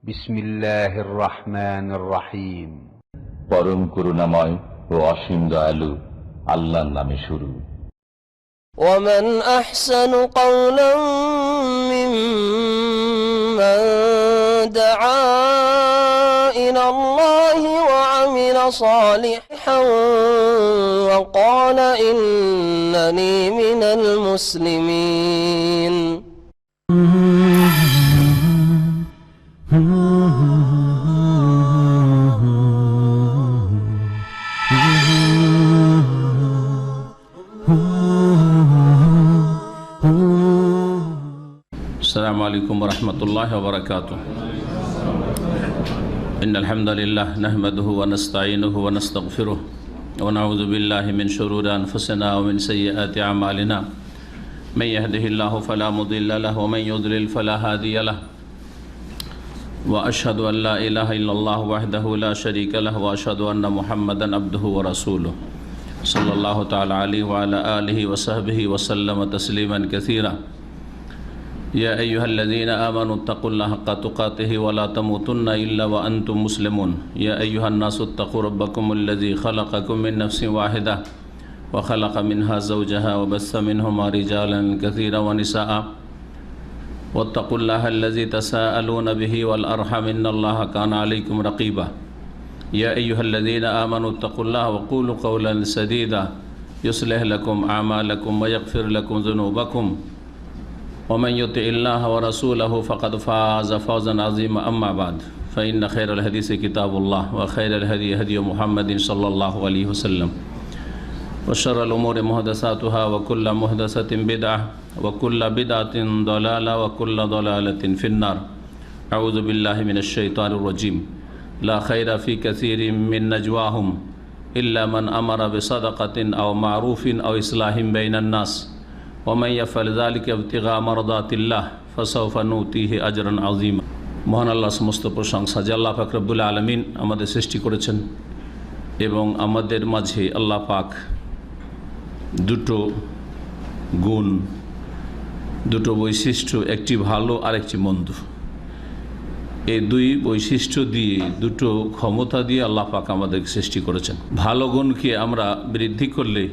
বিসমিল্লাহির রহমানির রহিম। পরম করুণাময় ও অসীম দয়ালু আল্লাহর নামে শুরু। ومن أحسن قولا ممن دعا إلى الله وعمل صالحا وقال إنني من المسلمين. السلام عليكم ورحمة الله وبركاته. إن الحمد لله نحمده ونستعينه ونستغفره ونعوذ بالله من شرور أنفسنا ومن سيئات أعمالنا. من يهده الله فلا مضل له ومن يضلل فلا هادي له. وأشهد أن لا إله إلا الله وحده لا شريك له وأشهد أن محمدا عبده ورسوله صلى الله تعالى عليه وعلى آله وصحبه وسلم تسليما كثيرا. يا أيها الذين آمنوا اتقوا الله حق تقاته ولا تموتن إلا وأنتم مسلمون. يا أيها الناس اتقوا ربكم الذي خلقكم من نفس واحدة وخلق منها زوجها وبث منهما رجالا كثيرا ونساء واتقوا الله الذي تساءلون به والأرحم إن الله كان عليكم رقيبا. يا أيها الذين آمنوا اتقوا الله وقولوا قولا سديدا يصلح لكم أعمالكم ويغفر لكم ذنوبكم ومن يطع الله ورسوله فقد فاز فوزا عظيما. أما بعد فإن خير الحديث كتاب الله وخير الهدي هدي محمد صلى الله عليه وسلم وشر الأمور محدثاتها وكل محدثة بدعة وكل بدعة ضلالة وكل ضلالة في النار. أعوذ بالله من الشيطان الرجيم. لا خير في كثير من نجواهم إلا من أمر بصدقة أو معروف أو إصلاح بين الناس ومن يفعل ذلك ابتغاء مرضات الله فسوف نؤتيه أجرا عظيما. মহান আল্লাহ সমস্ত প্রশংসা যে আল্লাহ পাক রব্বুল আলামিন আমাদের সৃষ্টি করেছেন এবং আমাদের মাঝে আল্লাহ পাক দুটো গুণ, দুটো বৈশিষ্ট্য, একটি ভালো আর একটি মন্দ, এই দুই বৈশিষ্ট্য দিয়ে, দুটো ক্ষমতা দিয়ে আল্লাহ পাক আমাদেরকে সৃষ্টি করেছেন। ভালো গুণকে আমরা বৃদ্ধি করলে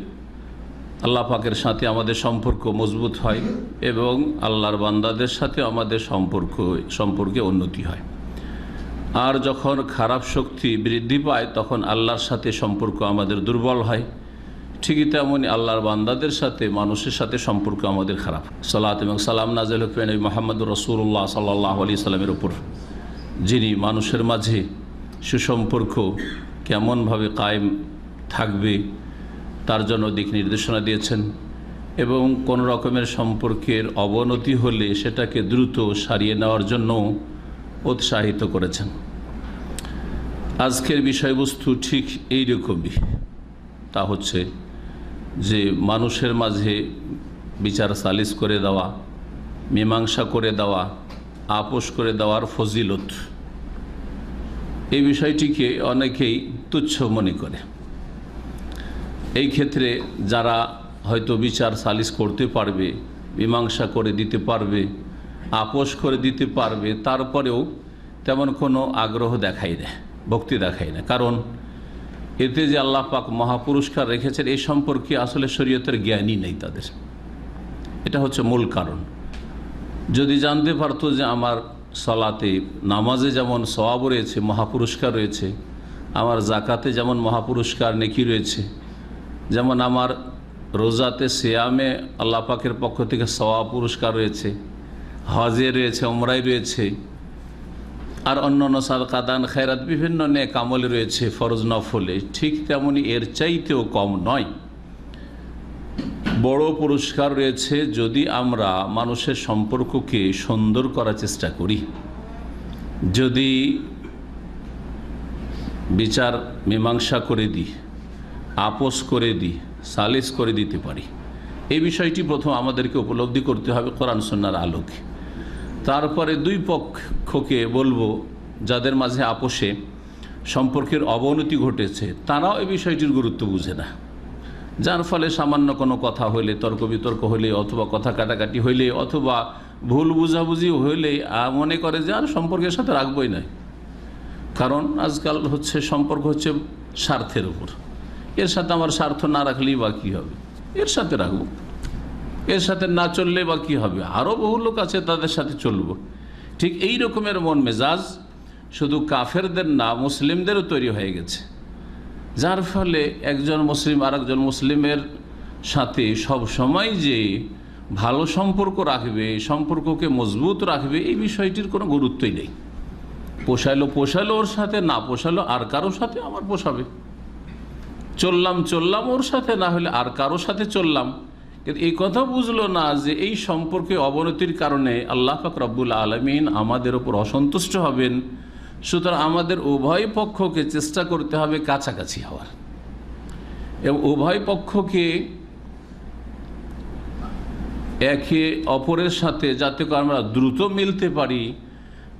আল্লাহ পাকের সাথে আমাদের সম্পর্ক মজবুত হয় এবং আল্লাহর বান্দাদের সাথে আমাদের সম্পর্কে উন্নতি হয়। আর যখন খারাপ শক্তি বৃদ্ধি পায় তখন আল্লাহর সাথে সম্পর্ক আমাদের দুর্বল হয়। ঠিকই তেমনই আল্লাহর বান্দাদের সাথে, মানুষের সাথে সম্পর্ক আমাদের খারাপ। সালাত এবং সালাম নাযিল হোক নবী মুহাম্মদুর রাসূলুল্লাহ সাল্লাল্লাহু আলাইহি সাল্লামের উপর, যিনি মানুষের মাঝে সুসম্পর্ক কেমনভাবে কায়েম থাকবে তার জন্য দিক নির্দেশনা দিয়েছেন এবং কোনো রকমের সম্পর্কের অবনতি হলে সেটাকে দ্রুত সারিয়ে নেওয়ার জন্য উৎসাহিত করেছেন। আজকের বিষয়বস্তু ঠিক এই রকমই, তা হচ্ছে যে মানুষের মাঝে বিচার সালিস করে দেওয়া, মীমাংসা করে দেওয়া, আপোষ করে দেওয়ার ফজিলত। এই বিষয়টিকে অনেকেই তুচ্ছ মনে করে। এই ক্ষেত্রে যারা হয়তো বিচার সালিস করতে পারবে, মীমাংসা করে দিতে পারবে, আপোষ করে দিতে পারবে, তারপরেও তেমন কোনো আগ্রহ দেখায় না, ভক্তি দেখায় না। কারণ এতে যে আল্লাহ পাক মহাপুরস্কার রেখেছেন এই সম্পর্কে আসলে শরীয়তের জ্ঞানই নেই তাদের। এটা হচ্ছে মূল কারণ। যদি জানতে পারতো যে আমার সালাতে, নামাজে যেমন সওয়াব রয়েছে, মহাপুরস্কার রয়েছে, আমার জাকাতে যেমন মহাপুরস্কার নেকি রয়েছে, যেমন আমার রোজাতে, সিয়ামে আল্লাহ পাকের পক্ষ থেকে সওয়াব পুরস্কার রয়েছে, হজে রয়েছে, উমরায় রয়েছে, আর অন্যান্য সাদকা দান খায়রাত বিভিন্ন নেক আমলে রয়েছে, ফরজ নফলে, ঠিক তেমনি এর চাইতেও কম নয়, বড় পুরস্কার রয়েছে যদি আমরা মানুষের সম্পর্ককে সুন্দর করার চেষ্টা করি, যদি বিচার মীমাংসা করে দিই, আপোষ করে দিই, সালিস করে দিতে পারি। এই বিষয়টি প্রথম আমাদেরকে উপলব্ধি করতে হবে কোরআন সুন্নাহর আলোকে। তারপরে দুই পক্ষকে বলবো যাদের মাঝে আপোষে সম্পর্কের অবনতি ঘটেছে তারাও এই বিষয়টির গুরুত্ব বুঝে না, যার ফলে সামান্য কোনো কথা হইলে, তর্ক বিতর্ক হইলে, অথবা কথা কাটাকাটি হইলে, অথবা ভুল বুঝাবুঝি হইলেই মনে করে যে আর সম্পর্কের সাথে রাখবই না। কারণ আজকাল হচ্ছে সম্পর্ক হচ্ছে স্বার্থের উপর। এর সাথে আমার স্বার্থ না রাখলেই বা কী হবে, এর সাথে রাখবো, এর সাথে না চললে বা কী হবে, আরও বহু লোক আছে তাদের সাথে চলবো। ঠিক এই রকমের মন মেজাজ শুধু কাফেরদের না, মুসলিমদেরও তৈরি হয়ে গেছে, যার ফলে একজন মুসলিম আর একজন মুসলিমের সাথে সব সময় যে ভালো সম্পর্ক রাখবে, সম্পর্ককে মজবুত রাখবে, এই বিষয়টির কোনো গুরুত্বই নেই। পোষালো ওর সাথে, না পোষালো আর কারোর সাথে আমার পোষাবে, চললাম ওর সাথে, না হলে আর কারোর সাথে চললাম। কিন্তু এই কথা বুঝলো না যে এই সম্পর্কে অবনতির কারণে আল্লাহ পাক রব্বুল আলামিন আমাদের ওপর অসন্তুষ্ট হবেন। সুতরাং আমাদের উভয় পক্ষকে চেষ্টা করতে হবে কাছাকাছি হওয়ার, এবং উভয় পক্ষকে একে অপরের সাথে যাতে করে আমরা দ্রুত মিলতে পারি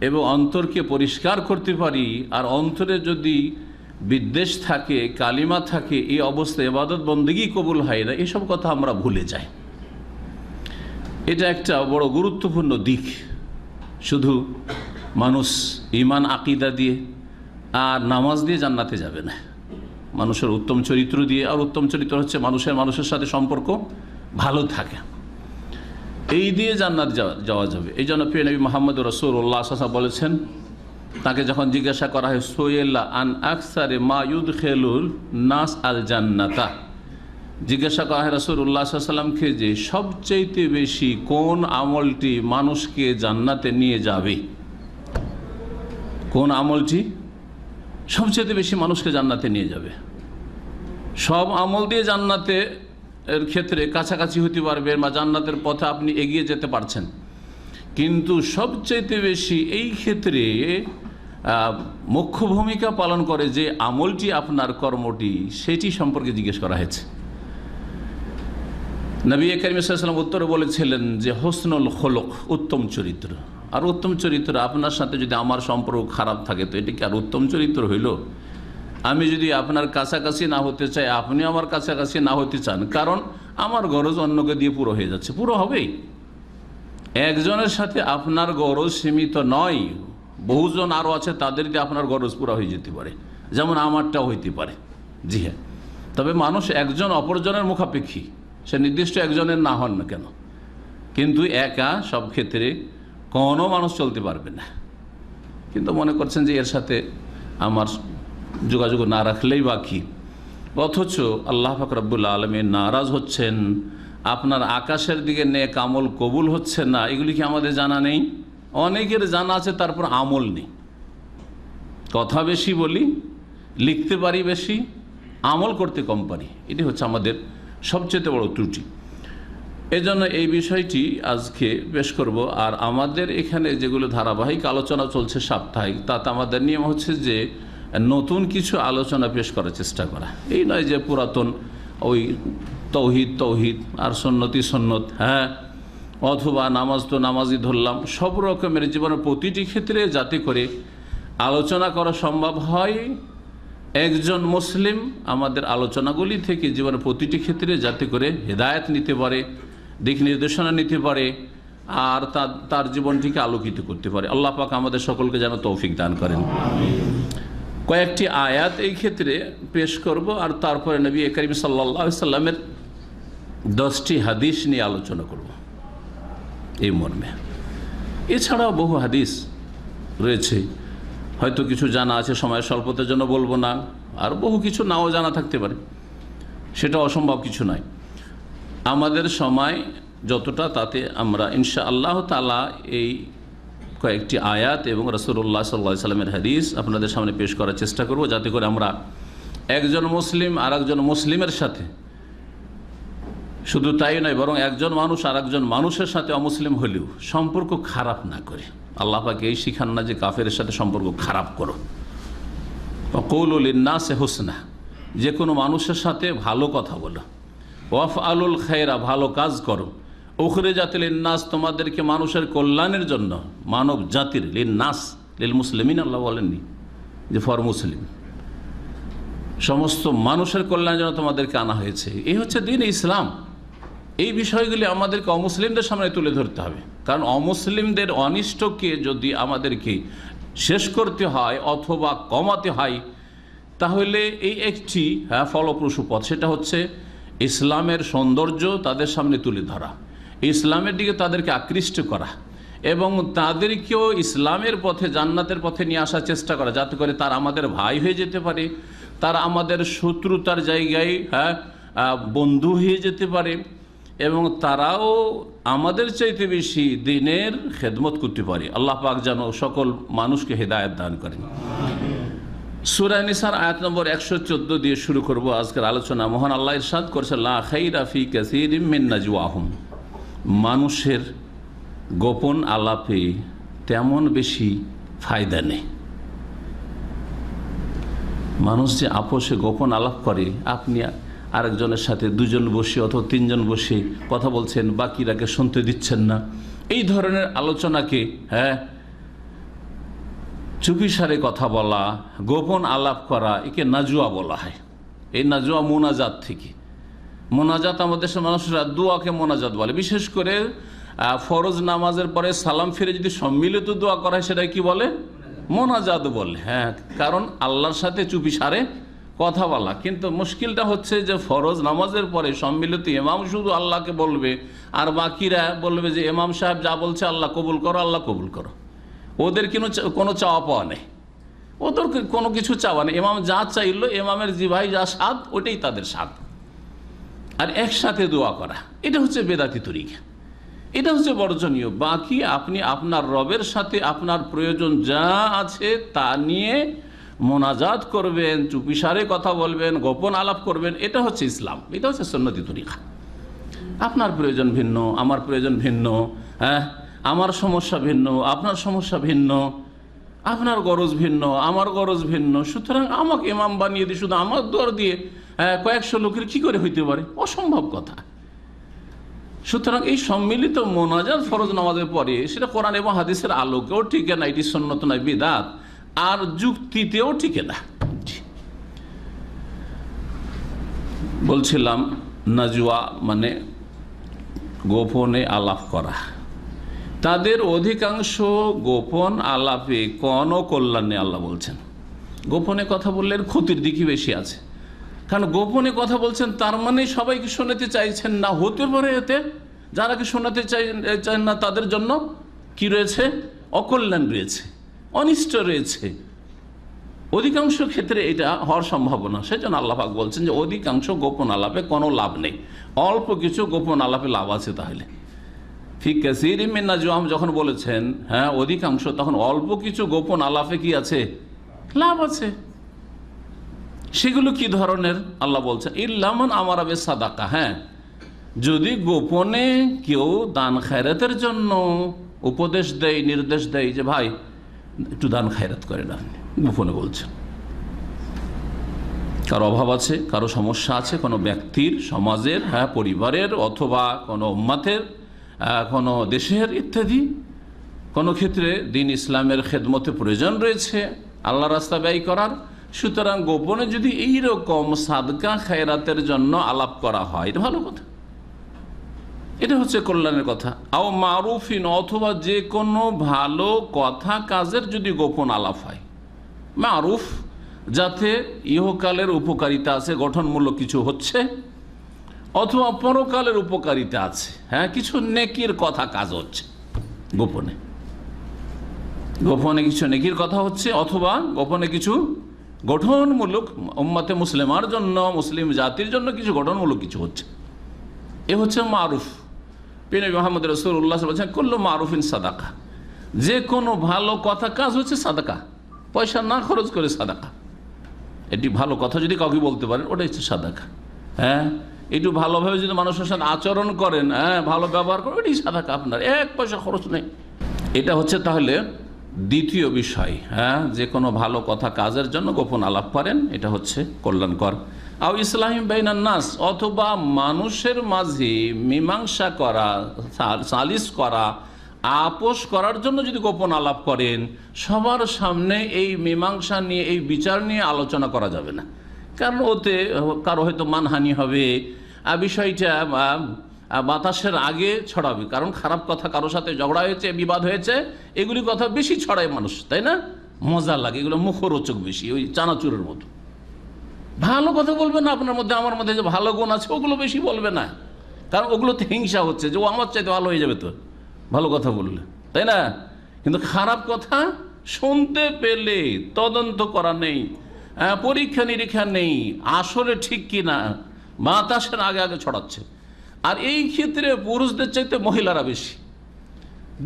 এবং অন্তরকে পরিষ্কার করতে পারি। আর অন্তরে যদি বিদ্বেষ থাকে, কালিমা থাকে, এই অবস্থায় ইবাদত বন্দেগী কবুল হয় না, এসব কথা আমরা ভুলে যাই। এটা একটা বড় গুরুত্বপূর্ণ দিক। শুধু মানুষ ঈমান আকিদা দিয়ে আর নামাজ দিয়ে জান্নাতে যাবে না, মানুষের উত্তম চরিত্র দিয়ে। আর উত্তম চরিত্র হচ্ছে মানুষের সাথে সম্পর্ক ভালো থাকে, এই দিয়ে জান্নাত যাওয়া যাবে। এই জন্য প্রিয় নবী মুহাম্মদ রাসূলুল্লাহ সাল্লাল্লাহু আলাইহি ওয়াসাল্লাম বলেছেন, তাকে যখন জিজ্ঞাসা করা হয় সুয়েল্লা আন আকসারে মা ইউদখিলুন নাস আল জান্নাতা, জিজ্ঞাসা করা হয় রাসূলুল্লাহ সাল্লাল্লাহু আলাইহি ওয়াসাল্লামকে যে সবচেয়ে বেশি কোন আমলটি মানুষকে জান্নাতে নিয়ে যাবে, কোন আমলটি সবচেয়ে বেশি মানুষকে জান্নাতে নিয়ে যাবে। সব আমল দিয়ে জান্নাতে এর ক্ষেত্রে কাছাকাছি হতে পারবেন বা জান্নাতের পথে আপনি এগিয়ে যেতে পারছেন, কিন্তু সবচেয়ে বেশি এই ক্ষেত্রে মুখ্য ভূমিকা পালন করে যে আমলটি, আপনার কর্মটি, সেটি সম্পর্কে জিজ্ঞেস করা হয়েছে। নবী করিম সাল্লাল্লাহু আলাইহি ওয়াসাল্লাম উত্তরে বলেছিলেন যে হোসনুল খুলুক, উত্তম চরিত্র। আর উত্তম চরিত্র, আপনার সাথে যদি আমার সম্পর্ক খারাপ থাকে তো এটা কি আর উত্তম চরিত্র হইল? আমি যদি আপনার কাছাকাছি না হতে চাই, আপনি আমার কাছাকাছি না হতে চান, কারণ আমার গরজ অন্যকে দিয়ে পুরো হয়ে যাচ্ছে, পুরো হবেই। একজনের সাথে আপনার গরজ সীমিত নয়, বহুজন আরও আছে, তাদের দিয়ে আপনার গরজ পুরো হয়ে যেতে পারে, যেমন আমারটাও হইতে পারে। জি হ্যাঁ, তবে মানুষ একজন অপরজনের মুখাপেক্ষী, সে নির্দিষ্ট একজনের না হন না কেন, কিন্তু একা সব ক্ষেত্রে কোনো মানুষ চলতে পারবে না। কিন্তু মনে করছেন যে এর সাথে আমার যোগাযোগ না রাখলেই বাকি, অথচ আল্লাহ পাক রব্বুল আলামিন নারাজ হচ্ছেন, আপনার আকাশের দিকে নেক আমল কবুল হচ্ছে না। এগুলি কি আমাদের জানা নেই? অনেকের জানা আছে, তারপর আমল নেই। কথা বেশি বলি, লিখতে পারি বেশি, আমল করতে কম পারি, এটি হচ্ছে আমাদের সবচেয়ে বড় ত্রুটি। এজন্য এই বিষয়টি আজকে পেশ করব। আর আমাদের এখানে যেগুলো ধারাবাহিক আলোচনা চলছে সাপ্তাহিক, তাতে আমাদের নিয়ম হচ্ছে যে নতুন কিছু আলোচনা পেশ করার চেষ্টা করা। এই নয় যে পুরাতন ওই তৌহিদ আর সন্নত, হ্যাঁ, অথবা নামাজ তো নামাজই ধরলাম। সব রকমের জীবনের প্রতিটি ক্ষেত্রে যাতে করে আলোচনা করা সম্ভব হয়, একজন মুসলিম আমাদের আলোচনাগুলি থেকে জীবনের প্রতিটি ক্ষেত্রে যাতে করে হেদায়েত নিতে পারে, দিক নির্দেশনা নিতে পারে, আর তার জীবনটিকে আলোকিত করতে পারে। আল্লাহ পাক আমাদের সকলকে যেন তৌফিক দান করেন। কয়েকটি আয়াত এই ক্ষেত্রে পেশ করব, আর তারপরে নবী করিম সাল্লাল্লাহু আলাইহি সাল্লামের 10টি হাদিস নিয়ে আলোচনা করব এই মর্মে। এছাড়াও বহু হাদিস রয়েছে, হয়তো কিছু জানা আছে, সময় স্বল্পতার জন্য বলবো না, আর বহু কিছু নাও জানা থাকতে পারে, সেটা অসম্ভব কিছু নয়। আমাদের সময় যতটা, তাতে আমরা ইনশাআল্লাহ তাআলা এই কয়েকটি আয়াত এবং রাসূলুল্লাহ সাল্লাল্লাহু আলাইহি সাল্লামের হাদিস আপনাদের সামনে পেশ করার চেষ্টা করব, যাতে করে আমরা একজন মুসলিম আর একজন মুসলিমের সাথে, শুধু তাই নয়, বরং একজন মানুষ আর একজন মানুষের সাথে অমুসলিম হলেও সম্পর্ক খারাপ না করে। আল্লাহ পাক এই শিখান না যে কাফেরের সাথে সম্পর্ক খারাপ করো। ওয়াকুলু লিন্নাসি হুসনা, যে কোনো মানুষের সাথে ভালো কথা বলো। ওয়াফআলুল খায়রা, ভালো কাজ করো। উখরিজাত লিন্নাস, তোমাদেরকে মানুষের কল্যাণের জন্য, মানব জাতির, লিন্নাস লিল মুসলিমিন, আল্লাহ বলেননি যে ফর মুসলিম, সমস্ত মানুষের কল্যাণের জন্য তোমাদেরকে আনা হয়েছে। এই হচ্ছে দ্বীন ইসলাম। এই বিষয়গুলি আমাদেরকে অমুসলিমদের সামনে তুলে ধরতে হবে, কারণ অমুসলিমদের অনিষ্টকে যদি আমাদেরকে শেষ করতে হয় অথবা কমাতে হয়, তাহলে এই একটি ফলপ্রসূ পথ, সেটা হচ্ছে ইসলামের সৌন্দর্য তাদের সামনে তুলে ধরা, ইসলামের দিকে তাদেরকে আকৃষ্ট করা এবং তাদেরকেও ইসলামের পথে, জান্নাতের পথে নিয়ে আসার চেষ্টা করা, যাতে করে তারা আমাদের ভাই হয়ে যেতে পারে, তারা আমাদের শত্রুতার জায়গায় বন্ধু হয়ে যেতে পারে এবং তারাও আমাদের চাইতে বেশি দ্বীনের খেদমত করতে পারে। আল্লাহ পাক যেন সকল মানুষকে হেদায়েত দান করেন। সূরা নিসার আয়াত নম্বর 114 দিয়ে শুরু করব আজকের আলোচনা। মহান আল্লাহ ইরশাদ করেছেন, লা খাইরা ফি কাসীরিম মিন নাজওয়াহুম, মানুষের গোপন আলাপে তেমন বেশি ফায়দা নেই। মানুষ যে আপোষে গোপন আলাপ করে, আপনি আরেকজনের সাথে দুজন বসে অথবা তিনজন বসে কথা বলছেন, বাকিরাকে শুনতে দিচ্ছেন না, এই ধরনের আলোচনাকে চুপিসারে কথা বলা, গোপন আলাপ করা, একে নাজুয়া বলা হয়। এই নাজুয়া মোনাজাত থেকে, মোনাজাত আমাদের দেশের মানুষরা দোয়াকে মোনাজাত বলে। বিশেষ করে ফরজ নামাজের পরে সালাম ফিরে যদি সম্মিলিত দোয়া করা হয়, সেটাই কি বলে? মোনাজাত বলে। কারণ আল্লাহর সাথে চুপিসারে কথা বলা। কিন্তু মুশকিলটা হচ্ছে যে ফরজ নামাজের পরে সম্মিলিত ইমাম শুধু আল্লাহকে বলবে আর বাকিরা বলবে যে ইমাম সাহেব যা বলছে আল্লাহ কবুল করো, আল্লাহ কবুল করো। ওদের কোনো চাওয়া পাওয়া নেই, ওদের কোনো কিছু চাওয়া নেই। ইমাম যা চাইলো, ইমামের জিভাই যা স্বাদ, ওটাই তাদের স্বাদ। আর একসাথে দোয়া করা, এটা হচ্ছে বেদাতি তরিকা, এটা হচ্ছে বর্জনীয়। বাকি আপনি আপনার রবের সাথে আপনার প্রয়োজন যা আছে তা নিয়ে মোনাজাত করবেন, চুপিসারে কথা বলবেন, গোপন আলাপ করবেন, এটা হচ্ছে ইসলাম, এটা হচ্ছে সুন্নতি তরিকা। আপনার প্রয়োজন ভিন্ন, আমার প্রয়োজন ভিন্ন, আমার সমস্যা ভিন্ন, আপনার সমস্যা ভিন্ন, আপনার গরজ ভিন্ন, আমার গরজ ভিন্ন। সুতরাং আমাকে ইমাম বানিয়ে দিয়ে শুধু আমার দোয়ার দিয়ে কয়েকশো লোকের কি করে হইতে পারে? অসম্ভব কথা। সুতরাং এই সম্মিলিত মোনাজাত ফরজ নামাজের পরে, সেটা কোরআন এবং হাদিসের আলোকেও টিকে না, এটি সুন্নত নয়, বিদআত, আর যুক্তিতেও টিকে না। বলছিলাম নাজওয়া মানে গোপনে আলাপ করা। তাদের অধিকাংশ গোপন আলাপে কোনো কল্যাণ নেই। আল্লাহ বলছেন গোপনে কথা বললে ক্ষতির দিকই বেশি আছে, কারণ গোপনে কথা বলছেন তার মানে সবাইকে শোনাতে চাইছেন না। হতে পারে এতে যারা কি শোনাতে চান না তাদের জন্য কি রয়েছে? অকল্যাণ রয়েছে, অনিষ্ট রয়েছে। অধিকাংশ ক্ষেত্রে এটা হওয়ার সম্ভাবনা। সেজন্য আল্লাহ পাক বলছেন যে অধিকাংশ গোপন আলাপে কোনো লাভ নেই, অল্প কিছু গোপন আলাপে লাভ আছে। তাহলে ফি কাসীরিম মিন নাজওয়াহুম যখন বলেছেন অধিকাংশ, তখন অল্প কিছু গোপন আলাপে কি আছে? লাভ আছে। সেগুলো কি ধরনের? আল্লাহ বলছেন ইল্লা মান আমারা বিসাদাকা, যদি গোপনে কেউ দান খায়রাতের জন্য উপদেশ দেয়, নির্দেশ দেয় যে ভাই একটু দান খায়রাত করেন, আপনি গোপনে বলছেন, কারো অভাব আছে, কারো সমস্যা আছে, কোনো ব্যক্তির, সমাজের, পরিবারের অথবা কোনো উম্মাতের, কোনো দেশের ইত্যাদি, কোনো ক্ষেত্রে দিন ইসলামের খেদমতে প্রয়োজন রয়েছে, আল্লাহ রাস্তা ব্যয় করার। সুতরাং গোপনে যদি এইরকম সাদকা খায়রাতের জন্য আলাপ করা হয়, এটা ভালো কথা, এটা হচ্ছে কল্যাণের কথা। আও মারুফিন, অথবা যে কোনো ভালো কথা কাজের যদি গোপন আলাপ হয়, মারুফ যাতে ইহকালের উপকারিতা আছে, গঠনমূলক কিছু হচ্ছে, অথবা পরকালের উপকারিতা আছে, কিছু নেকির কথা কাজ হচ্ছে গোপনে, গোপনে কিছু নেকির কথা হচ্ছে, অথবা গোপনে কিছু গঠনমূলক উম্মতে মুসলিমার জন্য, মুসলিম জাতির জন্য কিছু গঠনমূলক কিছু হচ্ছে, এ হচ্ছে মারুফ। নবী মুহাম্মদ রাসূলুল্লাহ বলেছেন কুল্লু মারুফিন সাদাকা, যে কোনো ভালো কথা কাজ হচ্ছে সাদাকা, পয়সা না খরচ করে সাদাকা। এটি ভালো কথা যদি কাউকে বলতে পারেন, ওটা হচ্ছে সাদাকা। একটু ভালোভাবে যদি মানুষের সাথে আচরণ করেন, ভালো ব্যবহার করেন, এটি সাদাকা, আপনার এক পয়সা খরচ নেই। এটা হচ্ছে তাহলে দ্বিতীয় বিষয়, যে কোনো ভালো কথা কাজের জন্য গোপন আলাপ করেন, এটা হচ্ছে কল্যাণকর। আও ইসলাহিম বাইনান নাস, অথবা মানুষের মাঝে মীমাংসা করা, সালিস করা, আপোষ করার জন্য যদি গোপন আলাপ করেন, সবার সামনে এই মীমাংসা নিয়ে, এই বিচার নিয়ে আলোচনা করা যাবে না, কারণ ওতে কারো হয়তো মানহানি হবে, বিষয়টা বাতাসের আগে ছড়াবে, কারণ খারাপ কথা কারোর সাথে ঝগড়া হয়েছে, বিবাদ হয়েছে, এগুলি কথা বেশি ছড়ায় মানুষ, তাই না? মজা লাগে, এগুলো মুখরোচক বেশি, ওই চানাচুরের মতো। ভালো কথা বলবে না, আপনার মধ্যে আমার মধ্যে যে ভালো গুণ আছে ওগুলো বেশি বলবে না, কারণ ওগুলোতে হিংসা হচ্ছে যে ও আমার চাইতে ভালো হয়ে যাবে তো ভালো কথা বললে, তাই না? কিন্তু খারাপ কথা শুনতে পেলে তদন্ত করা নেই, পরীক্ষা নিরীক্ষা নেই, আসলে ঠিক কি না, বাতাসের আগে আগে ছড়াচ্ছে। আর এই ক্ষেত্রে পুরুষদের চাইতে মহিলারা বেশি।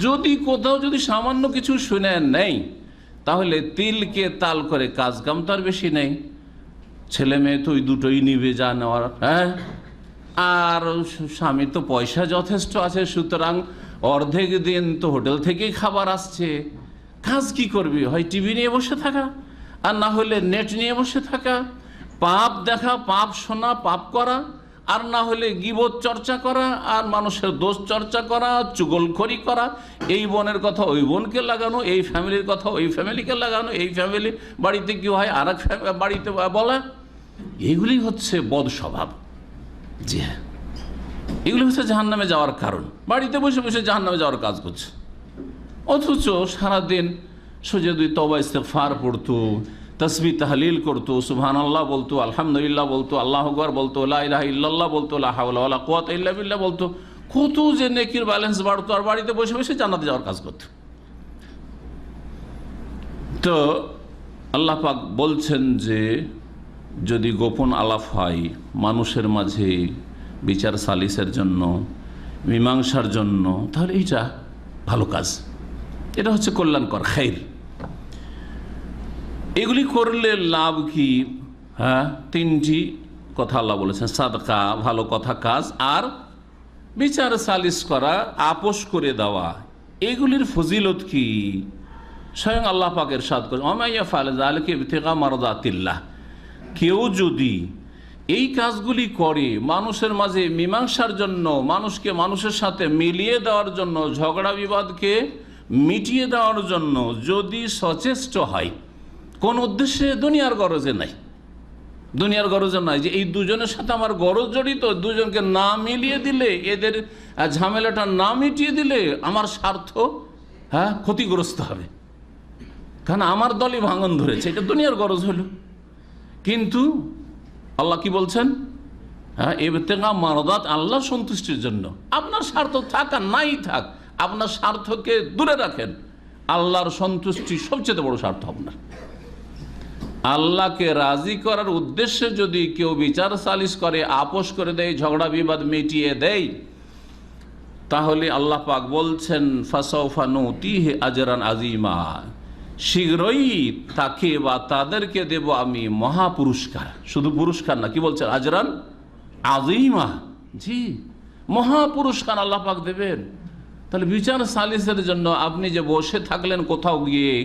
যদি কোথাও যদি সামান্য কিছু শুনে নেই, তাহলে তিলকে তাল করে কাজ কাম তার বেশি নেই। ছেলে মেয়ে তো ওই দুটোই নিবে যা নেওয়ার, হ্যাঁ। আর স্বামী তো পয়সা যথেষ্ট আছে, সুতরাং অর্ধেক দিন তো হোটেল থেকেই খাবার আসছে, কাজ কি করবি? হয় টিভি নিয়ে বসে থাকা, আর না হলে নেট নিয়ে বসে থাকা, পাপ দেখা, পাপ শোনা, পাপ করা, আর না হলে গীবত চর্চা করা, আর মানুষের দোষ চর্চা করা, চুগলখড়ি করা, এই বোনের কথা ওই বোনকে লাগানো, এই ফ্যামিলির কথা ওই ফ্যামিলিকে লাগানো, এই ফ্যামিলি বাড়িতে কি হয় আর এক বাড়িতে বলা, এগুলি হচ্ছে বদ স্বভাব। জি হ্যাঁ, এগুলি হচ্ছে জাহান্নামে যাওয়ার কারণ। বাড়িতে বসে বসে জাহান্নামে যাওয়ার কাজ করছে, অথচ সারাদিন সোজা দুই তওবা ইস্তেগফার পড়তো, তাসবিহ তাহলিল করতো, সুবহানাল্লাহ বলতো, আলহামদুলিল্লাহ বলতো, আল্লাহু আকবার বলতো, লা ইলাহা ইল্লাল্লাহ বলতো, লা হাওলা ওয়ালা কুওয়াতা ইল্লা বিল্লাহ বলতো, কত যে নেকির ব্যালেন্স বাড়তো, আর বাড়িতে বসে বসে জান্নাতে যাওয়ার কাজ করতো। তো আল্লাহ পাক বলছেন যে যদি গোপন আলাপ হয় মানুষের মাঝে বিচার সালিসের জন্য, মীমাংসার জন্য, তাহলে এইটা ভালো কাজ, এটা হচ্ছে কল্যাণকর, খাইর। এগুলি করলে লাভ কি? হ্যাঁ, তিনটি কথা আল্লাহ বলেছেন, সাদকা ভালো কথা কাজ, আর বিচার সালিস করা, আপোষ করে দেওয়া, এগুলির ফজিলত কি? স্বয়ং আল্লাহ পাকের ইরশাদ করেন, ওমাইয়া ফাআল যালিকা ইবতিগা মারদাতিল্লাহ, কেউ যদি এই কাজগুলি করে মানুষের মাঝে মীমাংসার জন্য, মানুষকে মানুষের সাথে মিলিয়ে দেওয়ার জন্য, ঝগড়া বিবাদকে মিটিয়ে দেওয়ার জন্য যদি সচেষ্ট হয়, কোন উদ্দেশ্যে? দুনিয়ার গরজে নাই, দুনিয়ার গরজে নাই যে এই দুজনের সাথে আমার গরজ জড়িত, দুজনকে না মিলিয়ে দিলে, এদের ঝামেলাটা না মিটিয়ে দিলে আমার স্বার্থ ক্ষতিগ্রস্ত হবে, কারণ আমার দলই ভাঙন ধরেছে, এটা দুনিয়ার গরজ হলো। কিন্তু আল্লাহ কি বলছেন? ইবতিগা মারদাত, আল্লাহর সন্তুষ্টির জন্য। আপনার স্বার্থ থাক আর নাই থাক, আপনার স্বার্থকে দূরে রাখেন, আল্লাহর সন্তুষ্টি সবচেয়ে বড় স্বার্থ আপনার। আল্লাহকে রাজি করার উদ্দেশ্যে যদি কেউ বিচার সালিস করে, আপোষ করে দেয়, ঝগড়া বিবাদ মিটিয়ে দেয়, তাহলে আল্লাহ পাক বলছেন ফাসাউফা নুতিহি আজরান আজিমা, শীঘ্রই তাকে বা তাদেরকে দেব আমি মহা পুরস্কার। শুধু পুরস্কার না, কি বলছেন? আজরান আজিমা, জি, মহা পুরস্কার আল্লাহ পাক দেবেন। তাহলে বিচার সালিসের জন্য আপনি যে বসে থাকলেন কোথাও গিয়ে,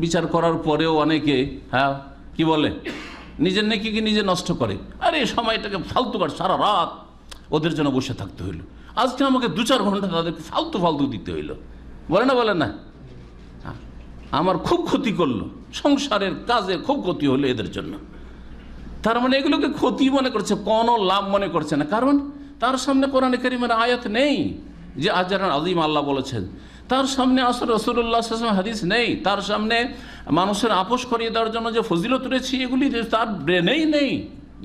বিচার করার পরেও অনেকে কি বলে, নিজের নেকি কি নিজে নষ্ট করে, আরে সময়টাকে ফালতু কাট, সারা রাত ওদের জন্য বসে থাকতে হইলো, আজকে আমাকে 2-4 ঘন্টা তাদেরকে ফালতু ফালতু দিতে হইলো, বলে না, বলে না, আমার খুব ক্ষতি করলো, সংসারের কাজে খুব ক্ষতি হলো এদের জন্য। তার মানে এগুলোকে ক্ষতি মনে করছে, কোনো লাভ মনে করছে না, কারণ তার সামনে কোরআনে কারীমের আয়াত নেই যে আজরান আযীম আল্লাহ বলেছেন, তার সামনে আসলে রাসূলুল্লাহ সাল্লাল্লাহু আলাইহি ওয়াসাল্লাম হাদিস নেই, তার সামনে মানুষের আপোষ করিয়ে দেওয়ার জন্য যে ফজিলত রয়েছে এগুলি তার ব্রেনেই নেই।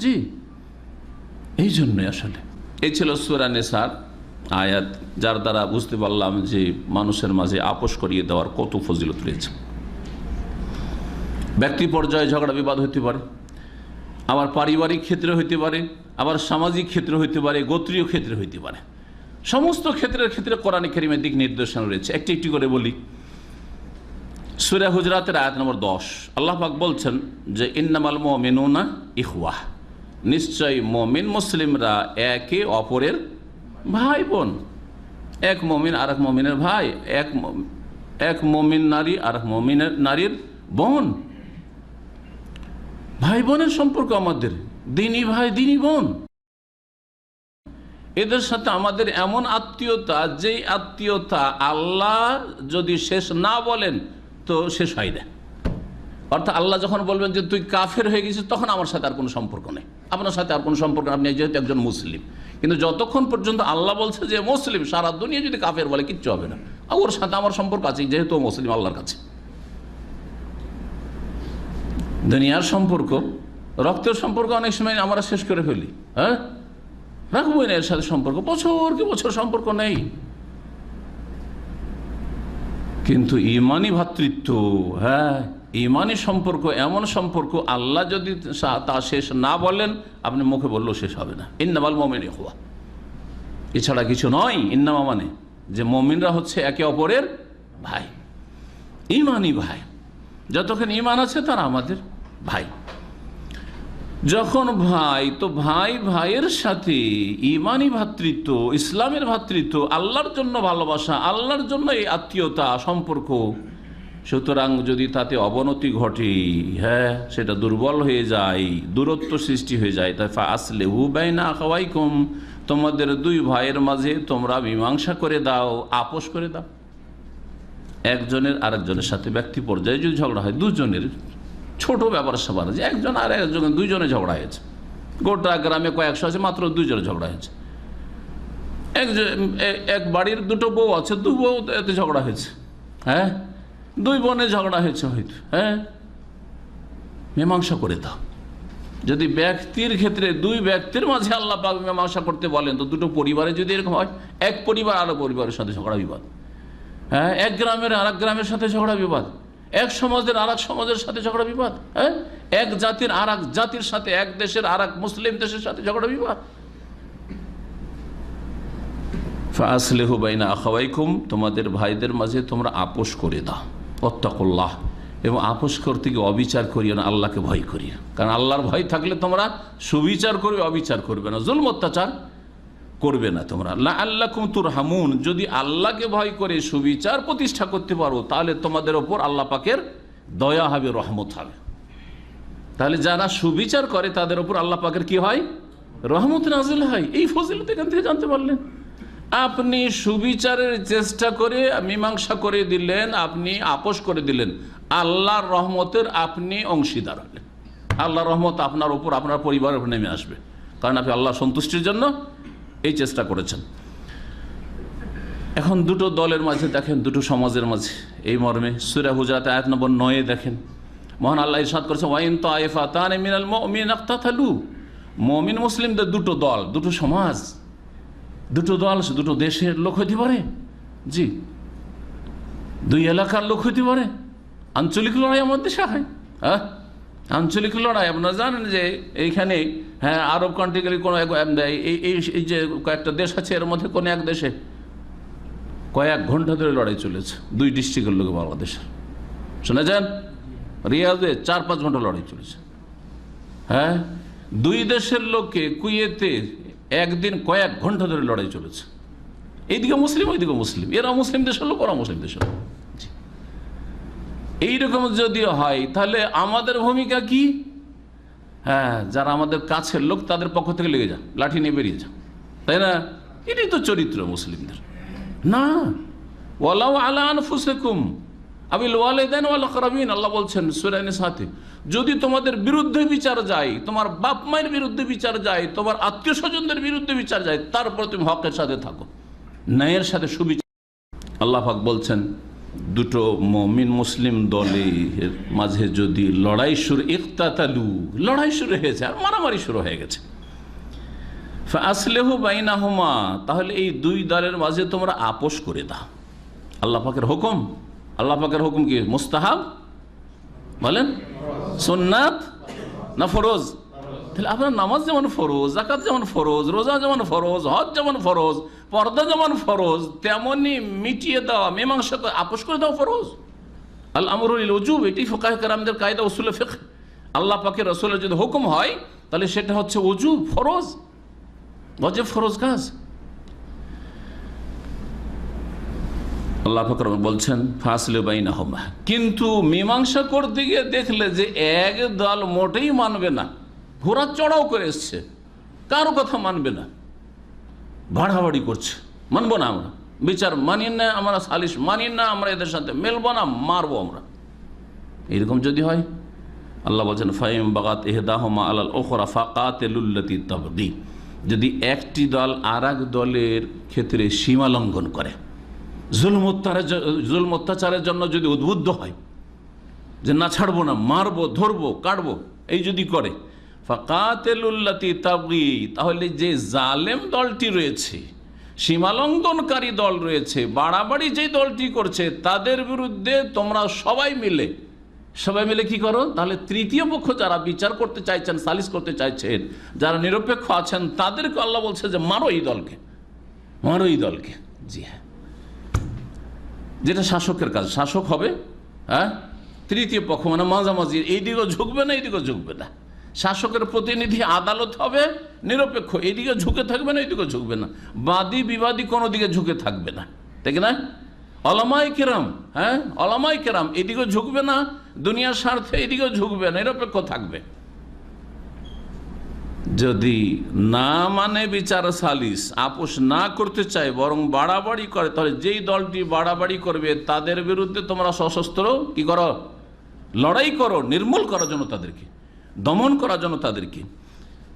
জি, এই জন্যই আসলে এই ছিল সূরা নিসার আয়াত, যার দ্বারা বুঝতে পারলাম যে মানুষের মাঝে আপোষ করিয়ে দেওয়ার কত ফজিলত রয়েছে। ব্যক্তি পর্যায়ে ঝগড়া বিবাদ হতে পারে, আবার পারিবারিক ক্ষেত্রে হইতে পারে, আবার সামাজিক ক্ষেত্রে হইতে পারে, গোত্রীয় ক্ষেত্রে হইতে পারে, সমস্ত ক্ষেত্রে কোরআনে কারীমের দিক নির্দেশনা রয়েছে। একটি একটি করে বলি। সূরা হুজরাতের আয়াত নম্বর 10 আল্লাহ পাক বলছেন যে ইন্নামাল মুমিনুনা ইখওয়াহ, নিশ্চয় মুমিন মুসলিমরা একে অপরের ভাই বোন। এক মুমিন আর এক মুমিনের ভাই, এক মুমিন নারী আর এক মুমিনের নারীর বোন। ভাই বোনের সম্পর্ক আমাদের, দিনী ভাই দিনী বোন, এদের সাথে আমাদের এমন আত্মীয়তা, যেই আত্মীয়তা আল্লাহ যদি শেষ না বলেন তো শেষ হয় না। অর্থাৎ আল্লাহ যখন বলবেন যে তুই কাফের হয়ে গেছিস, তখন আমার সাথে আর কোনো সম্পর্ক নেই, আপনার সাথে আর কোনো সম্পর্ক নেই, আপনি যেহেতু একজন মুসলিম। কিন্তু যতক্ষণ পর্যন্ত আল্লাহ বলছে যে মুসলিম, সারা দুনিয়া যদি কাফের বলে কিচ্ছু হবে না, ওর সাথে আমার সম্পর্ক আছে, যেহেতু মুসলিম আল্লাহর কাছে। দুনিয়ার সম্পর্ক, রক্তের সম্পর্ক অনেক সময় আমরা শেষ করে ফেলি, হ্যাঁ, রাখবোই না এর সাথে সম্পর্ক, বছর কি বছর সম্পর্ক নেই। কিন্তু ইমানি ভ্রাতৃত্ব, হ্যাঁ, ইমানি সম্পর্ক এমন সম্পর্ক আল্লাহ যদি তা শেষ না বলেন, আপনি মুখে বললেও শেষ হবে না। ইন্নামাল মুমিনুনা ইখওয়া, এছাড়া কিছু নয়। ইন্নামা মানে যে মুমিনরা হচ্ছে একে অপরের ভাই, ইমানি ভাই। যতক্ষণ ইমান আছে তারা আমাদের ভাই। যখন ভাই, তো ভাই ভাইয়ের সাথে ইমানি ভ্রাতৃত্ব, ইসলামের ভ্রাতৃত্ব, আল্লাহর জন্য ভালোবাসা, আল্লাহর জন্য এই আত্মীয়তা সম্পর্ক। সুতরাং যদি তাতে অবনতি ঘটে, হ্যাঁ, সেটা দুর্বল হয়ে যায়, দূরত্ব সৃষ্টি হয়ে যায়, তাই ফাসলিহু বাইনা আখাওয়াইকুম, তোমাদের দুই ভাইয়ের মাঝে তোমরা মীমাংসা করে দাও, আপোষ করে দাও। একজনের আরেকজনের সাথে ব্যক্তি পর্যায়ে যদি ঝগড়া হয়, দুজনের ছোট ব্যাপার স্যাপার, যে একজন আর একজন দুইজনে ঝগড়া হয়েছে, গোটা গ্রামে কয়েকশো আছে, মাত্র দুইজনে ঝগড়া হয়েছে। এক বাড়ির দুটো বউ আছে, দু বউ এতে ঝগড়া হয়েছে, হ্যাঁ, দুই বোনে ঝগড়া হয়েছে হয়তো, হ্যাঁ, মীমাংসা করে দাও। যদি ব্যক্তির ক্ষেত্রে দুই ব্যক্তির মাঝে আল্লাহ পাক মীমাংসা করতে বলেন, তো দুটো পরিবারে যদি এরকম হয়, এক পরিবার আরো পরিবারের সাথে ঝগড়া বিবাদ, হ্যাঁ, এক গ্রামের আর এক গ্রামের সাথে ঝগড়া বিবাদ, এক সমাজের আর এক সমাজের সাথে ঝগড়া বিবাদ, হ্যাঁ, এক জাতির আর এক জাতির সাথে, এক দেশের আর এক মুসলিম দেশের সাথে ঝগড়া বিবাদ। ফাসলিহু বাইনা আখাওয়াইকুম, তোমাদের ভাইদের মাঝে তোমরা আপোষ করে দাও। ওয়াত্তাকুল্লাহ, এবং আপোষ করতে গিয়ে অবিচার করিও না, আল্লাহকে ভয় করিও। কারণ আল্লাহর ভয় থাকলে তোমরা সুবিচার করবে, অবিচার করবে না, জুলম অত্যাচার করবে না তোমরা। লাআল্লাকুম তুরহামুন, যদি আল্লাহকে ভয় করে সুবিচার প্রতিষ্ঠা করতে পারো, তাহলে তোমাদের ওপর আল্লাহ পাকের দয়া হবে, রহমত হবে। তাহলে যারা সুবিচার করে তাদের ওপর আল্লাহ পাকের কি হয়? রহমত নাজিল হয়। এই ফজিলত এখান থেকে জানতে পারলেন। আপনি সুবিচারের চেষ্টা করে মীমাংসা করে দিলেন, আপনি আপোষ করে দিলেন, আল্লাহর রহমতের আপনি অংশীদার হলেন। আল্লাহর রহমত আপনার ওপর, আপনার পরিবারের উপর নেমে আসবে, কারণ আপনি আল্লাহ সন্তুষ্টির জন্য এই চেষ্টা করেছেন। এখন দুটো দলের মাঝে দেখেন, দুটো সমাজের মাঝে, এই মর্মে সূরা হুজরাত আয়াত নম্বর 9 দেখেন, মহান আল্লাহ ইরশাদ করেছেন, ওয়াইন তাইফাতান মিনাল মুমিনিনা ইকতাতালু, মুমিন মুসলিমদের দুটো দল, দুটো সমাজ, দুটো দল, দুটো দেশের লোক হইতে পারে, জি, দুই এলাকার লোক হইতে পারে। আঞ্চলিক লড়াই আমাদের দেশে হয়, হ্যাঁ, আঞ্চলিক লড়াই। আপনারা জানেন যে এইখানে, হ্যাঁ, আরব কান্ট্রি গেলে কোনো এই যে কয়েকটা দেশ আছে, এর মধ্যে কোনো এক দেশে কয়েক ঘন্টা ধরে লড়াই চলেছে, দুই ডিস্ট্রিক্টের লোক বাংলাদেশের, শুনে যান, রিয়াদে 4-5 ঘন্টা লড়াই চলেছে, হ্যাঁ, দুই দেশের লোককে কুয়েতে একদিন কয়েক ঘন্টা ধরে লড়াই চলেছে। এইদিকে মুসলিম, ওইদিকে মুসলিম, এরা মুসলিম দেশের লোক, ওরা মুসলিম দেশের লোক। এইরকম যদি হয়, তাহলে আমাদের ভূমিকা কি? হ্যাঁ, যারা আমাদের কাছের লোক তাদের পক্ষ থেকে লেগে যান, লাঠি নিয়ে বেরিয়ে যান, তাই না? এটাই তো চরিত্র মুসলিমদের। না, ওয়ালাউ আলা আনফুসিকুম আবিল ওয়ালিদাইন ওয়াল আকরাবিন, আল্লাহ বলছেন সূরা নিসাতে, যদি তোমাদের বিরুদ্ধে বিচার যায়, তোমার বাপ মায়ের বিরুদ্ধে বিচার যায়, তোমার আত্মীয় স্বজনদের বিরুদ্ধে বিচার যায়, তারপর তুমি হকের সাথে থাকো, ন্যায়ের সাথে সুবিচার। আল্লাহ পাক বলছেন, দুটো মুমিন মুসলিম দলের মাঝে যদি লড়াই শুরু, ইকতাতালু, লড়াই শুরু হয়েছে আর মারামারি শুরু হয়ে গেছে, ফাসলিহু বাইনাহুমা, তাহলে এই দুই দলের মাঝে তোমরা আপোষ করে দাও। আল্লাহ পাকের হুকুম, আল্লাহ পাকের হুকুম কি? মুস্তাহাব বলেন, সুন্নাত না ফরজ? তাহলে আপনার নামাজ যেমন ফরজ, যাকাত যেমন ফরজ, রোজা যেমন ফরজ, হজ যেমন ফরজ, পর্দা যেমন ফরজ, তেমনি মিটিয়ে দেওয়া, মীমাংসা করে আপোষ করে দেওয়া ফরজ। আল আমরু লিল উজুব, এটি ফুকাহে কেরামদের কায়দা, উসুলে ফিকহ। আল্লাহ পাকের রাসূলের যদি হুকুম হয়, তাহলে সেটা হচ্ছে উজুব, ফরজ, ওয়াজিব, ফরজ কাজ। আল্লাহ পাক বলছেন ফাসলিহু বাইনাহুমা, কিন্তু মীমাংসা করতে গিয়ে দেখলে যে এক দল মোটেই মানবে না, ঘোড়া চড়াও করে এসছে, কারো কথা মানবে না, বাড়াবাড়ি করছে, মানবো না আমরা, বিচার মানি না আমরা, সালিশ মানি না আমরা, এদের সাথে মেলবো না, মারবো আমরা, এরকম যদি হয়, আল্লাহ বলছেন ফাইম বাগাত ইহদাহুমা আলাল উখরা ফাকাতিলুল্লাতী তাবগী, যদি একটি দল আর এক দলের ক্ষেত্রে সীমা লঙ্ঘন করে, জুলম অত্যাচারের জন্য যদি উদ্বুদ্ধ হয় যে না ছাড়বো না, মারবো, ধরবো, কাটবো, এই যদি করে, ফাকাতিলুল্লাতি তাবগি, তাহলে যে জালেম দলটি রয়েছে, সীমালঙ্ঘনকারী দল রয়েছে, বাড়াবাড়ি যে দলটি করছে, তাদের বিরুদ্ধে তোমরা সবাই মিলে কি করো? তাহলে তৃতীয় পক্ষ যারা বিচার করতে চাইছেন, সালিশ করতে চাইছেন, যারা নিরপেক্ষ আছেন, তাদেরকে আল্লাহ বলছে যে মারো এই দলকে, মারো এই দলকে। জি হ্যাঁ, যেটা শাসকের কাজ, শাসক হবে হ্যাঁ তৃতীয় পক্ষ, মানে মাঝামাঝি, এইদিকেও ঝুঁকবে না এইদিকেও ঝুঁকবে না। শাসকের প্রতিনিধি আদালত হবে নিরপেক্ষ, এইদিকে ঝুঁকে থাকবে না এইদিকেও ঝুঁকবে না, বাদী বিবাদী কোনো দিকে ঝুঁকে থাকবে না, ঠিক না? ওলামায়ে কেরাম, হ্যাঁ ওলামায়ে কেরাম এদিকেও ঝুঁকবে না, দুনিয়ার স্বার্থে এদিকেও ঝুঁকবে না, নিরপেক্ষ থাকবে। যদি না মানে বিচার সালিস, আপোষ না করতে চায়, বরং বাড়াবাড়ি করে, তাহলে যেই দলটি বাড়াবাড়ি করবে তাদের বিরুদ্ধে তোমরা সশস্ত্র কি করো? লড়াই করো, নির্মূল করার জন্য তাদেরকে, দমন করার জন্য তাদেরকে।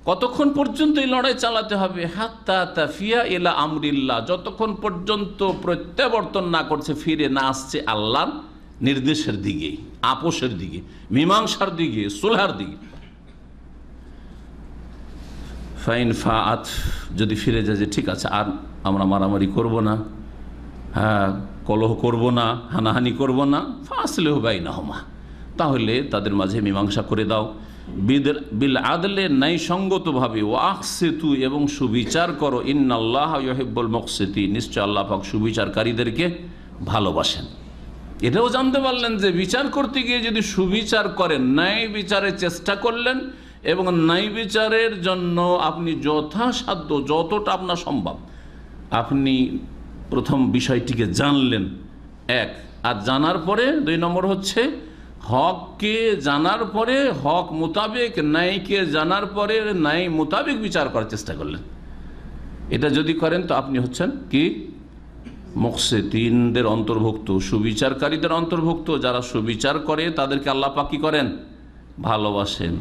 কতক্ষণ পর্যন্ত এই লড়াই চালাতে হবে? হাত্তা তাফিয়া ইলা আমরিল্লাহ, যতক্ষণ পর্যন্ত প্রত্যাবর্তন না করছে, ফিরে না আসছে আল্লাহর নির্দেশের দিকে, আপোষের দিকে, মীমাংসার দিকে, সুলহার দিকে। ফাইন ফাআত, যদি ফিরে যায় যে ঠিক আছে আর আমরা মারামারি করব না, হ্যাঁ কলহ করব না, হানাহানি করব না, ফাসলিহু বাইনাহুমা, তাহলে তাদের মাঝে মীমাংসা করে দাও। বিল আদলে ন্যায়সঙ্গতভাবে, ও আকসিতু, এবং সুবিচার করো। ইন্নাল্লাহ ইউহিব্বুল মুকসিতিন, নিশ্চয় আল্লাহ পাক সুবিচারকারীদেরকে ভালোবাসেন। এটাও জানতে পারলেন যে বিচার করতে গিয়ে যদি সুবিচার করেন, ন্যায় বিচারের চেষ্টা করলেন এবং ন্যায় বিচারের জন্য আপনি যথাসাধ্য যতটা আপনার সম্ভব আপনি প্রথম বিষয়টিকে জানলেন, এক, আর জানার পরে দুই নম্বর হচ্ছে হককে জানার পরে হক মোতাবেক, ন্যায়কে জানার পরে ন্যায় মোতাবেক বিচার করার চেষ্টা করলেন। এটা যদি করেন তো আপনি হচ্ছেন কি? মুকসিতিনদের অন্তর্ভুক্ত, সুবিচারকারীদের অন্তর্ভুক্ত। যারা সুবিচার করে তাদেরকে আল্লাহ পাক কি করেন? ভালোবাসেন।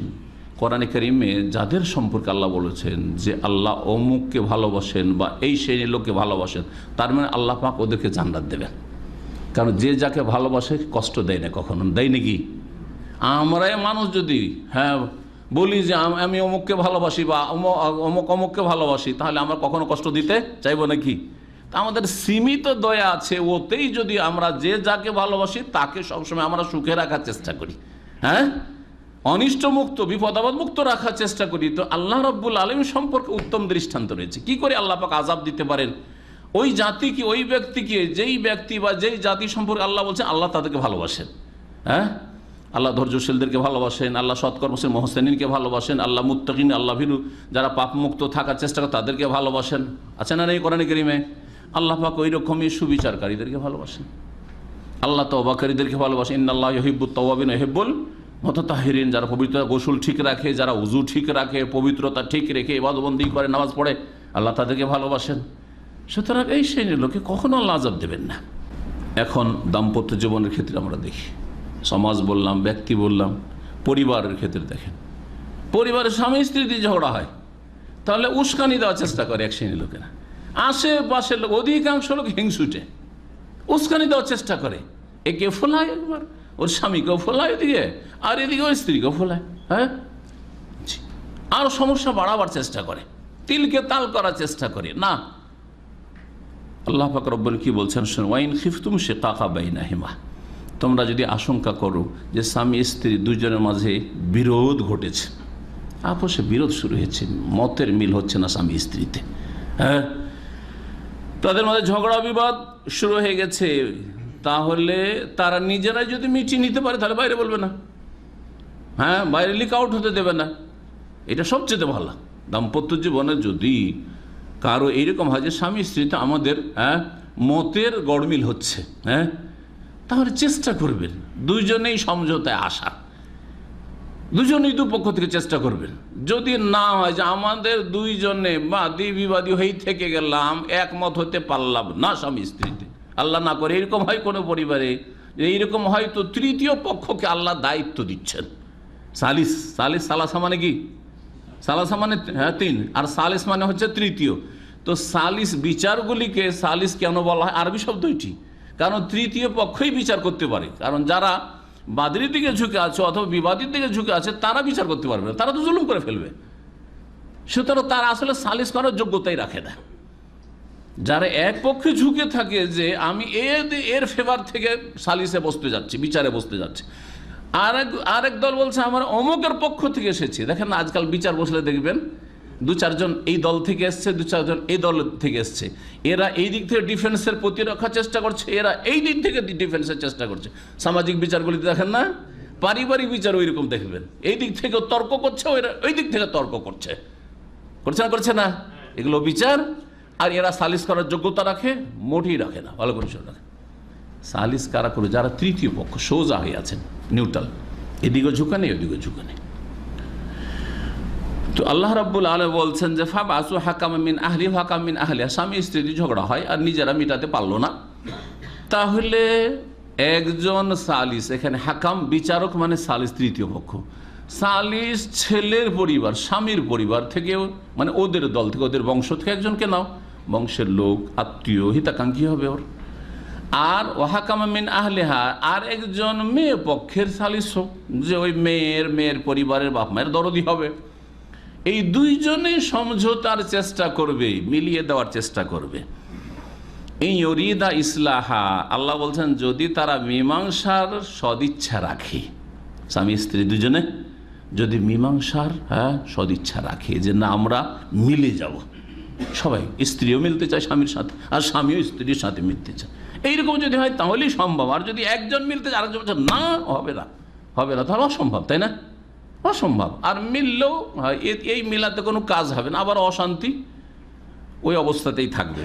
কোরআনে কারিমে যাদের সম্পর্কে আল্লাহ বলেছেন যে আল্লাহ অমুককে ভালোবাসেন বা এই শ্রেণীর লোককে ভালোবাসেন, তার মানে আল্লাহ পাক ওদেরকে জান্নাত দেবেন। কারণ যে যাকে ভালোবাসে কষ্ট দেয় না, কখনো দেয় নাকি? আমরাই মানুষ যদি হ্যাঁ বলি যে আমি অমুককে ভালোবাসি বা অমুককে ভালোবাসি, তাহলে আমরা কখনো কষ্ট দিতে চাইবো নাকি? তা আমাদের সীমিত দয়া আছে, ওতেই যদি আমরা যে যাকে ভালোবাসি তাকে সবসময় আমরা সুখে রাখার চেষ্টা করি, হ্যাঁ অনিষ্ট মুক্ত, বিপদাবাদ মুক্ত রাখার চেষ্টা করি, তো আল্লাহ রাব্বুল আলামিন সম্পর্কে উত্তম দৃষ্টান্ত রয়েছে। কি করে আল্লাহ পাক আযাব দিতে পারেন ওই জাতিকে, ওই ব্যক্তিকে, যেই ব্যক্তি বা যেই জাতি সম্পর্কে আল্লাহ বলছেন আল্লাহ তাদেরকে ভালোবাসেন। হ্যাঁ আল্লাহ ধৈর্যশীলদেরকে ভালোবাসেন, আল্লাহ সৎকর্মশীল মুহসিনিনকে ভালোবাসেন, আল্লাহ মুত্তাকিন, আল্লাহ ভীরু যারা পাপমুক্ত থাকার চেষ্টা করে তাদেরকে ভালোবাসেন। আছে না এই কোরআনে কারিমে? আল্লাহ পাক ওই রকমই সুবিচারকারীদেরকে ভালোবাসেন, আল্লাহ তওবাকারীদেরকে ভালোবাসেন। ইন্নাল্লাহ ইউহিব্বুত তাওয়াবিন ওয়া ইউহিব্বুল মুতাতাহহিরিন, যারা পবিত্রতা গোসল ঠিক রাখে, যারা উযু ঠিক রাখে, পবিত্রতা ঠিক রেখে ইবাদতবন্দি করে, নামাজ পড়ে, আল্লাহ তাদেরকে ভালোবাসেন। সুতরাং এই শ্রেণীর লোকে কখনো আল্লাহ আযাব দেবেন না। এখন দাম্পত্য জীবনের ক্ষেত্রে আমরা দেখি, সমাজ বললাম, ব্যক্তি বললাম, পরিবারের ক্ষেত্রে দেখেন, পরিবারের স্বামী স্ত্রী দিয়ে ঝগড়া হয়, তাহলে উস্কানি দেওয়ার চেষ্টা করে এক শ্রেণীর লোকেরা। আশেপাশের লোক, অধিকাংশ লোক হিংসুটে, উস্কানি দেওয়ার চেষ্টা করে, একে ফোলায়, একবার ওর স্বামীকেও ফোলায় এদিকে, আর এদিকে ওই স্ত্রীকেও ফোলায়, হ্যাঁ আর সমস্যা বাড়াবার চেষ্টা করে, তিলকে তাল করার চেষ্টা করে না। আল্লাহ পাক রব্বুল কি বলছেন শুনুন, ওয়াইন খিফতুম শিকাকা বাইনাহিমা, তোমরা যদি আশঙ্কা করো যে স্বামী স্ত্রী দুজনের মাঝে বিরোধ ঘটেছে, আপোষে বিরোধ শুরু হয়েছে, মতের মিল হচ্ছে না স্বামী স্ত্রীতে, হ্যাঁ তাদের মাঝে ঝগড়া বিবাদ শুরু হয়ে গেছে, তাহলে তারা নিজেরাই যদি মিটিয়ে নিতে পারে তাহলে বাইরে বলবে না, হ্যাঁ বাইরে লিক আউট হতে দেবে না। এটা সবচেয়ে ভালো। দাম্পত্য জীবনে যদি কারো এইরকম হয় যে স্বামী স্ত্রীতে আমাদের মতের গড়মিল হচ্ছে, হ্যাঁ তাহলে চেষ্টা করবেন দুইজনেই সমঝোতায় আসার, দুজনেই দুপক্ষ থেকে চেষ্টা করবেন। যদি না হয় যে আমাদের দুইজনে বাদী বিবাদী হয়ে থেকে গেলাম, একমত হতে পারলাম না স্বামী স্ত্রীতে, আল্লাহ না করে এরকম হয় কোনো পরিবারে, এইরকম হয়তো তৃতীয় পক্ষকে আল্লাহ দায়িত্ব দিচ্ছেন। সালিস সালাসা মানে কি? সালাসা মানে তিন, আর সালিস মানে হচ্ছে তৃতীয়। তো সালিস বিচারগুলিকে সালিস কেন বলা হয়? আরবি শব্দ এটি, কারণ তৃতীয় পক্ষই বিচার করতে পারে। কারণ যারা বাদীর দিকে ঝুঁকে আছে অথবা বিবাদীর দিকে ঝুঁকে আছে তারা বিচার করতে পারবে না, তারা তো জুলুম করে ফেলবে। সুতরাং তারা আসলে সালিস করার যোগ্যতাই রাখে না। যারা এক পক্ষে ঝুঁকে থাকে যে আমি এর ফেভার থেকে সালিসে বসতে যাচ্ছি, বিচারে বসতে যাচ্ছি, আরেক দল বলছে আমার অমুকের পক্ষ থেকে এসেছি। দেখেন না, আজকাল বিচার বসলে দেখবেন দু চারজন এই দল থেকে এসছে, দু চারজন এই দল থেকে এসছে। এরা এই দিক থেকে ডিফেন্সের প্রতিরক্ষার চেষ্টা করছে, এরা এই দিক থেকে ডিফেন্সের চেষ্টা করছে। সামাজিক বিচারগুলিতে দেখেন না, পারিবারিক বিচার ওই রকম দেখবেন, এই দিক থেকে তর্ক করছে, ওরা ওই দিক থেকে তর্ক করছে, করছে না এগুলো বিচার। আর এরা সালিস করার যোগ্যতা রাখে? মোটেই রাখে না। ভালো করে রাখে। সালিস কারা করে? যারা তৃতীয় পক্ষ, সোজা হয়ে আছেন, নিউট্রাল, এদিকে ঝুঁকা নেই ওদিকে ঝুঁকা নেই। তো আল্লাহ রাব্বুল আলামিন বলছেন যে ফাবাসু হাকাম মিন আহলি হাকাম মিন আহলিহা, স্বামী স্ত্রী ঝগড়া হয় আর নিজেরা মিটাতে পারলো না, তাহলে একজন সালিস, এখানে হাকাম বিচারক মানে সালিস তৃতীয় পক্ষ, সালিস ছেলের পরিবার, স্বামীর পরিবার থেকেও, মানে ওদের দল থেকে, ওদের বংশ থেকে একজনকে নাও, বংশের লোক, আত্মীয়, হিতাকাঙ্ক্ষী হবে ওর। আর ওয়াহাকাম মিন আহলিহা, আর একজন মেয়ে পক্ষের সালিস হোক, যে ওই মেয়ের পরিবারের বাপ মায়ের দরদি হবে। এই দুইজনে সমঝোতার চেষ্টা করবে, মিলিয়ে দেওয়ার চেষ্টা করবে। এই ইউরিদা ইসলাহা, আল্লাহ বলছেন যদি তারা মীমাংসার সদিচ্ছা রাখে, স্বামী স্ত্রী দুজনে যদি মীমাংসার সদিচ্ছা রাখে যে না আমরা মিলে যাব, সবাই, স্ত্রীও মিলতে চায় স্বামীর সাথে আর স্বামীও স্ত্রীর সাথে মিলতে চায়, এইরকম যদি হয় তাহলেই সম্ভব। আর যদি একজন মিলতে চায় আরেকজন বলছে না হবে না, তাহলে অসম্ভব, তাই না? অসম্ভব। আর মিললেও এই মিলাতে কোনো কাজ হবে না, আবার অশান্তি ওই অবস্থাতেই থাকবে।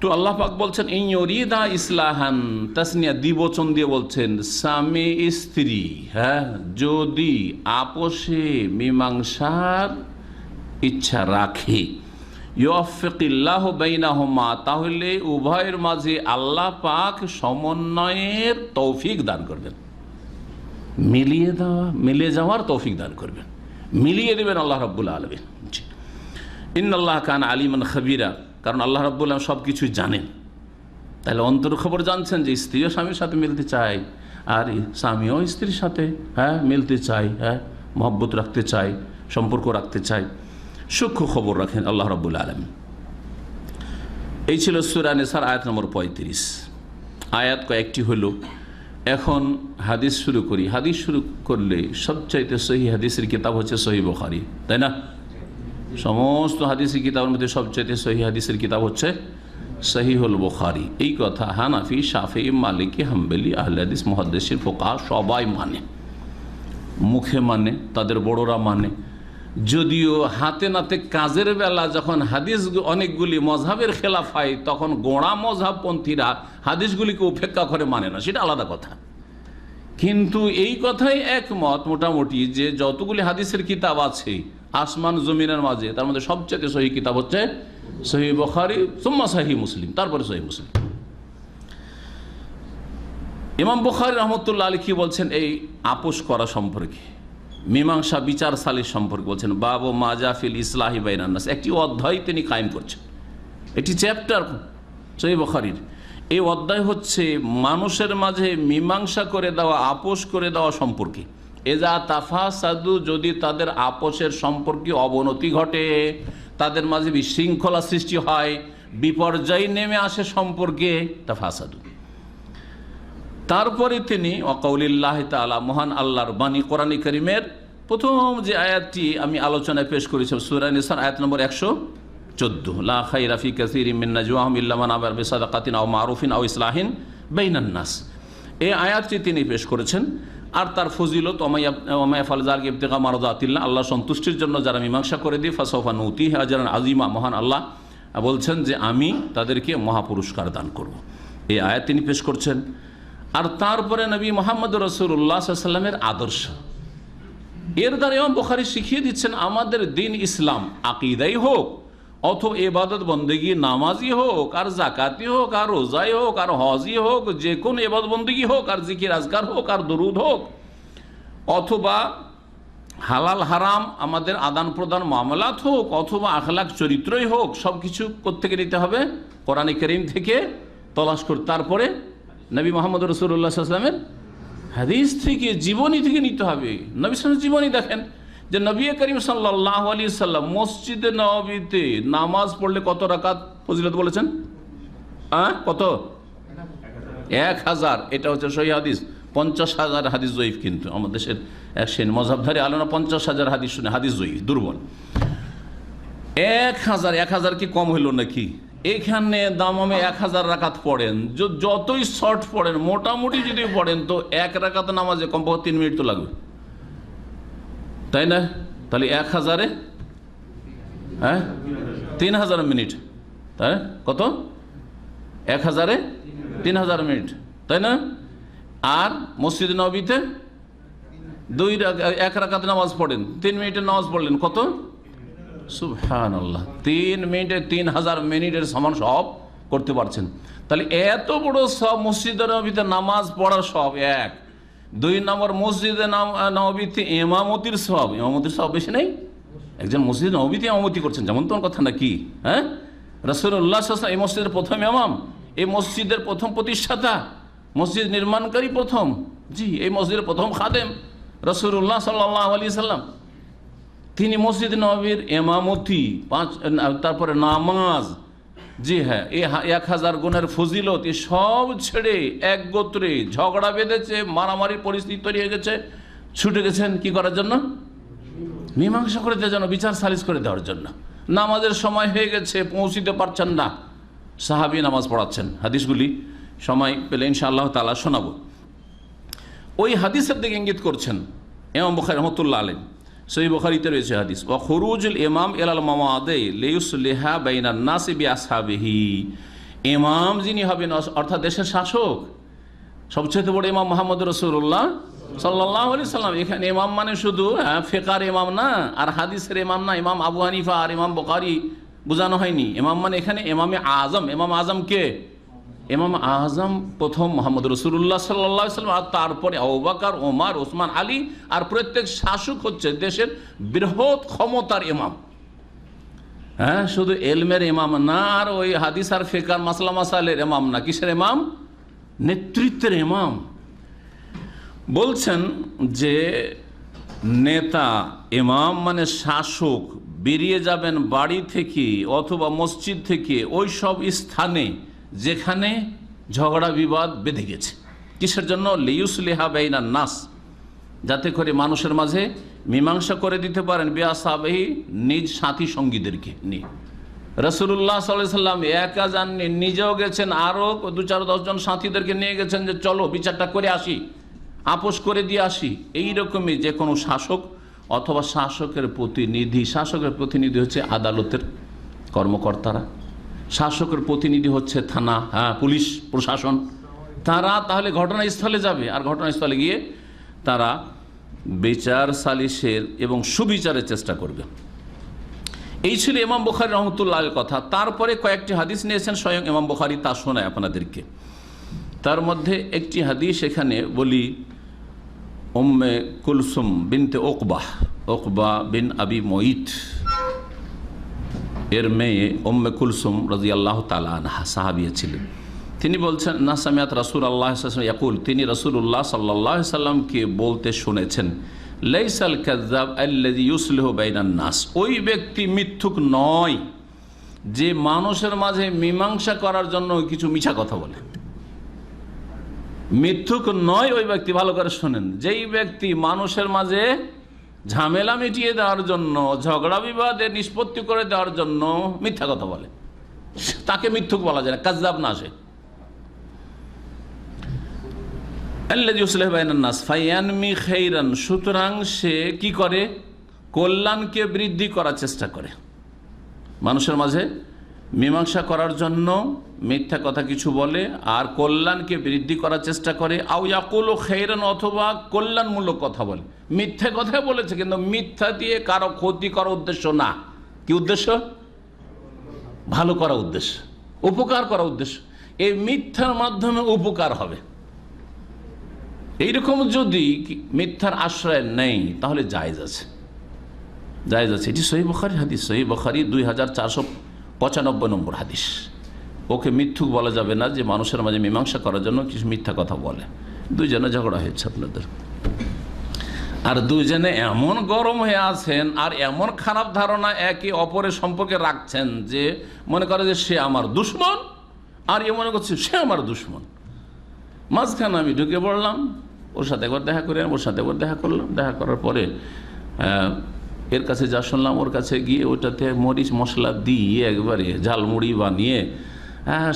তো আল্লাহ পাক বলছেন ইউরিদা ইসলাহান, তাসনিয়া দ্বিবচন দিয়ে বলছেন, স্বামী স্ত্রী যদি আপোষে মীমাংসার ইচ্ছা রাখে, ইউফিকিল্লাহু বাইনাহুমা, তাহলে উভয়ের মাঝে আল্লাহ পাক সমন্বয়ের তৌফিক দান করবেন, মিলে যাওয়ার তৌফিক দান করবেন, মিলিয়ে দেবেন আল্লাহ রাব্বুল আলামিন। ইন্নাল্লাহ কানা আলিমান খাবীরা, কারণ আল্লাহ রাব্বুল আলামিন সব কিছুই জানেন। তাহলে অন্তর খবর জানছেন যে স্ত্রীও স্বামীর সাথে মিলতে চায় আর স্বামীও স্ত্রীর সাথে মিলতে চায়, মহব্বত রাখতে চায়, সম্পর্ক রাখতে চায়, সূক্ষ্ম খবর রাখেন আল্লাহ রাব্বুল আলামিন। এই ছিল সূরা নিসার আয়াত নম্বর 35। আয়াত কয়েকটি হলো। এখন হাদিস শুরু করি। হাদিস শুরু করলে সবচাইতে সহি হাদিসের কিতাব হচ্ছে সহিহ বুখারী, তাই না? সমস্ত হাদিসের কিতাবের মধ্যে সবচাইতে সহি হাদিসের কিতাব হচ্ছে সহিহুল বুখারী। এই কথা হানাফি, শাফিঈ, মালিকি, হাম্বলি, আহলে হাদিস, মুহাদ্দিসিন, ফুকাহা সবাই মানে, মুখে মানে, তাদের বড়রা মানে। যদিও হাতে নাতে কাজের বেলা যখন হাদিস অনেকগুলি মজহাবের খেলাফ হয়, তখন গোঁড়া মজহাবপন্থীরা হাদিসগুলিকে উপেক্ষা করে মানে না, সেটা আলাদা কথা। কিন্তু এই কথাই একমত মোটামুটি যে যতগুলি হাদিসের কিতাব আছে আসমান জমিনের মাঝে, তার মধ্যে সবচেয়ে সহি কিতাব হচ্ছে সহিহ বুখারী, সুম্মা সহিহ মুসলিম, তারপরে সহিহ মুসলিম। ইমাম বুখারী রহমতুল্লাহ আলাইহি কি বলছেন এই আপোষ করা সম্পর্কে, মীমাংসা বিচার সালিস সম্পর্কে বলছেন, বাবু মাজাফিল ইসলাহি বাইনান নাস, একটি অধ্যায় তিনি কায়েম করছেন, একটি চ্যাপ্টার সহিহ বুখারীর। এই অধ্যায় হচ্ছে মানুষের মাঝে মীমাংসা করে দেওয়া, আপোষ করে দেওয়া সম্পর্কে। এজা তাফাসাদু, যদি তাদের আপোষের সম্পর্কে অবনতি ঘটে, তাদের মাঝে বিশৃঙ্খলা সৃষ্টি হয়, বিপর্যয় নেমে আসে সম্পর্কে, তাফাসাদু। তারপরে তিনি ওয়াকাউলিল্লাহ তাআলা, মহান আল্লাহর বাণী, কোরআন কারীমের প্রথম যে আয়াতটি আমি আলোচনায় পেশ করেছি সূরা নিসার আয়াত নম্বর 114, লা খায়রা ফি কাসীরিম মিন নাজওয়াহুম ইল্লা মান আমারা বিসাদাকাতিন আও মারুফিন আও ইসলাহিন বাইনান নাস। এই আয়াতটি তিনি পেশ করেছেন। আর তার ফজিলত, ওমায়া ফাল যালিকা ইবতিগা মারদাতিল্লাহ, আল্লাহ সন্তুষ্টির জন্য যারা মীমাংসা করে দিয়ে, ফাসাউফা নুতিহি আজরান আযীমা, মহান আল্লাহ বলছেন যে আমি তাদেরকে মহাপুরস্কার দান করব। এই আয়াত তিনি পেশ করছেন। আর তারপরে নবী মুহাম্মদ রাসূলুল্লাহ সাল্লাল্লাহু আলাইহি ওয়াসাল্লামের আদর্শ, এর দ্বারা ইমাম বুখারী শিখিয়ে দিচ্ছেন আমাদের দিন ইসলাম, আকীদাই হোক অথবা ইবাদত বন্দেগী, নামাজি হোক আর জাকাতি হোক আর রোজাই হোক আর হজই হোক, যে কোনো ইবাদত বন্দেগী হোক আর জিকির আজকার হোক আর দুরুদ হোক, অথবা হালাল হারাম আমাদের আদান প্রদান মামলাত হোক অথবা আখলাক চরিত্রই হোক, সব কিছু কোত্থেকে নিতে হবে? কোরআনে কারীম থেকে তলাশ করতে, তারপরে নবী মুহাম্মদ রাসূলুল্লাহ সাল্লাল্লাহু আলাইহি ওয়াসাল্লামের হাদিস থেকে, জীবনী থেকে নিতে হবে। নবী সাল্লাল্লাহু জীবনী দেখেন যে নবী করিম সাল্লাল্লাহু আলাইহি ওয়াসাল্লাম মসজিদে নববীতে নামাজ পড়লে কত রাকাত ফজিলত বলেছেন? কত? 1000। এটা হচ্ছে সহিহ হাদিস। 50,000 হাদিস জয়ীফ, কিন্তু আমাদের দেশের এক শ্রেণী মযহাবধারী আলেমরা 50,000 হাদিস শুনে হাদিস জয়ীফ, দুর্বল। 1000 কি কম হইল নাকি? এখানে দামামে 1000 রাকাত পড়েন, যতই শর্ট পড়েন, মোটামুটি যদি পড়েন তো 1 রাকাত নামাজে কমপক্ষে 3 মিনিট তো লাগবে, তাই না? তাহলে 1000-এ 3000 মিনিট, তাই কত? 1000-এ 3000 মিনিট, তাই না? আর মসজিদ নববীতে 1 রাকাত নামাজ পড়েন, 3 মিনিটের নামাজ পড়লেন, কত? সুবহানাল্লাহ, 3 মিনিটে 3000 মিনিটের সমান সব করতে পারছেন। তাহলে এত বড় সব মসজিদে নববীতে নামাজ পড়ার সব এক। 2 নম্বর, মসজিদে নববীতে ইমামতির সব। ইমামতির সব বেশি নেই? একজন মসজিদ নববীতে ইমামতি করছেন, যেমন তোমার কথা নাকি? রাসূলুল্লাহ সাল্লাল্লাহু আলাইহি ওয়াসাল্লাম এই মসজিদের প্রথম ইমাম, এই মসজিদের প্রথম প্রতিষ্ঠাতা, মসজিদ নির্মাণকারী প্রথম, জি, এই মসজিদের প্রথম খাদেম রাসূলুল্লাহ সাল্লাল্লাহু আলাইহি ওয়াসাল্লাম। তিনি মসজিদ নববীর ইমামতি, তারপরে নামাজ, জি হ্যাঁ, এই 1000 গুণের ফজিলত, এই সব ছেড়ে এক গোত্রে ঝগড়া বেঁধেছে, মারামারির পরিস্থিতি তৈরি হয়ে গেছে, ছুটে গেছেন কি করার জন্য? মীমাংসা করে দেওয়ার জন্য, বিচার সালিস করে দেওয়ার জন্য। নামাজের সময় হয়ে গেছে, পৌঁছিতে পারছেন না, সাহাবী নামাজ পড়াচ্ছেন। হাদিসগুলি সময় পেলে ইনশাআল্লাহ তাআলা শোনাবো। ওই হাদিসের দিকে ইঙ্গিত করছেন ইমাম বুখারী রাহমাতুল্লাহ আলাইহি। সহিহ বুখারীতে রয়েছে হাদিস, ওয়া খুরুজুল ইমাম ইলাল মাওয়াদি লিইউসলিহা বাইনান নাসি বিআসহাবিহি। ইমাম যিনি হবেন, অর্থাৎ দেশের শাসক, সবচেয়ে বড় ইমাম মুহাম্মদ রাসূলুল্লাহ সাল্লাল্লাহু আলাইহি সাল্লাম। এখানে ইমাম মানে শুধু ফিকহের ইমাম না, আর হাদিসের ইমাম না, ইমাম আবু হানিফা আর ইমাম বুখারী বোঝানো হয়নি। ইমাম মানে এখানে ইমামে আজম। ইমাম আজম কে? ইমাম আজম প্রথম মুহাম্মদ রাসূলুল্লাহ সাল্লাল্লাহু আলাইহি সাল্লাম, আর তারপরে আবু বকর, ওমর, ওসমান, আলী, আর প্রত্যেক শাসক হচ্ছে দেশের বৃহৎ ক্ষমতার ইমাম। শুধু এলমের ইমাম না, আর ওই হাদিস আর ফিকহ মাসলা মাসাইলের ইমাম না। কিসের ইমাম? নেতৃত্বের ইমাম। বলছেন যে নেতা, ইমাম মানে শাসক, বেরিয়ে যাবেন বাড়ি থেকে অথবা মসজিদ থেকে ওই সব স্থানে যেখানে ঝগড়া বিবাদ বেঁধে গেছে। কিসের জন্য? লিইউসলিহা বাইনান নাস, যাতে করে মানুষের মাঝে মীমাংসা করে দিতে পারেন। বিআসহাবিহি, নিজ সাথী সঙ্গীদেরকে নিয়ে। রাসূলুল্লাহ সাল্লাল্লাহু আলাইহি সাল্লাম একা যাননি, নিজেও গেছেন, আরও 2-4-10 জন সাথীদেরকে নিয়ে গেছেন যে চলো বিচারটা করে আসি, আপোষ করে দিয়ে আসি। এইরকমই যে কোনো শাসক অথবা শাসকের প্রতিনিধি, শাসকের প্রতিনিধি হচ্ছে আদালতের কর্মকর্তারা, শাসকের প্রতিনিধি হচ্ছে থানা, পুলিশ প্রশাসন, তারা তাহলে ঘটনাস্থলে যাবে, আর ঘটনাস্থলে গিয়ে তারা বিচার সালিসের এবং সুবিচারের চেষ্টা করবে। এই ছিল ইমাম বুখারী রাহমাতুল্লাহর কথা। তারপরে কয়েকটি হাদিস নিয়েছেন স্বয়ং ইমাম বুখারী, তা শোনায় আপনাদেরকে। তার মধ্যে একটি হাদিস এখানে বলি, উম্মে কুলসুম বিনতে উকবা বিন আবি মুঈত এর মেয়ে উম্মে কুলসুম রাদিয়াল্লাহু তাআলা আনহা সাহাবিয়া ছিলেন। তিনি বলছেন, না সামিয়াত রাসূলুল্লাহ সাল্লাল্লাহু আলাইহি ওয়াসাল্লাম ইয়াকুল, তিনি রাসূলুল্লাহ সাল্লাল্লাহু আলাইহি ওয়াসাল্লামকে বলতে শুনেছেন, লাইসাল কাযাব আল্লাযী ইউসলিহু বাইনান নাস, ওই ব্যক্তি মিথ্যুক নয় যে মানুষের মাঝে মীমাংসা করার জন্য কিছু মিছা কথা বলে। মিথ্যুক নয় ওই ব্যক্তি, ভালো করে শোনেন, যেই ব্যক্তি মানুষের মাঝে ঝামেলা মিটিয়ে দেওয়ার জন্য, ঝগড়া বিবাদের নিষ্পত্তি করে দেওয়ার জন্য মিথ্যা কথা বলে, তাকে মিথ্যুক বলা যায় না, কাযযাব না সে। আল্লাযী ইউসলিহু বাইনান নাস ফায়ানমি খাইরান, সুতরাং সে কি করে? কল্যাণকে বৃদ্ধি করার চেষ্টা করে, মানুষের মাঝে মীমাংসা করার জন্য মিথ্যা কথা কিছু বলে আর কল্যাণকে বৃদ্ধি করার চেষ্টা করে। আও ইয়াকুলু খাইরান, অথবা কল্যাণমূলক কথা বলে। মিথ্যা কথা বলেছে, কিন্তু মিথ্যা দিয়ে কারো ক্ষতি করার উদ্দেশ্য না। কি উদ্দেশ্য? ভালো করা উদ্দেশ্য, উপকার করা উদ্দেশ্য। এই মিথ্যার মাধ্যমে উপকার হবে, এইরকম যদি মিথ্যার আশ্রয় নেই তাহলে জায়েজ আছে, জায়েজ আছে। এটি সহিহ বুখারীর হাদিস, সহিহ বুখারী 2495 নম্বর হাদিস। ওকে মিথ্যুক বলা যাবে না যে মানুষের মাঝে মীমাংসা করার জন্য কিছু মিথ্যা কথা বলে। দুইজনে ঝগড়া হয়েছে আপনাদের, আর দুইজনে এমন গরম হয়ে আছেন আর এমন খারাপ ধারণা একে অপরের সম্পর্কে রাখছেন যে মনে করে যে সে আমার দুশমন, আর এ মনে করছে সে আমার দুশমন। মাঝখানে আমি ঢুকে পড়লাম, ওর সাথে একবার দেখা করে, ওর সাথে একবার দেখা করলাম। দেখা করার পরে এর কাছে যা শুনলাম ওর কাছে গিয়ে ওটাতে মরিচ মশলা দিয়ে একবারে ঝালমুড়ি বানিয়ে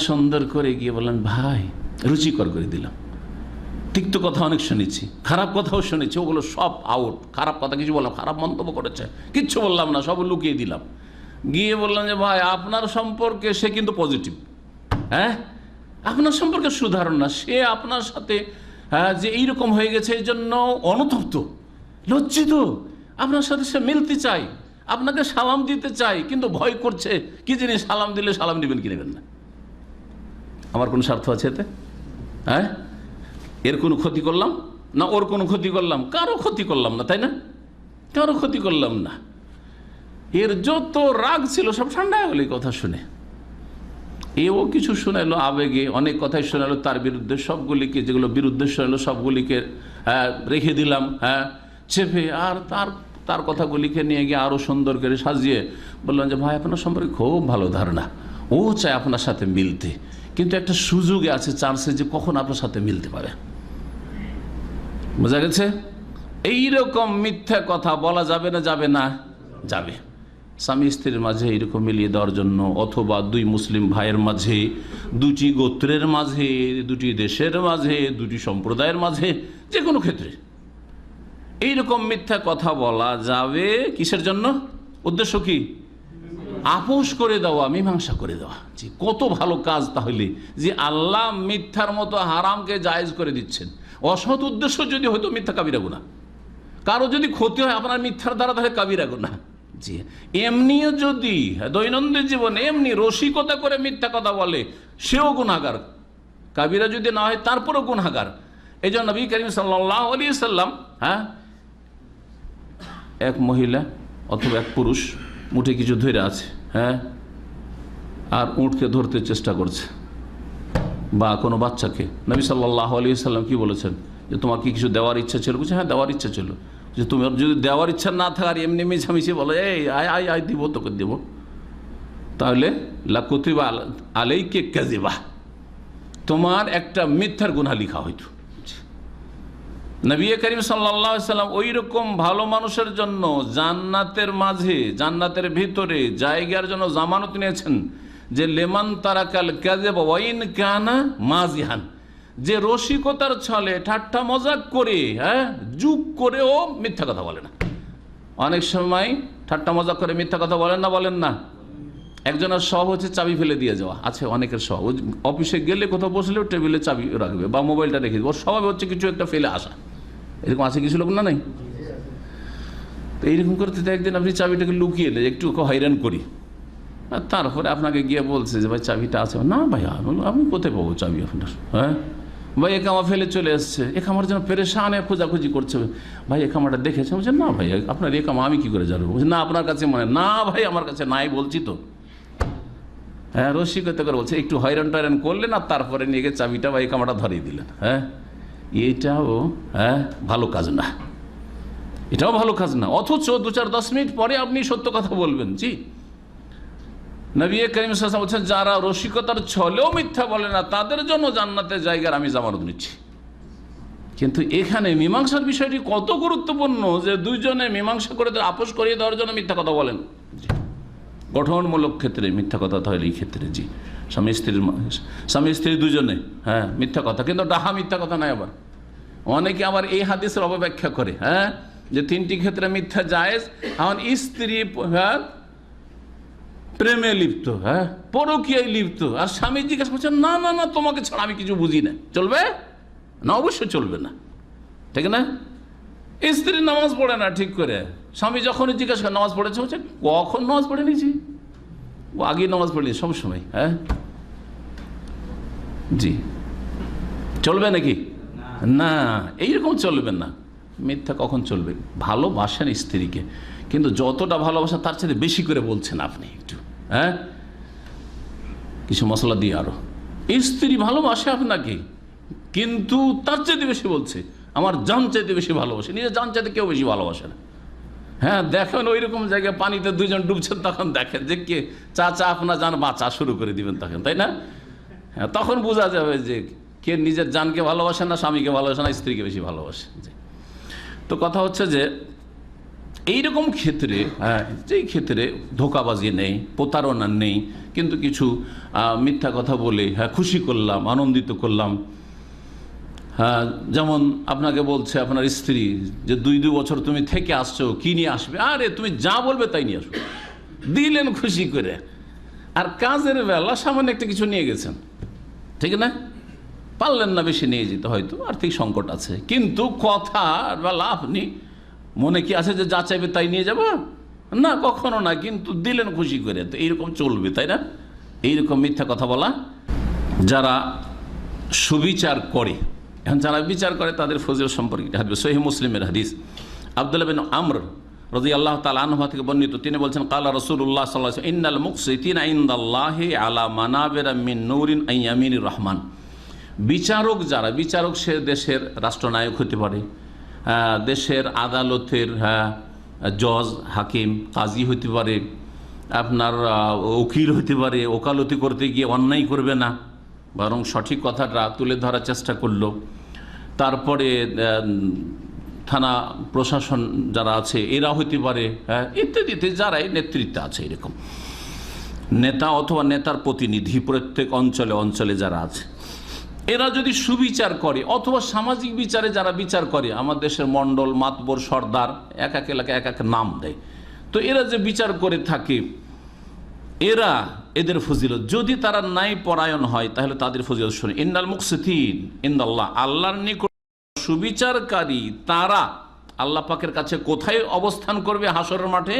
সুন্দর করে গিয়ে বললাম ভাই রুচিকর করে দিলাম। তিক্ত কথা অনেক শুনেছি, খারাপ কথাও শুনেছি, ওগুলো সব আউট। খারাপ কথা কিছু বললাম, খারাপ মন্তব্য করেছে, কিচ্ছু বললাম না, সব লুকিয়ে দিলাম। গিয়ে বললাম যে ভাই আপনার সম্পর্কে সে কিন্তু পজিটিভ, হ্যাঁ আপনার সম্পর্কে সুধারণ না, সে আপনার সাথে যে এইরকম হয়ে গেছে এই জন্য অনুতপ্ত, লজ্জিত, আপনার সাথে সে মিলতে চাই, আপনাকে সালাম দিতে চাই, কিন্তু ভয় করছে কি জিনিস, সালাম দিলে সালাম দিবেন কি নেবেন না। আমার কোনো স্বার্থ আছে এতে? হ্যাঁ, এর কোনো ক্ষতি করলাম না, ওর কোনো ক্ষতি করলাম? কারো ক্ষতি করলাম না, তাই না? কারো ক্ষতি করলাম না। এর যত রাগ ছিল সব ঠান্ডা হয়ে গেল এই কথা শুনে। এও কিছু শোনালো আবেগে, অনেক কথাই শোনালো তার বিরুদ্ধে, সবগুলিকে যেগুলো বিরুদ্ধে শোনালো সবগুলিকে রেখে দিলাম চেপে, আর তার কথাগুলিকে নিয়ে গিয়ে আরও সুন্দর করে সাজিয়ে বললাম যে ভাই আপনার সম্পর্কে খুব ভালো ধারণা, ও চায় আপনার সাথে মিলতে, কিন্তু একটা সুযোগে আছে, চান্সে যে কখন আপনার সাথে মিলতে পারে। বোঝা গেছে? এইরকম মিথ্যা কথা বলা যাবে না? যাবে না? যাবে। স্বামী স্ত্রীর মাঝে এইরকম মিলিয়ে দেওয়ার জন্য, অথবা দুই মুসলিম ভাইয়ের মাঝে, দুটি গোত্রের মাঝে, দুটি দেশের মাঝে, দুটি সম্প্রদায়ের মাঝে, যে কোনো ক্ষেত্রে এইরকম মিথ্যা কথা বলা যাবে। কিসের জন্য? উদ্দেশ্য কি? আপোষ করে দেওয়া, মীমাংসা করে দেওয়া। জি, কত ভালো কাজ তাহলে, যে আল্লাহ মিথ্যার মতো হারামকে জায়েজ করে দিচ্ছেন। অসৎ উদ্দেশ্য যদি হয়তো মিথ্যা কাবিরা গুনাহ, কারো যদি ক্ষতি হয় আপনার মিথ্যার দ্বারা, তাহলে কাবিরা গুনাহ। জি, এমনিও যদি দৈনন্দিন জীবনে এমনি রসিকতা করে মিথ্যা কথা বলে, সেও গুনাহগার। কাবিরা যদি না হয় তারপরেও গুনাহগার। এই জন্য নবী করিম সাল্লাল্লাহু আলাইহি সাল্লাম, এক মহিলা অথবা এক পুরুষ মুঠে কিছু ধরে আছে, আর উটকে ধরতে চেষ্টা করছে, বা কোনো বাচ্চাকে, নবী সাল্লাল্লাহু আলাইহি সাল্লাম কি বলেছেন? যে তোমার কি কিছু দেওয়ার ইচ্ছা ছিল? বলছে হ্যাঁ দেওয়ার ইচ্ছা ছিল। যে তোমার যদি দেওয়ার ইচ্ছা না থাকে আর এমনি মিছামিছি বলো এই আয় আয় আয় দিব, তোকে দেব, তাহলে লাকুতিবা আলাইকে কাযিবা, তোমার একটা মিথ্যার গুনাহ লিখা হইতো। নবী করিম সাল্লাল্লাহু আলাইহি সাল্লাম ওই রকম ভালো মানুষের জন্য জান্নাতের মাঝে, জান্নাতের ভিতরে জায়গার জন্য জামানত নিয়েছেন যে লেমান তারাকাল কাযিব ওয়া ইন কানা মাজিহান, যে রসিকতার ছলে ঠাট্টা মজাক করে যুগ করেও মিথ্যা কথা বলে না। অনেক সময় ঠাট্টা মজাক করে মিথ্যা কথা বলেন না? বলেন না? একজনের স্বভাব হচ্ছে চাবি ফেলে দিয়ে যাওয়া। আছে অনেকের স্বভাব, অফিসে গেলে কোথাও বসলেও টেবিলে চাবি রাখবে বা মোবাইলটা রেখে দেবে, ওর স্বভাব হচ্ছে কিছু একটা ফেলে আসা। এরকম আছে কিছু লোক, না নাই? তো এইরকম করতে একদিন আপনি চাবিটাকে লুকিয়ে এলে, একটু হয়রান করি, আর তারপরে আপনাকে গিয়ে বলছে যে ভাই চাবিটা আছে। না ভাই আমি কোথায় পাবো চাবি আপনার? ভাই এ কামা ফেলে চলে এসছে, এ কামার জন্য পেরেশানে খোঁজাখুঁজি করছে। ভাই এ কামাটা দেখেছে? বলছে না ভাই আপনার এ কামা আমি কি করে জানবো? বলছে না আপনার কাছে মানে না ভাই আমার কাছে নাই বলছি তো। রসিকতা করে বলছে, একটু হয়রান টয়রান করলেন আর তারপরে নিয়ে গিয়ে চাবিটা বা এই কামাটা ধরিয়ে দিলেন। এইটাও ভালো কাজ না, এটাও ভালো কাজ না। অথচ 2-4-10 মিনিট পরে আপনি সত্য কথা বলবেন। জি, নবী করিম সাল্লাল্লাহু আলাইহি ওয়াসাল্লাম বলছেন যারা রসিকতার ছলেও মিথ্যা বলে না তাদের জন্য জান্নাতের জায়গার আমি জামানত নিচ্ছি। কিন্তু এখানে মীমাংসার বিষয়টি কত গুরুত্বপূর্ণ যে দুইজনে মীমাংসা করে আপোষ করিয়ে দেওয়ার জন্য মিথ্যা কথা বলেন। গঠনমূলক ক্ষেত্রে মিথ্যা কথা, তাহলে এই ক্ষেত্রে জি স্বামী স্ত্রী দুজনে মিথ্যা কথা, কিন্তু ডাহা মিথ্যা কথা নাই। আবার অনেকে আবার এই হাদিসের অপব্যাখ্যা করে যে 3টি ক্ষেত্রে মিথ্যা জায়েজ। এখন স্ত্রী প্রেমে লিপ্ত, পরকীয়ায় লিপ্ত, আর স্বামী জিজ্ঞাসা করছে না না না তোমাকে ছাড়া আমি কিছু বুঝি না, চলবে না? অবশ্যই চলবে না, ঠিক না? স্ত্রী নামাজ পড়ে না ঠিক করে, স্বামী যখনই জিজ্ঞাসা করে নামাজ পড়েছে, বলছে কখন নামাজ পড়ে নিয়েছি, ও আগে নামাজ পড়ে নিয়েছি সবসময়। জি, চলবে নাকি? না, এইরকম চলবে না। মিথ্যা কখন চলবে? ভালোবাসেন স্ত্রীকে, কিন্তু যতটা ভালোবাসেন তার চেয়ে বেশি করে বলছেন আপনি একটু, হ্যাঁ, কিছু মশলা দিয়ে আরো। স্ত্রী ভালোবাসে আপনাকে, কিন্তু তার চাইতে বেশি বলছে, আমার জান চাইতে বেশি ভালোবাসে। নিজের জান চাইতে কেউ বেশি ভালোবাসে না। হ্যাঁ, দেখেন ওইরকম জায়গায় পানিতে দুইজন ডুবছেন, তখন দেখেন যে কে চাচা আপনার জান বাঁচা শুরু করে দিবেন তখন, তাই না? হ্যাঁ, তখন বোঝা যাবে যে কে নিজের জানকে ভালোবাসে না, স্বামীকে ভালোবাসে না, স্ত্রীকে বেশি ভালোবাসে। তো কথা হচ্ছে যে এইরকম ক্ষেত্রে, যেই ক্ষেত্রে ধোঁকাবাজি নেই, প্রতারণা নেই, কিন্তু কিছু মিথ্যা কথা বলে খুশি করলাম, আনন্দিত করলাম। যেমন আপনাকে বলছে আপনার স্ত্রী যে 2 বছর তুমি থেকে আসছো, কি নিয়ে আসবে? আরে তুমি যা বলবে তাই নিয়ে আসবে, দিলেন খুশি করে। আর কাজের বেলা সামান্য একটা কিছু নিয়ে গেছেন, ঠিক না? পারলেন না বেশি নিয়ে যেতে, হয়তো আর্থিক সংকট আছে, কিন্তু কথার বেলা আপনি মনে কি আছে যে যা চাইবে তাই নিয়ে যাবো? না, কখনো না, কিন্তু দিলেন খুশি করে। তো এইরকম চলবে, তাই না? এইরকম মিথ্যা কথা বলা। যারা সুবিচার করে, এখন যারা বিচার করে তাদের ফজিলত সম্পর্কে হাদিস, সহিহ মুসলিমের হাদিস, আব্দুল্লাহ বিন আমর রাদিয়াল্লাহু তাআলা আনহু থেকে বর্ণিত। তিনি বলছেন, ক্বালা রাসূলুল্লাহ সাল্লাল্লাহু আলাইহি ওয়াসাল্লাম, ইন্নাল মুকসিতিনা ইনদাল্লাহি আলা মানাবিরা মিন নূরিন আন ইয়ামিনির রহমান। বিচারক যারা, বিচারক সে দেশের রাষ্ট্রনায়ক হতে পারে, দেশের আদালতের জজ, হাকিম, কাজী হতে পারে, আপনার উকিল হতে পারে, ওকালতি করতে গিয়ে অন্যায় করবে না, বরং সঠিক কথাটা তুলে ধরার চেষ্টা করলো। তারপরে থানা প্রশাসন যারা আছে এরা হতে পারে, ইত্যাদিতে যারাই নেতৃত্বে আছে, এরকম নেতা অথবা নেতার প্রতিনিধি প্রত্যেক অঞ্চলে অঞ্চলে যারা আছে, এরা যদি সুবিচার করে অথবা সামাজিক বিচারে যারা বিচার করে, আমার দেশের মণ্ডল, মাতবর, সর্দার, এক এক এলাকায় এক এক নাম দেয়, তো এরা যে বিচার করে থাকে, এদের ফজিলত, যদি তারা ন্যায় পরায়ণ হয় তাহলে তাদের ফজিলত শুনে। ইন্নাল মুকসিতিন ইনদাল্লাহ, আল্লাহর নিকট সুবিচারকারী তারা আল্লাহ পাকের কাছে কোথায় অবস্থান করবে? হাসরের মাঠে।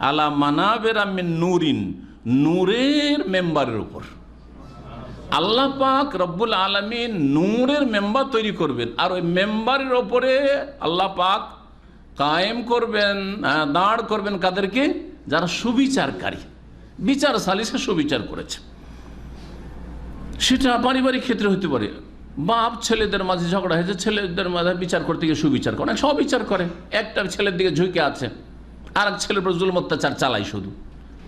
আলা মানাবিরা মিন নূরিন, নূরের মেম্বারের উপর। আল্লাহ পাক রব্বুল আলামিন নূরের মেম্বার তৈরি করবেন, আর ওই মেম্বারের ওপরে আল্লাহ পাক কায়েম করবেন, দাঁড় করবেন কাদেরকে? যারা সুবিচারকারী, বিচার সালিসে সুবিচার করেছে। সেটা পারিবারিক ক্ষেত্রে হতে পারে, বাপ ছেলেদের মাঝে ঝগড়া হয়েছে, ছেলেদের মাঝে বিচার করতে গিয়ে সুবিচার করে, সব বিচার করে, একটা ছেলের দিকে ঝুঁকে আছে, আর এক ছেলের উপর জুলুম অত্যাচার চালাই, শুধু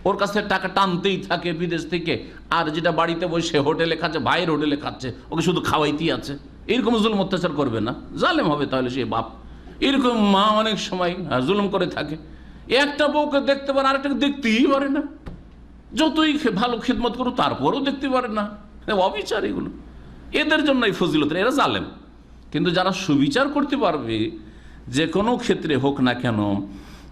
ওর কাছ থেকে টাকা টানতেই থাকে বিদেশ থেকে, আর যেটা বাড়িতে বসে হোটেলে খাচ্ছে, ভাইয়ের হোটেলে খাচ্ছে, ওকে শুধু খাওয়াইতেই আছে। এরকম জুলুম অত্যাচার করবে না, জালেম হবে তাহলে সে বাপ। এরকম মা অনেক সময় জুলুম করে থাকে, একটা বউকে দেখতে পারে, আরেকটাকে দেখতেই পারে না, যতই ভালো খিদমত করুক তারপরও দেখতে পারে না, অবিচার এগুলো। এদের জন্য এই ফজিলত, এরা জালেম। কিন্তু যারা সুবিচার করতে পারবে, যে কোনো ক্ষেত্রে হোক না কেন,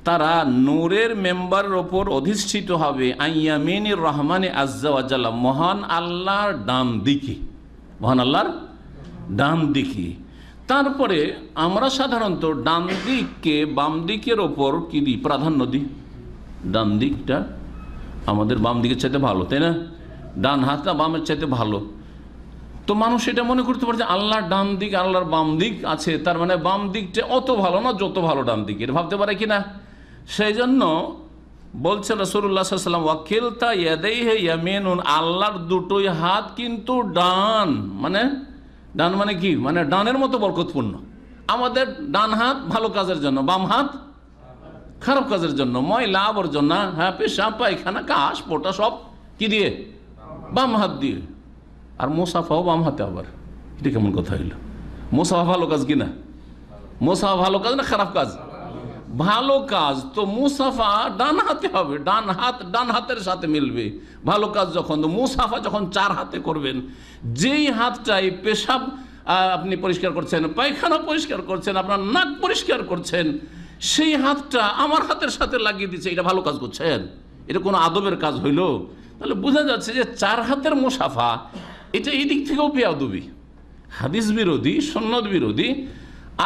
তারা নূরের মেম্বারের ওপর অধিষ্ঠিত হবে আইয়ামিনির রহমানে আজ্জা ওয়া জাল্লা, মহান আল্লাহর ডান দিকে, মহান আল্লাহর ডান দিকে। তারপরে আমরা সাধারণত ডান দিককে বাম দিকের ওপর কি দিই? প্রাধান্য দিই। ডান দিকটা আমাদের বাম দিকের চাইতে ভালো, তাই না? ডান হাতটা বামের চাইতে ভালো। তো মানুষ এটা মনে করতে পারে যে আল্লাহর ডান দিক, আল্লাহর বাম দিক আছে, তার মানে বাম দিকটা অত ভালো না যত ভালো ডান দিক, এটা ভাবতে পারে কিনা? সেই জন্য বলছে রাসূলুল্লাহ সাল্লাল্লাহু আলাইহি ওয়াসাল্লাম, ওয়াকিলতা ইয়াদাইহি ইয়ামিনুন, আল্লাহর দুটোই হাত কিন্তু ডান। মানে ডান মানে কি? মানে ডানের মতো বরকতপূর্ণ। আমাদের ডান হাত ভালো কাজের জন্য, বাম হাত খারাপ কাজের জন্য, ময়লা আবর্জনা, পেশাব পায়খানা, কাশ পোটা সব কি দিয়ে? বাম হাত দিয়ে। আর মুসাফাও বাম হাতে, আবার এটা কেমন কথা হইল? মুসাফা ভালো কাজ কিনা? মুসাফা ভালো কাজ না খারাপ কাজ? ভালো কাজ। তো মুসাফা ডান হাতে হবে, ডান হাত ডান হাতের সাথে মিলবে ভালো কাজ যখন। তো মুসাফা যখন 4 হাতে করবেন, যেই হাতটাই পেশাব আপনি পরিষ্কার করছেন, পায়খানা পরিষ্কার করছেন, আপনার নাক পরিষ্কার করছেন, সেই হাতটা আমার হাতের সাথে লাগিয়ে দিচ্ছে, এটা ভালো কাজ করছেন। এটা কোনো আদবের কাজ হইল? তাহলে বোঝা যাচ্ছে যে 4 হাতের মুসাফা এটা এই দিক থেকেও বেয়াদবি, হাদিস বিরোধী, সুন্নত বিরোধী,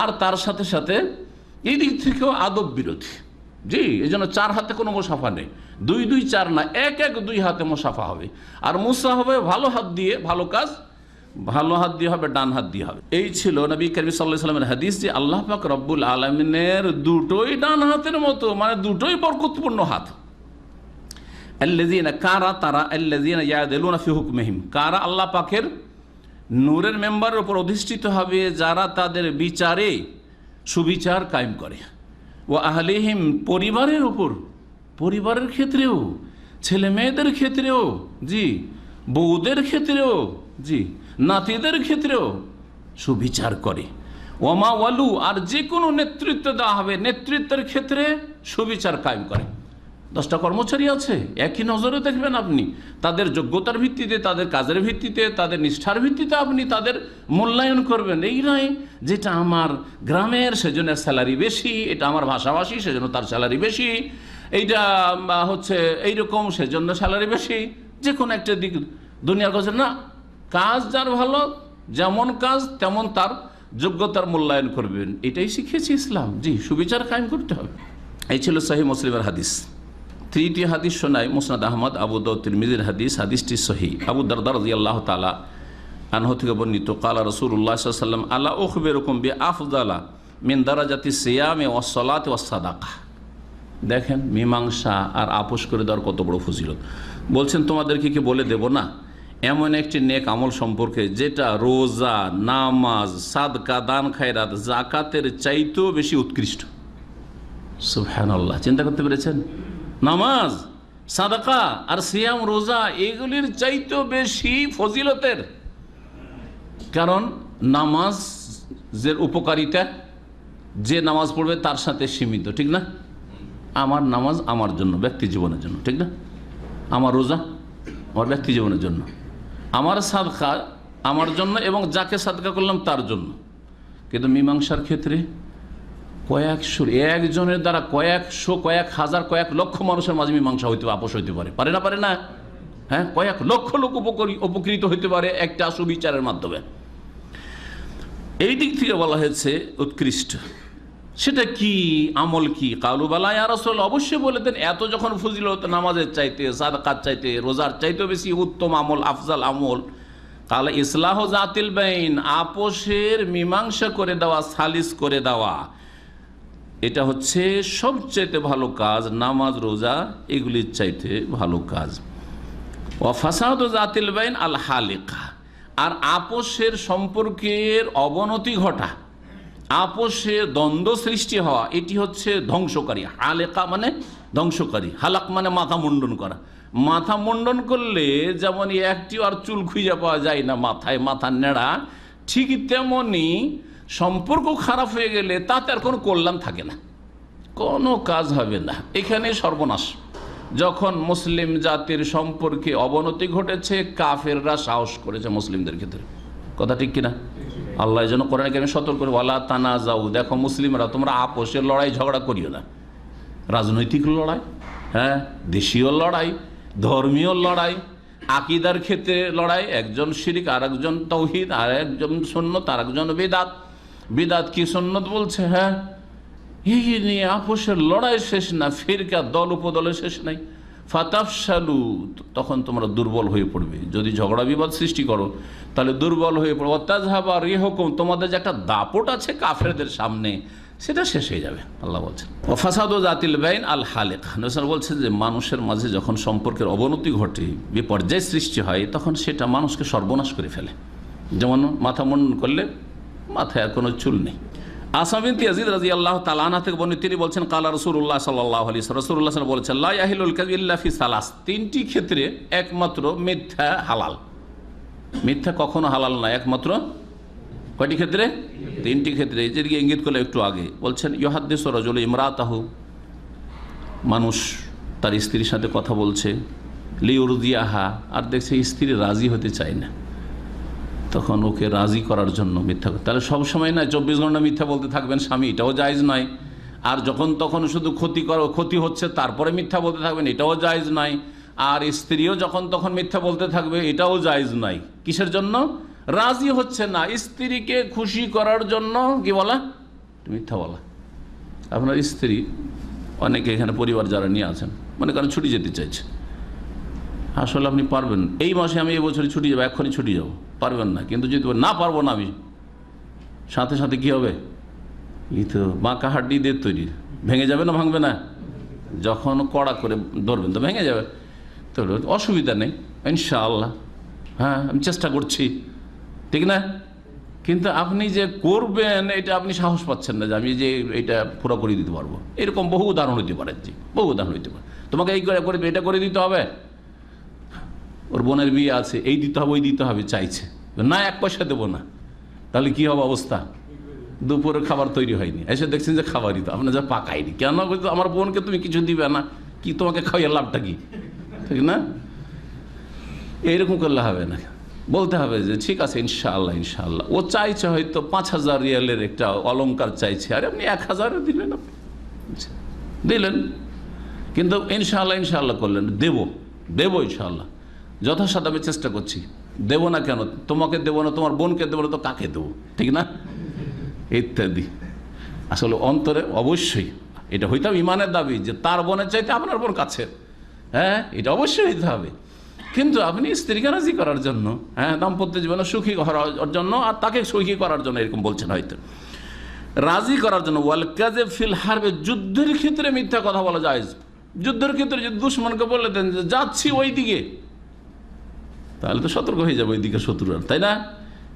আর তার সাথে সাথে এই দিক থেকেও আদব বিরোধী। জি, এই জন্য 4 হাতে কোনো মুসাফা নেই, 2 2 4 না, 1 1 2 হাতে মুসাফা হবে। আর মুসাফা হবে ভালো হাত দিয়ে ভালো কাজ, ভালো হাত দিয়ে হবে, ডান হাত দিয়ে হবে। এই ছিল নবী করিম সাল্লাল্লাহু আলাইহি ওয়াসাল্লামের হাদিস যে আল্লাহ পাক রব্বুল আলামিনের দুটোই ডান হাতের মতো, মানে দুটোই বরকতপূর্ণ হাত। আল্লাযীনা কারা তারা আল্লাযীনা ইয়াদিলুনা ফি হুকমিহিম, কারা আল্লাহ পাকের নূরের মেম্বারের উপর অধিষ্ঠিত হবে যারা তাদের বিচারে সুবিচার কায়েম করে। ও আহলিহিম, পরিবারের উপর, পরিবারের ক্ষেত্রেও, ছেলে মেয়েদের ক্ষেত্রেও, জি, বউদের ক্ষেত্রেও, জি, নাতিদের ক্ষেত্রেও সুবিচার করে। ওমা ওয়ালু, আর যে কোনো নেতৃত্ব দেওয়া হবে নেতৃত্বের ক্ষেত্রে সুবিচার কায়েম করে। 10টা কর্মচারী আছে, একই নজরে দেখবেন আপনি, তাদের যোগ্যতার ভিত্তিতে, তাদের কাজের ভিত্তিতে, তাদের নিষ্ঠার ভিত্তিতে আপনি তাদের মূল্যায়ন করবেন। এই নয় যেটা আমার গ্রামের সেজন্য স্যালারি বেশি, এটা আমার ভাষাভাষী সেজন্য তার স্যালারি বেশি, এইটা হচ্ছে এইরকম সেজন্য স্যালারি বেশি, যে কোনো একটা দিক দুনিয়ার কাছে না। কাজ যার ভালো, যেমন কাজ তেমন তার যোগ্যতার মূল্যায়ন করবেন, এটাই শিখিয়েছে ইসলাম। জি, সুবিচার কায়েম করতে হবে। এই ছিল সহিহ মুসলিমের হাদিস। তৃতীয় হাদিস শোনায় মুসনাদ আহমদ, আবু দাউদ, তিরমিজির হাদিস, হাদিসটি সহিহ। আবু দারদা রাদিয়াল্লাহু তাআলা আনহু থেকে বর্ণিত, ক্বালা রাসূলুল্লাহ সাল্লাল্লাহু আলাইহি ওয়াসাল্লাম আলা উখবিরুকুম বিআফদালা মিন দারাজাতি সিয়ামি ওয়াস সালাতি ওয়াস সাদাকা। দেখেন মীমাংসা আর আপোষ করে দেওয়ার কত বড় ফজিলত। বলছেন তোমাদেরকে কি বলে দেব না এমন একটি নেক আমল সম্পর্কে যেটা রোজা, নামাজ, সাদকা, দান খায়রাত, যাকাতের চাইতেও বেশি উৎকৃষ্ট। সুবহানাল্লাহ, চিন্তা করতে পেরেছেন? নামাজ, সাদাকা আর সিয়াম, রোজা এগুলির চাইতেও বেশি ফজিলতের। কারণ নামাজের উপকারিতা যে নামাজ পড়বে তার সাথে সীমিত, ঠিক না? আমার নামাজ আমার জন্য, ব্যক্তি জীবনের জন্য, ঠিক না? আমার রোজা আমার ব্যক্তি জীবনের জন্য, আমার সাদকা আমার জন্য এবং যাকে সাদকা করলাম তার জন্য। কিন্তু মীমাংসার ক্ষেত্রে কয়েকশো, একজনের দ্বারা কয়েকশো, কয়েক হাজার, কয়েক লক্ষ মানুষের মাঝে মীমাংসা হইতে, আপোষ হইতে পারে, পারে না? পারে না? হ্যাঁ, কয়েক লক্ষ লোক উপকৃত হইতে পারে একটা সুবিচারের মাধ্যমে। এই দিক থেকে বলা হয়েছে উৎকৃষ্ট। সেটা কি আমল, কি? কালু বালা ইয়া রাসূলুল্লাহ, অবশ্যই বলে দেন। এত যখন ফজিলত নামাজের চাইতে, সাদাকার চাইতে, রোজার চাইতেও বেশি উত্তম আমল, আফজাল আমল, কাল ইসলাহ জাতিল বাইন, আপোষের মীমাংসা করে দেওয়া, সালিস করে দেওয়া, এটা হচ্ছে সবচাইতে ভালো কাজ। নামাজ, রোজা এগুলির চাইতে ভালো কাজ। ওয়া ফাসাদ জাতিল বাইন আল হালিকা, আর আপোষের সম্পর্কের অবনতি ঘটা, আপোষে দ্বন্দ্ব সৃষ্টি হওয়া, এটি হচ্ছে ধ্বংসকারী। হালেকা মানে ধ্বংসকারী, হালাক মানে মাথা মুন্ডন করা। মাথা মুন্ডন করলে যেমন একটিও আর চুল খুঁজে পাওয়া যায় না মাথায়, মাথার নেড়া, ঠিক তেমনি সম্পর্ক খারাপ হয়ে গেলে তাতে আর কোনো কল্যাণ থাকে না, কোনো কাজ হবে না, এখানে সর্বনাশ। যখন মুসলিম জাতির সম্পর্কে অবনতি ঘটেছে, কাফেররা সাহস করেছে মুসলিমদের ক্ষেত্রে, কথা ঠিক কিনা? আল্লাহ যেন কোরআনে কারিমে সতর্ক করে, ওয়ালা তানাজাউ, দেখো মুসলিমরা তোমরা আপোষের লড়াই ঝগড়া করিও না। রাজনৈতিক লড়াই, হ্যাঁ, দেশীয় লড়াই, ধর্মীয় লড়াই, আকিদার ক্ষেত্রে লড়াই, একজন শিরিক আর একজন তাওহীদ, আর একজন সুন্নত আর একজন বিদআত। বিদআত কি সুন্নত বলছে, হ্যাঁ, এই নিয়ে আপোষের লড়াই শেষ না, ফিরকা দল উপদলের শেষ নাই। ফাতাফশালু, তখন তোমরা দুর্বল হয়ে পড়বে। যদি ঝগড়া বিবাদ সৃষ্টি করো তাহলে দুর্বল হয়ে পড়বে। তাজহাবা রিহুকুম, তোমাদের যে একটা দাপট আছে কাফেরদের সামনে সেটা শেষ হয়ে যাবে, আল্লাহ বলছেন। ওয়া ফাসাদু জাতিল বাইন আল হালিক, নবী বলছেন যে মানুষের মাঝে যখন সম্পর্কের অবনতি ঘটে, বিপর্যয় সৃষ্টি হয়, তখন সেটা মানুষকে সর্বনাশ করে ফেলে। যেমন মাথা মুন্ডন করলে মাথায় আর কোনো চুল নেই। আসমা বিনতে ইয়াজিদ রাদিয়াল্লাহু তাআলা আনহা থেকে বর্ণিত, তিনি বলছেন কালা রাসূলুল্লাহ সাল্লাল্লাহু আলাইহি ওয়াসাল্লাম, রাসূলুল্লাহ সাল্লাল্লাহু আলাইহি ওয়াসাল্লাম বলেছেন, লা ইয়াহিলুল কাযিবু ইল্লা ফি সালাস, তিনটি ক্ষেত্রে একমাত্র মিথ্যা হালাল। মিথ্যা কখনো হালাল না, একমাত্র কয়টি ক্ষেত্রে? তিনটি ক্ষেত্রে। যেদিকে ইঙ্গিত করলে একটু আগে বলছেন, ইউহাদ্দিসু রাজুলু ইমরাতাহু, মানুষ তার স্ত্রীর সাথে কথা বলছে, লিউরদিয়াহা, আর দেখছে স্ত্রী রাজি হতে চায় না, তখন ওকে রাজি করার জন্য মিথ্যা। তাহলে সবসময় না 24 ঘন্টা মিথ্যা বলতে থাকবেন স্বামী, এটাও জায়েজ নয়। আর যখন তখন শুধু ক্ষতি হচ্ছে তারপরে মিথ্যা বলতে থাকবেন, এটাও জায়েজ নয়। আর স্ত্রীও যখন তখন মিথ্যা বলতে থাকবে, এটাও জায়েজ নয়। কিসের জন্য? রাজি হচ্ছে না, স্ত্রীকে খুশি করার জন্য কি বলা? মিথ্যা বলা। আপনার স্ত্রী, অনেকে এখানে পরিবার যারা নিয়ে আছেন, মনে করেন ছুটি যেতে চাইছে, আসলে আপনি পারবেন, এই মাসে আমি এই বছরে ছুটি যাবো, এক্ষুনি ছুটি যাবো, পারবেন না। কিন্তু যদি না পারবো না আমি, সাথে সাথে কি হবে, এই তো বাঁকা হাড্ডি দিয়ে তৈরি, ভেঙে যাবে না ভাঙবে না? যখন কড়া করে ধরবেন তো ভেঙে যাবে, তো অসুবিধা নেই ইনশাআল্লাহ। হ্যাঁ, আমি চেষ্টা করছি, ঠিক না? কিন্তু আপনি যে করবেন এটা আপনি সাহস পাচ্ছেন না যে আমি যে এটা পুরো করে দিতে পারবো। এরকম বহু উদাহরণ হইতে পারে, জি বহু উদাহরণ হইতে পারে। তোমাকে এই করে এটা করে দিতে হবে, ওর বোনের বিয়ে আছে, এই দিতে হবে ওই দিতে হবে, চাইছে না, 1 পয়সা দেবো না, তাহলে কি হবে অবস্থা? দুপুরের খাবার তৈরি হয়নি, এসে দেখছেন যে খাবারই তো আপনার যা পাকায়নি, কেন? আমার বোনকে তুমি কিছু দিবে না, কি তোমাকে খাওয়ার লাভটা কি, ঠিক না? এইরকম করলে হবে না, বলতে হবে যে ঠিক আছে ইনশাআল্লাহ ইনশাআল্লাহ। ও চাইছে হয়তো 5,000 রিয়ালের একটা অলংকার চাইছে, আর আপনি 1,000 দিলেন, আপনি দিলেন, কিন্তু ইনশাআল্লাহ ইনশাআল্লাহ করলেন, দেবো ইনশাআল্লাহ, যথাসাধ্য আমি চেষ্টা করছি। দেবো না কেন? তোমাকে দেবো না, তোমার বোনকে দেবো না, তো কাকে দেবো, ঠিক না? ইত্যাদি। আসলে অন্তরে অবশ্যই এটা হইতে হবে ইমানের দাবি যে তার বোনের চাইতে আপনার বোন কাছে, হ্যাঁ, এটা অবশ্যই হইতে হবে। কিন্তু আপনি স্ত্রীকে রাজি করার জন্য, হ্যাঁ, দাম্পত্য জীবনে সুখী করার জন্য, আর তাকে সুখী করার জন্য এরকম বলছেন হয়তো, রাজি করার জন্য। ওয়াল কাযিব ফিল হারবে, যুদ্ধের ক্ষেত্রে মিথ্যা কথা বলা যায়। যুদ্ধের ক্ষেত্রে যদি দুশমনকে বলে দেন যে যাচ্ছি ওই দিকে, তাহলে তো সতর্ক হয়ে যাবে ওই দিকে শত্রুরা, তাই না?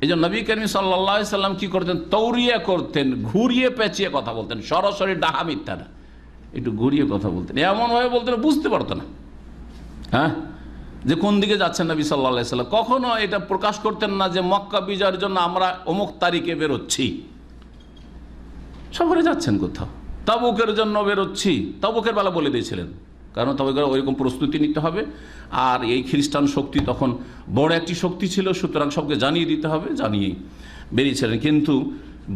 এই জন্য নবী করিম সাল্লাল্লাহু আলাইহি সাল্লাম কি করতেন? তৌরিয়া করতেন, ঘুরিয়ে পেঁচিয়ে কথা বলতেন, সরাসরি ডাহা মিথ্যা না, একটু ঘুরিয়ে কথা বলতেন, এমনভাবে বলতেন বুঝতে পারতো না, হ্যাঁ, যে কোন দিকে যাচ্ছেন নবী সাল্লাল্লাহু আলাইহি সাল্লাম। কখনো এটা প্রকাশ করতেন না যে মক্কা বিজয়ের জন্য আমরা অমুক তারিখে বেরোচ্ছি, সফরে যাচ্ছেন কোথাও, তাবুকের জন্য বেরোচ্ছি, তাবুকের বেলা বলে দিয়েছিলেন, কারণ তাবুকের ওইরকম প্রস্তুতি নিতে হবে, আর এই খ্রিস্টান শক্তি তখন বড় একটি শক্তি ছিল, সুতরাং সবকে জানিয়ে দিতে হবে, জানিয়েই বেরিয়েছিলেন। কিন্তু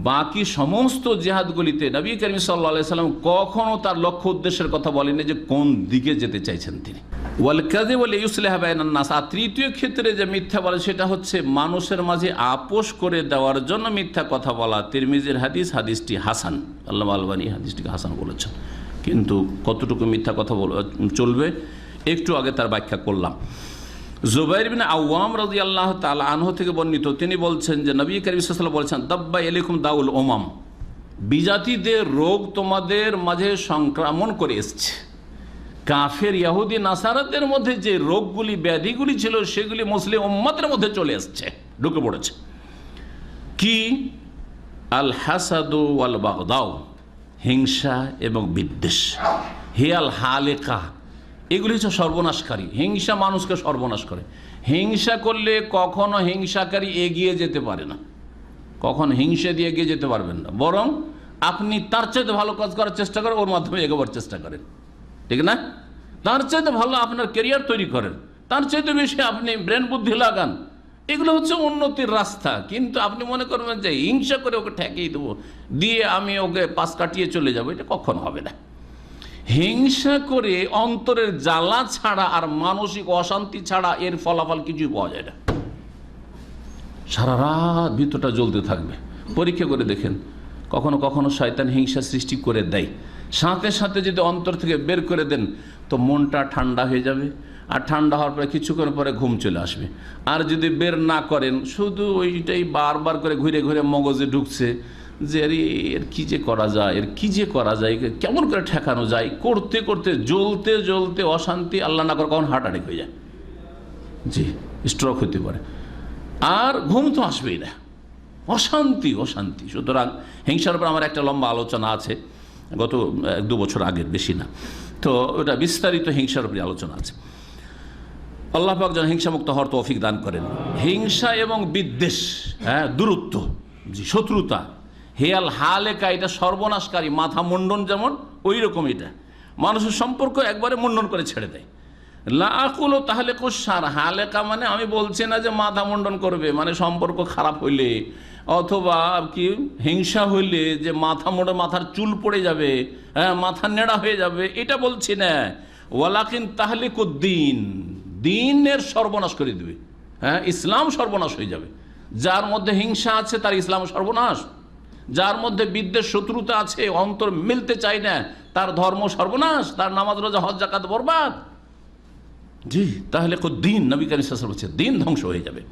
বাকি সমস্ত জেহাদগুলিতে নবী করিম সাল্লাল্লাহু আলাইহি সাল্লাম কখনো তার লক্ষ্য উদ্দেশ্যের কথা বলেনি যে কোন দিকে যেতে চাইছেন তিনি। ওয়াল কাযিব লিইয়ুসলিহা বাইনান নাস, আর তৃতীয় ক্ষেত্রে যে মিথ্যা বলে সেটা হচ্ছে মানুষের মাঝে আপোষ করে দেওয়ার জন্য মিথ্যা কথা বলা। তিরমিজির হাদিস, হাদিসটি হাসান, আল্লামা আলবানী হাদিসটিকে হাসান বলেছেন। কিন্তু কতটুকু মিথ্যা কথা চলবে একটু আগে তার ব্যাখ্যা করলাম। জুবাইর বিন আওয়াম রাদিয়াল্লাহু তাআলা আনহু থেকে বর্ণিত, তিনি বলছেন যে নবী করিম সাল্লাল্লাহু আলাইহি ওয়াসাল্লাম বলেছেন, দাব্বা ইলাইকুম দাউল উমাম, বিজাতিদের রোগ তোমাদের মাঝে সংক্রমণ করে এসছে। কাফের ইহুদি নাসারাদের মধ্যে যে রোগগুলি ব্যাধিগুলি ছিল সেগুলি মুসলিম উম্মতের মধ্যে চলে এসছে, ঢুকে পড়েছে। কি? আল হাসাদু ওয়াল বাগদাউ, হিংসা এবং বিদ্বেষ। হিয়াল হালেকা, এগুলি হচ্ছে সর্বনাশকারী। হিংসা মানুষকে সর্বনাশ করে। হিংসা করলে কখনো হিংসাকারী এগিয়ে যেতে পারে না, কখন হিংসা দিয়ে এগিয়ে যেতে পারবেন না, বরং আপনি তার চাইতে ভালো কাজ করার চেষ্টা করেন, ওর মাধ্যমে এগোবার চেষ্টা করেন, ঠিক না? তার চাইতে ভালো আপনার ক্যারিয়ার তৈরি করেন, তার চাইতে বেশি আপনি ব্রেন বুদ্ধি লাগান, এগুলো হচ্ছে উন্নতির রাস্তা। কিন্তু আপনি মনে করবেন যে হিংসা করে ওকে ঠেকিয়ে দেবো, দিয়ে আমি ওকে পাশ কাটিয়ে চলে যাবো, এটা কখনো হবে না। হিংসা করে অন্তরের জ্বালা ছাড়া আর মানসিক অশান্তি ছাড়া এর ফলাফল কিছুই পাওয়া যায় না। সারা রাত ভিতরটা জ্বলতে থাকবে। পরীক্ষা করে দেখেন, কখনো কখনো শয়তান হিংসা সৃষ্টি করে দেয়, সাথে সাথে যদি অন্তর থেকে বের করে দেন তো মনটা ঠান্ডা হয়ে যাবে, আর ঠান্ডা হওয়ার পরে কিছুক্ষণ পরে ঘুম চলে আসবে। আর যদি বের না করেন, শুধু ওইটাই বারবার করে ঘুরে ঘুরে মগজে ঢুকছে যে এর কী যে করা যায়, এর কী যে করা যায়, কেমন করে ঠেকানো যায়, করতে করতে জ্বলতে জ্বলতে অশান্তি, আল্লাহ না করে কখন হার্ট অ্যাটাক হয়ে যায়, জি স্ট্রোক হতে পারে, আর ঘুম তো আসবেই না, অশান্তি অশান্তি। সুতরাং হিংসার উপর আমার একটা লম্বা আলোচনা আছে, গত 1-2 বছর আগের, বেশি না, তো ওটা বিস্তারিত হিংসার উপরে আলোচনা আছে। আল্লাহ পাক যেন হিংসামুক্ত হওয়ার তৌফিক দান করেন। হিংসা এবং বিদ্বেষ, হ্যাঁ, দূরত্ব, জি শত্রুতা, হেয়াল হালেকা, এটা সর্বনাশকারী। মাথা মুন্ডন যেমন ওই রকম, এটা মানুষের সম্পর্ক একবারে মুন্ডন করে ছেড়ে দেয়। লা আকুলু তাহলে কুসার, হালেকা মানে আমি বলছি না যে মাথা মুন্ডন করবে, মানে সম্পর্ক খারাপ হইলে অথবা কি হিংসা হইলে যে মাথা মোড়ে মাথার চুল পড়ে যাবে, হ্যাঁ, মাথা নেড়া হয়ে যাবে, এটা বলছি না। ওয়ালাকিন তাহলিকুদ্দিন, দিনের সর্বনাশ করে দেবে, হ্যাঁ, ইসলাম সর্বনাশ হয়ে যাবে। যার মধ্যে হিংসা আছে তার ইসলাম সর্বনাশ, যার মধ্যে বিদ্বেষ শত্রুতা আছে, অন্তর মিলতে চায় না, তার ধর্ম সর্বনাশ, তার নামাজ রোজা হজ যাকাত বরবাদ। জি, তাহলে দিন, নবী করিম সাল্লাল্লাহু আলাইহি ওয়াসাল্লাম বলছে দিন ধ্বংস হয়ে যাবে।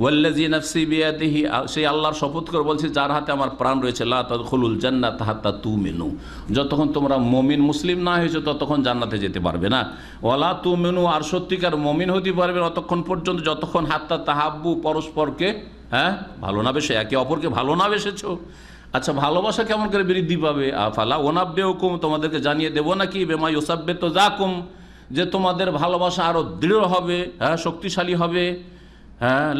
ওয়াল্লাযী নাফসি বিয়াদিহি, সেই আল্লাহর শপথ করে বলছে যার হাতে আমার প্রাণ রয়েছে, লা তাদখুলুল জান্নাতা হাত্তা তুমিনু, যতক্ষণ তোমরা মুমিন মুসলিম না হয়েছে ততক্ষণ জান্নাতে যেতে পারবে না। ওয়ালা তুমিনু, আর সত্যিকার মুমিন হতে পারবে অতক্ষণ পর্যন্ত যতক্ষণ হাত্তা তাহাব্বু, পরস্পরকে ভালো না বেসে, একে অপরকে ভালো না বেসেছো। আচ্ছা, ভালোবাসা কেমন করে বৃদ্ধি পাবে? আফালা ওনাব্বিউকুম, তোমাদেরকে জানিয়ে দেবো নাকি, বেমা ইউসাব্বিতু যাকুম, যে তোমাদের ভালোবাসা আরো দৃঢ় হবে, শক্তিশালী হবে।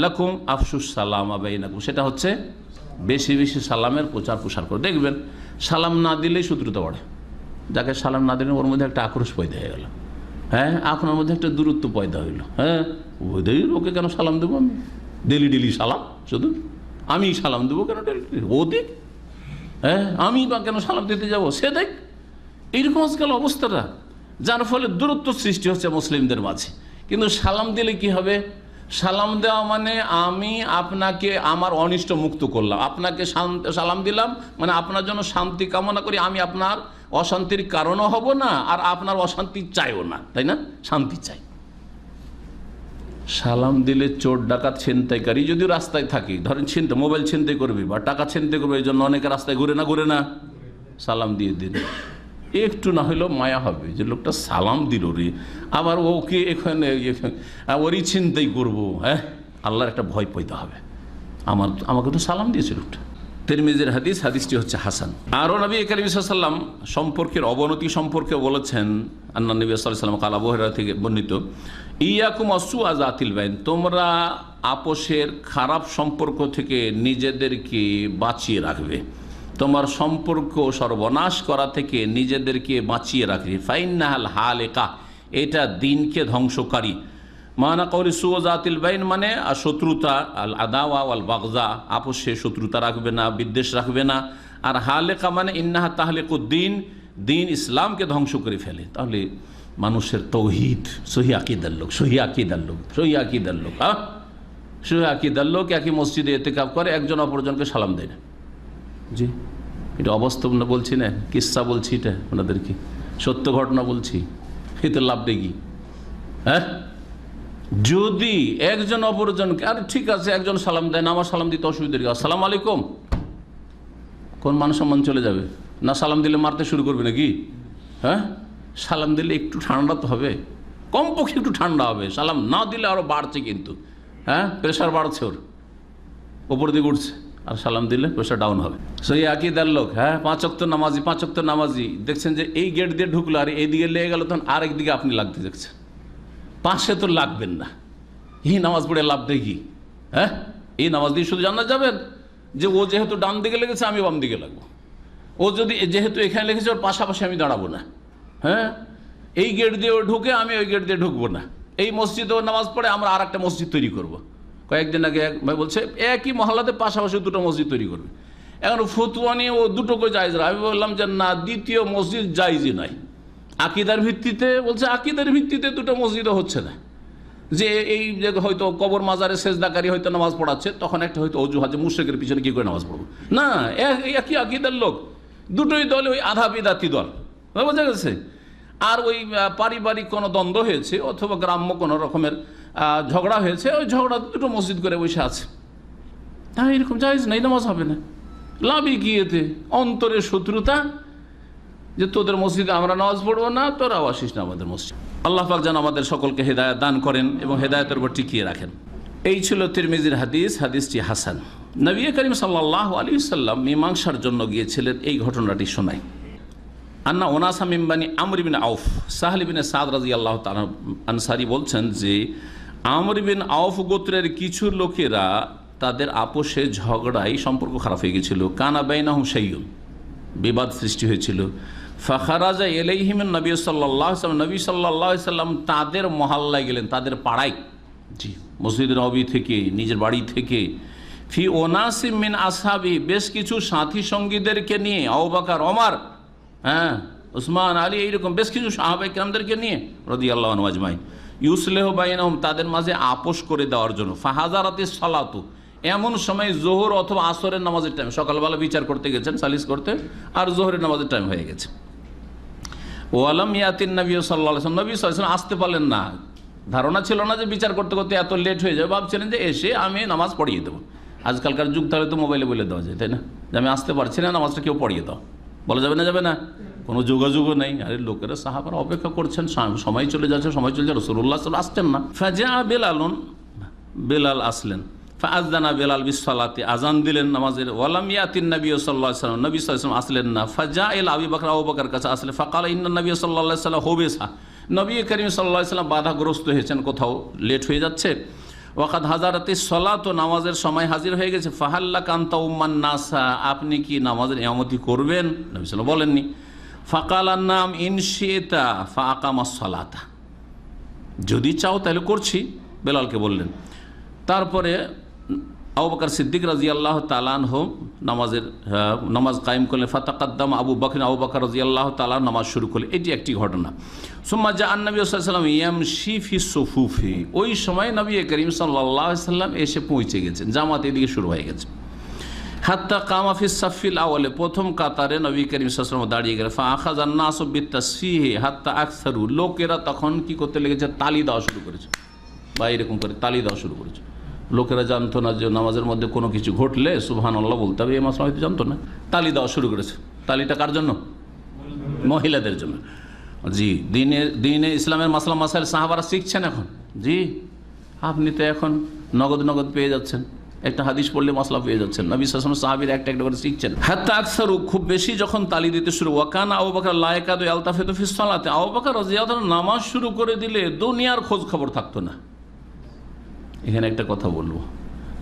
লাকুম আফসুস সালাম বাইনাকুম, সেটা হচ্ছে বেশি বেশি সালামের প্রচার প্রসার করে। দেখবেন সালাম না দিলেই শত্রুতা বাড়ে। যাকে সালাম না দিলে ওর মধ্যে একটা আক্রোশ পয়দা হয়ে গেল, আপনার মধ্যে একটা দূরত্ব পয়দা হইল। ওকে কেন সালাম দেবো আমি, ডেলি সালাম, শুধু আমি সালাম দেবো কেন ডেলি, ও দেখ, আমি বা কেন সালাম দিতে যাবো, সে দেখ। এইরকম আজকাল অবস্থাটা, যার ফলে দূরত্ব সৃষ্টি হচ্ছে মুসলিমদের মাঝে। কিন্তু সালাম দিলে কি হবে? সালাম দেওয়া মানে আমি আপনাকে আমার অনিষ্ট মুক্ত করলাম, আপনাকে সালাম দিলাম মানে আপনার জন্য শান্তি কামনা করি, আমি আপনার অশান্তির কারণও হব না, আর আপনার অশান্তি চাইও না, তাই না? শান্তি চাই। সালাম দিলে চোর ডাকাত ছিনতাইকারী যদি রাস্তায় থাকি, ধরেন মোবাইল ছিনতাই করবে বা টাকা ছিনতাই করবে, এই জন্য অনেকে রাস্তায় ঘুরে না, সালাম দিয়ে দিন, একটু না হলেও মায়া হবে যে লোকটা সালাম দিল রে, আবার ওকে এখানে ওরই ছিনতাই করবো। আল্লাহর একটা ভয় পেতে হবে, আমাকে তো সালাম দিয়েছে লোকটা। তিরমিজির হাদিস, হাদিসটি হচ্ছে হাসান। আরও নবী করিম সাল্লাল্লাহু আলাইহি ওয়াসাল্লাম সম্পর্কের অবনতি সম্পর্কে বলেছেন, আন্না নবী সাল্লাল্লাহু আলাইহি ওয়াসাল্লাম কাল, আবু হুরায়রা থেকে বর্ণিত, ইয়াকুম আসুআ যাতিল বাইন, তোমরা আপোষের খারাপ সম্পর্ক থেকে নিজেদেরকে বাঁচিয়ে রাখবে, তোমার সম্পর্ক সর্বনাশ করা থেকে নিজেদেরকে বাঁচিয়ে রাখবে। ফাইন্নাহাল হালেকা, এটা দিনকে ধ্বংসকারী। মানা কৌলি সুজাতিল বাইন মানে শত্রুতা, আল আদাওয়া ওয়াল বাগজা, আপোষে শত্রুতা রাখবে না, বিদ্বেষ রাখবে না। আর হালেকা মানে ইন্নাহা তাহলিকুদ্দিন, দিন ইসলামকে ধ্বংস করে ফেলে। তাহলে মানুষের তৌহিদ, সহি আকিদার লোক, সহি আকিদার লোক একই মসজিদে ইতিকাফ করে, একজন অপরজনকে সালাম দেয় না। জি, এটা অবাস্তব না বলছি না, কিস্সা বলছি, এটা আপনাদেরকে সত্য ঘটনা বলছি, এতে লাভ দেখি। যদি একজন অপরজনকে, আর ঠিক আছে একজন সালাম দেয় না, আমার সালাম দিতে অসুবিধা নেই, আসসালামু আলাইকুম, কোন মান সম্মান চলে যাবে না? সালাম দিলে মারতে শুরু করবে নাকি? সালাম দিলে একটু ঠান্ডা তো হবে, কমপক্ষে একটু ঠান্ডা হবে। সালাম না দিলে আরো বাড়ছে, কিন্তু প্রেশার বাড়ছে, ওপর দিকে উঠছে। আর সালাম দিলে প্রেশার ডাউন হবে। সেই আকীদার লোক, 5 ওয়াক্ত নামাজি, দেখছেন যে এই গেট দিয়ে ঢুকলো আর এইদিকে লেগে গেল, তখন আরেক দিকে আপনি লাগতে দেখছেন, পাশে তো লাগবেন না। এই নামাজ পড়ে লাভ দেখি, এই নামাজ দিয়ে শুধু জান্নাত যাবেন? যে ও যেহেতু ডান দিকে লেগেছে আমি বাম দিকে লাগবো, ও যদি যেহেতু এখানে লেগেছে ওর পাশাপাশি আমি দাঁড়াবো না, এই গেট দিয়ে ঢুকে আমি ওই গেট দিয়ে ঢুকবো না। এই মসজিদেও নামাজ পড়ে আমরা আর একটা মসজিদ তৈরি করবো। কয়েকদিন আগে এক ভাই বলছে একই মহল্লাতে পাশাপাশি দুটো মসজিদ তৈরি করবে। এখন ফতুয়া নিয়ে ও দুটোকে জায়েজ, আমি বললাম যে না, দ্বিতীয় মসজিদ জায়েজই নাই। আকিদার ভিত্তিতে বলছে, আকিদার ভিত্তিতে দুটো মসজিদও হচ্ছে না। যে এই যে হয়তো কবর মাজারে সেজদাকারী হয়তো নামাজ পড়াচ্ছে, তখন একটা হয়তো অজুহাত যে মুশরিকের পিছনে কি করে নামাজ পড়বো না, একই আকিদার লোক, দুটোই দল ওই আধা বিদাতি দল, বোঝা গেছে। আর ওই পারিবারিক কোনো দ্বন্দ্ব হয়েছে অথবা গ্রাম্য কোনো রকমের ঝগড়া হয়েছে, ওই ঝগড়া দুটো মসজিদ করে বসে আছে, এরকম জায়েজ নাই, নামাজ হবে না। লাভই কি এতে? অন্তরের শত্রুতা, যে তোদের মসজিদে আমরা নামাজ পড়বো না, তোরাও আসিস না আমাদের মসজিদ। আল্লাহ পাক যেন আমাদের সকলকে হেদায়েত দান করেন এবং হেদায়েতের উপর টিকিয়ে রাখেন। এই ছিল তিরমিজির হাদিস, হাদিসটি হাসান। নবী করিম সাল্লাল্লাহু আলাইহি ওয়াসাল্লাম মীমাংসার জন্য গিয়েছিলেন, এই ঘটনাটি শোনায়। আন্না ওনাসা মিন বানি আমর বিন আউফ, সাহল বিন সাদ রাদিয়াল্লাহু তাআলা আনসারী বলছেন যে আমর বিন আউফ গোত্রের কিছু লোকেরা তাদের আপোষে ঝগড়ায় সম্পর্ক খারাপ হয়ে গেছিল। কানা বাইনাহুম শাইউন, বিবাদ সৃষ্টি হয়েছিল। ফাখারাজা ইলাইহিম নবী সাল্লাল্লাহু আলাইহি ওয়াসাল্লাম, নবী সাল্লাল্লাহু আলাইহি ওয়াসাল্লাম তাদের মহল্লায় গেলেন, তাদের পাড়ায়, জি, মসজিদ নববী থেকে, নিজের বাড়ি থেকে। ফি ওনাসিম মিন আসহাবি, বেশ কিছু সাথী সঙ্গীদেরকে নিয়ে, আবু বকর, ওমর, উসমান, আলী, এইরকম বেশ কিছু সাহাবায়ে কেরামদেরকে নিয়ে রাদিয়াল্লাহু আনহুম আজমাইন, ইউসলিহু বাইনাহুম, তাদের মাঝে আপোষ করে দেওয়ার জন্য। ফাহাজারাতিস সালাতু, এমন সময় জোহর অথবা আসরের নামাজের টাইম, সকালবেলা বিচার করতে গেছেন, সালিস করতে, আর জোহরের নামাজের টাইম হয়ে গেছে। ওয়ালাম ইয়াতিন নবী সাল্লাল্লাহু আলাইহি ওয়াসাল্লাম, নবী সাল্লাল্লাহু আলাইহি ওয়াসাল্লাম আসতে পারলেন না, ধারণা ছিল না যে বিচার করতে করতে এত লেট হয়ে যাবে, ভাবছিলেন যে এসে আমি নামাজ পড়িয়ে দেবো। আজকালকার যুগ তাহলে তো মোবাইলে বলে দেওয়া যায়, তাই না, যে আমি আসতে পারছি না, নামাজটা কেউ পড়িয়ে দাও, বলা যাবে না? যাবে না, কোনো যোগাযোগও নেই। আরে লোকেরা সাহাবারা অপেক্ষা করছেন, সময় চলে যাচ্ছে, সময় চলে যাচ্ছে, রাসূলুল্লাহ সাল্লাল্লাহু আলাইহি ওয়াসাল্লাম আসছেন না। ফাজা বেলালুন, বেলাল আসলেন। ফাআযানা বেলাল বিসসালাতি, আজান দিলেন নামাজের। ওয়ালাম ইয়াতিন নবী সাল্লাল্লাহু আলাইহি ওয়াসাল্লাম, নবী সাল্লাল্লাহু আলাইহি ওয়াসাল্লাম আসলেন না। ফাজা ইলা আবু বকর, আবু বকর কাছে আসলেন। ফাকালা ইন্না নবী সাল্লাল্লাহু আলাইহি ওয়াসাল্লাম হুবিসা, নবী করিম সাল্লাল্লাহু আলাইহি ওয়াসাল্লাম বাধাগ্রস্ত হয়েছেন, কোথাও লেট হয়ে যাচ্ছে। ওয়াকাদ হাজারাতিস সালাত, নামাজের সময় হাজির হয়ে গেছে। ফাহাল্লা কান্তা উম্মান নাসা, আপনি কি নামাজের ইমামতি করবেন? নবী সাল্লাল্লাহু আলাইহি ওয়াসাল্লাম বলেননি। ফাকালান নাম ইনশিতা ফাআকামাস সালাতা, যদি চাও তাহলে করছি, বেলালকে বললেন। তারপরে আবু বকর সিদ্দিক রাদিয়াল্লাহু তাআলা আনহু নামাজ কায়েম করলেন। ফাতাকাদ্দাম আবু বকর, আবু বকর রাদিয়াল্লাহু তাআলা নামাজ শুরু করলেন। এটি একটি ঘটনা। সুম্মা জাআন নবী সাল্লাল্লাহু আলাইহি ওয়াসাল্লাম ইয়ামশি ফি সুফুফি, ওই সময় নবী করিম সাল্লাল্লাহু আলাইহি ওয়াসাল্লাম এসে পৌঁছে গেছেন, জামাত এদিকে শুরু হয়ে গেছে। হাত্তা কামা ফি সাফিল আওয়ালে, প্রথম কাতারে নবী করিম সাল্লাল্লাহু আলাইহি ওয়াসাল্লাম দাঁড়িয়ে গেলেন। ফা আখাযান নাসু বিতাসফিহি হাত্তা আকসারু, লোকেরা তখন কি করতে লেগেছে? তালি দেওয়া শুরু করেছে, বা এরকম করে তালি দেওয়া শুরু করেছে। লোকেরা জানতো না যে নামাজের মধ্যে কোনো কিছু ঘটলে সুবহানাল্লাহ বলতে হবে, এই মাসলা হয়তো জানতো না। তালি দেওয়া শুরু করেছে। তালিটা কার জন্য? মহিলাদের জন্য। জি, দিনে ইসলামের মাসলা মাসাইল সাহাবারা শিখছেন এখন। জি, আপনি তো এখন নগদ নগদ পেয়ে যাচ্ছেন, একটা হাদিস পড়লে মাসলা পেয়ে যাচ্ছেন। নবী সাল্লাল্লাহু আলাইহি ওয়াসাল্লাম সাহাবীরা একটা একটা করে শিখছেন। হাত্তা আকসারু, খুব বেশি যখন তালি দিতে শুরু। ওয়াকানা আবু বকর লা ইয়াকাদু ইয়ালতাফিতু ফিস সালাতি, আবু বকর রাদিয়াল্লাহু আনহু নামাজ শুরু করে দিলে দুনিয়ার খোঁজ খবর থাকতো না। এখানে একটা কথা বলবো,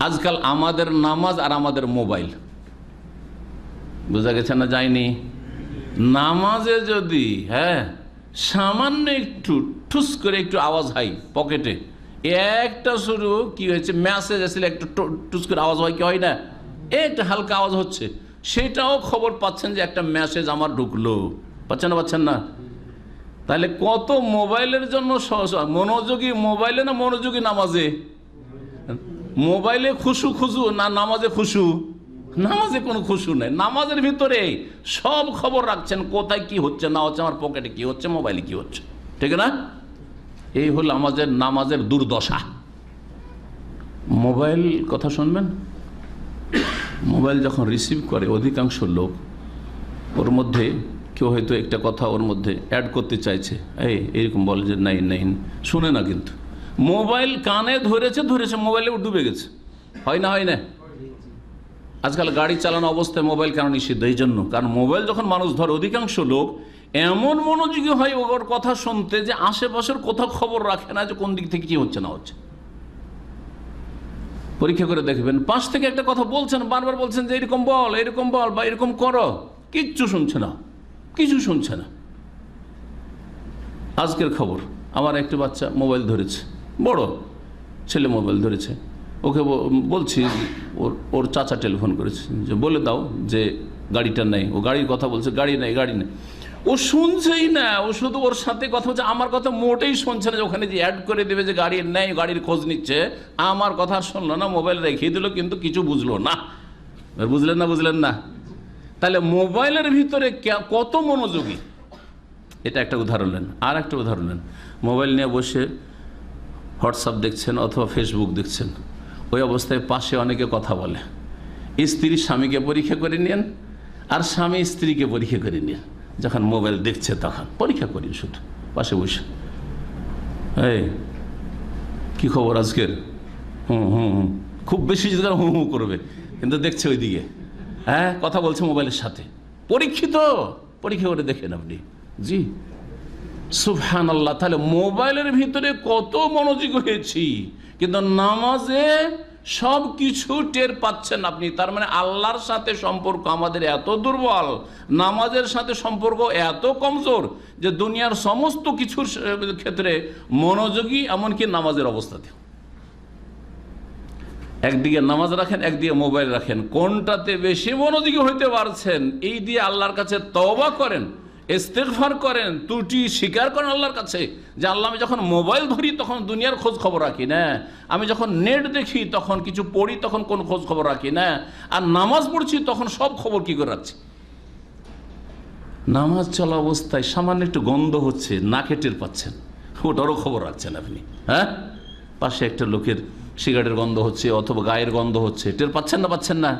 আজকাল আমাদের নামাজ আর আমাদের মোবাইল, বোঝা গেছে না? যায়নি। নামাজে যদি সামান্য একটু ঠুস করে একটু আওয়াজ হয় পকেটে, একটা শুরু কি হয়েছে, মেসেজ আসলে একটু টুস করে আওয়াজ হয়, কি হয় না? একটা হালকা আওয়াজ হচ্ছে, সেটাও খবর পাচ্ছেন যে একটা মেসেজ আমার ঢুকলো। পাচ্ছেন না? তাহলে কত মোবাইলের জন্য মনোযোগী মোবাইলে না মনোযোগী নামাজে? মোবাইলে খুশু না নামাজে খুশু? নামাজে কোনো খুশু নেই। নামাজের ভিতরে সব খবর রাখছেন, কোথায় কি হচ্ছে না হচ্ছে, আমার পকেটে কি হচ্ছে, মোবাইলে কি হচ্ছে, ঠিক না? এই হলো আমাদের নামাজের দুর্দশা। মোবাইল কথা শুনবেন, মোবাইল যখন রিসিভ করে অধিকাংশ লোক, ওর মধ্যে কেউ হয়তো একটা কথা ওর মধ্যে অ্যাড করতে চাইছে, এইরকম বলে যে নাই শুনে না, কিন্তু মোবাইল কানে ধরেছে, মোবাইলে ডুবে গেছে। হয় না? আজকাল গাড়ি চালানো অবস্থায় মোবাইল কেন নিষিদ্ধ? এই জন্য, কারণ মোবাইল যখন মানুষ ধরে, অধিকাংশ লোক এমন মনোযোগী হয় ওর কথা শুনতে যে আশেপাশের কোথাও খবর রাখে না যে কোন দিক থেকে কি হচ্ছে না হচ্ছে। পরীক্ষা করে দেখবেন, পাশ থেকে একটা কথা বলছেন, বারবার বলছেন যে এরকম বল বা এরকম করো, কিচ্ছু শুনছে না। আজকের খবর, আমার একটা বাচ্চা মোবাইল ধরেছে, বড় ছেলে মোবাইল ধরেছে, ওকে বলছি, ওর চাচা টেলিফোন করেছে যে বলে দাও যে গাড়িটা নেই। ও গাড়ির কথা বলছে, গাড়ি নেই। ও শুনছেই না, ও শুধু ওর সাথে কথা বলছে, আমার কথা মোটেই শুনছে না। ওখানে যে অ্যাড করে দেবে যে গাড়ি নেই, গাড়ির খোঁজ নিচ্ছে, আমার কথা শুনলো না, মোবাইল রেখে দিল, কিন্তু কিছু বুঝলো না। বুঝলেন না? তাহলে মোবাইলের ভিতরে কত মনোযোগী, এটা একটা উদাহরণ নেন। আর একটা উদাহরণ নেন, মোবাইল নিয়ে বসে হোয়াটসঅ্যাপ দেখছেন অথবা ফেসবুক দেখছেন, ওই অবস্থায় পাশে অনেকে কথা বলে। স্ত্রী স্বামীকে পরীক্ষা করে নেন, আর স্বামী স্ত্রীকে পরীক্ষা করে নেন। যখন মোবাইল দেখছে তখন পরীক্ষা করি, শুধু পাশে বসে, কি খবর আজকের, খুব বেশি যদি হুঁ করবে, কিন্তু দেখছে ওইদিকে, কথা বলছে মোবাইলের সাথে। পরীক্ষা করে দেখেন আপনি। জি, সুবহানাল্লাহ। তাহলে মোবাইলের ভিতরে কত মনোযোগী হয়েছি, কিন্তু নামাজে সব কিছু টের পাচ্ছেন আপনি। তার মানে আল্লাহর সাথে সম্পর্ক আমাদের এত দুর্বল, নামাজের সাথে সম্পর্ক এত কমজোর যে দুনিয়ার সমস্ত কিছুর ক্ষেত্রে মনোযোগী, এমনকি নামাজের অবস্থাতে। একদিকে নামাজ রাখেন, একদিকে মোবাইল রাখেন, কোনটাতে বেশি মনোযোগী হইতে পারছেন, এই দিয়ে আল্লাহর কাছে তওবা করেন, ইস্তেগফার করেন, ত্রুটি স্বীকার করেন আল্লাহর কাছে যে আল্লাহ, আমি যখন মোবাইল ধরি তখন দুনিয়ার খোঁজ খবর রাখি না, আমি যখন নেট দেখি তখন কিছু পড়ি তখন কোন খোঁজ খবর রাখি না, আর নামাজ পড়ছি তখন সব খবর কি করে রাখছি। নামাজ চলা অবস্থায় সামান্য একটু গন্ধ হচ্ছে, নাকে টের পাচ্ছেন, ওটারও খবর রাখছেন আপনি। হ্যাঁ, পাশে একটা লোকের সিগারেটের গন্ধ হচ্ছে অথবা গায়ের গন্ধ হচ্ছে, টের পাচ্ছেন না? পাচ্ছেন না?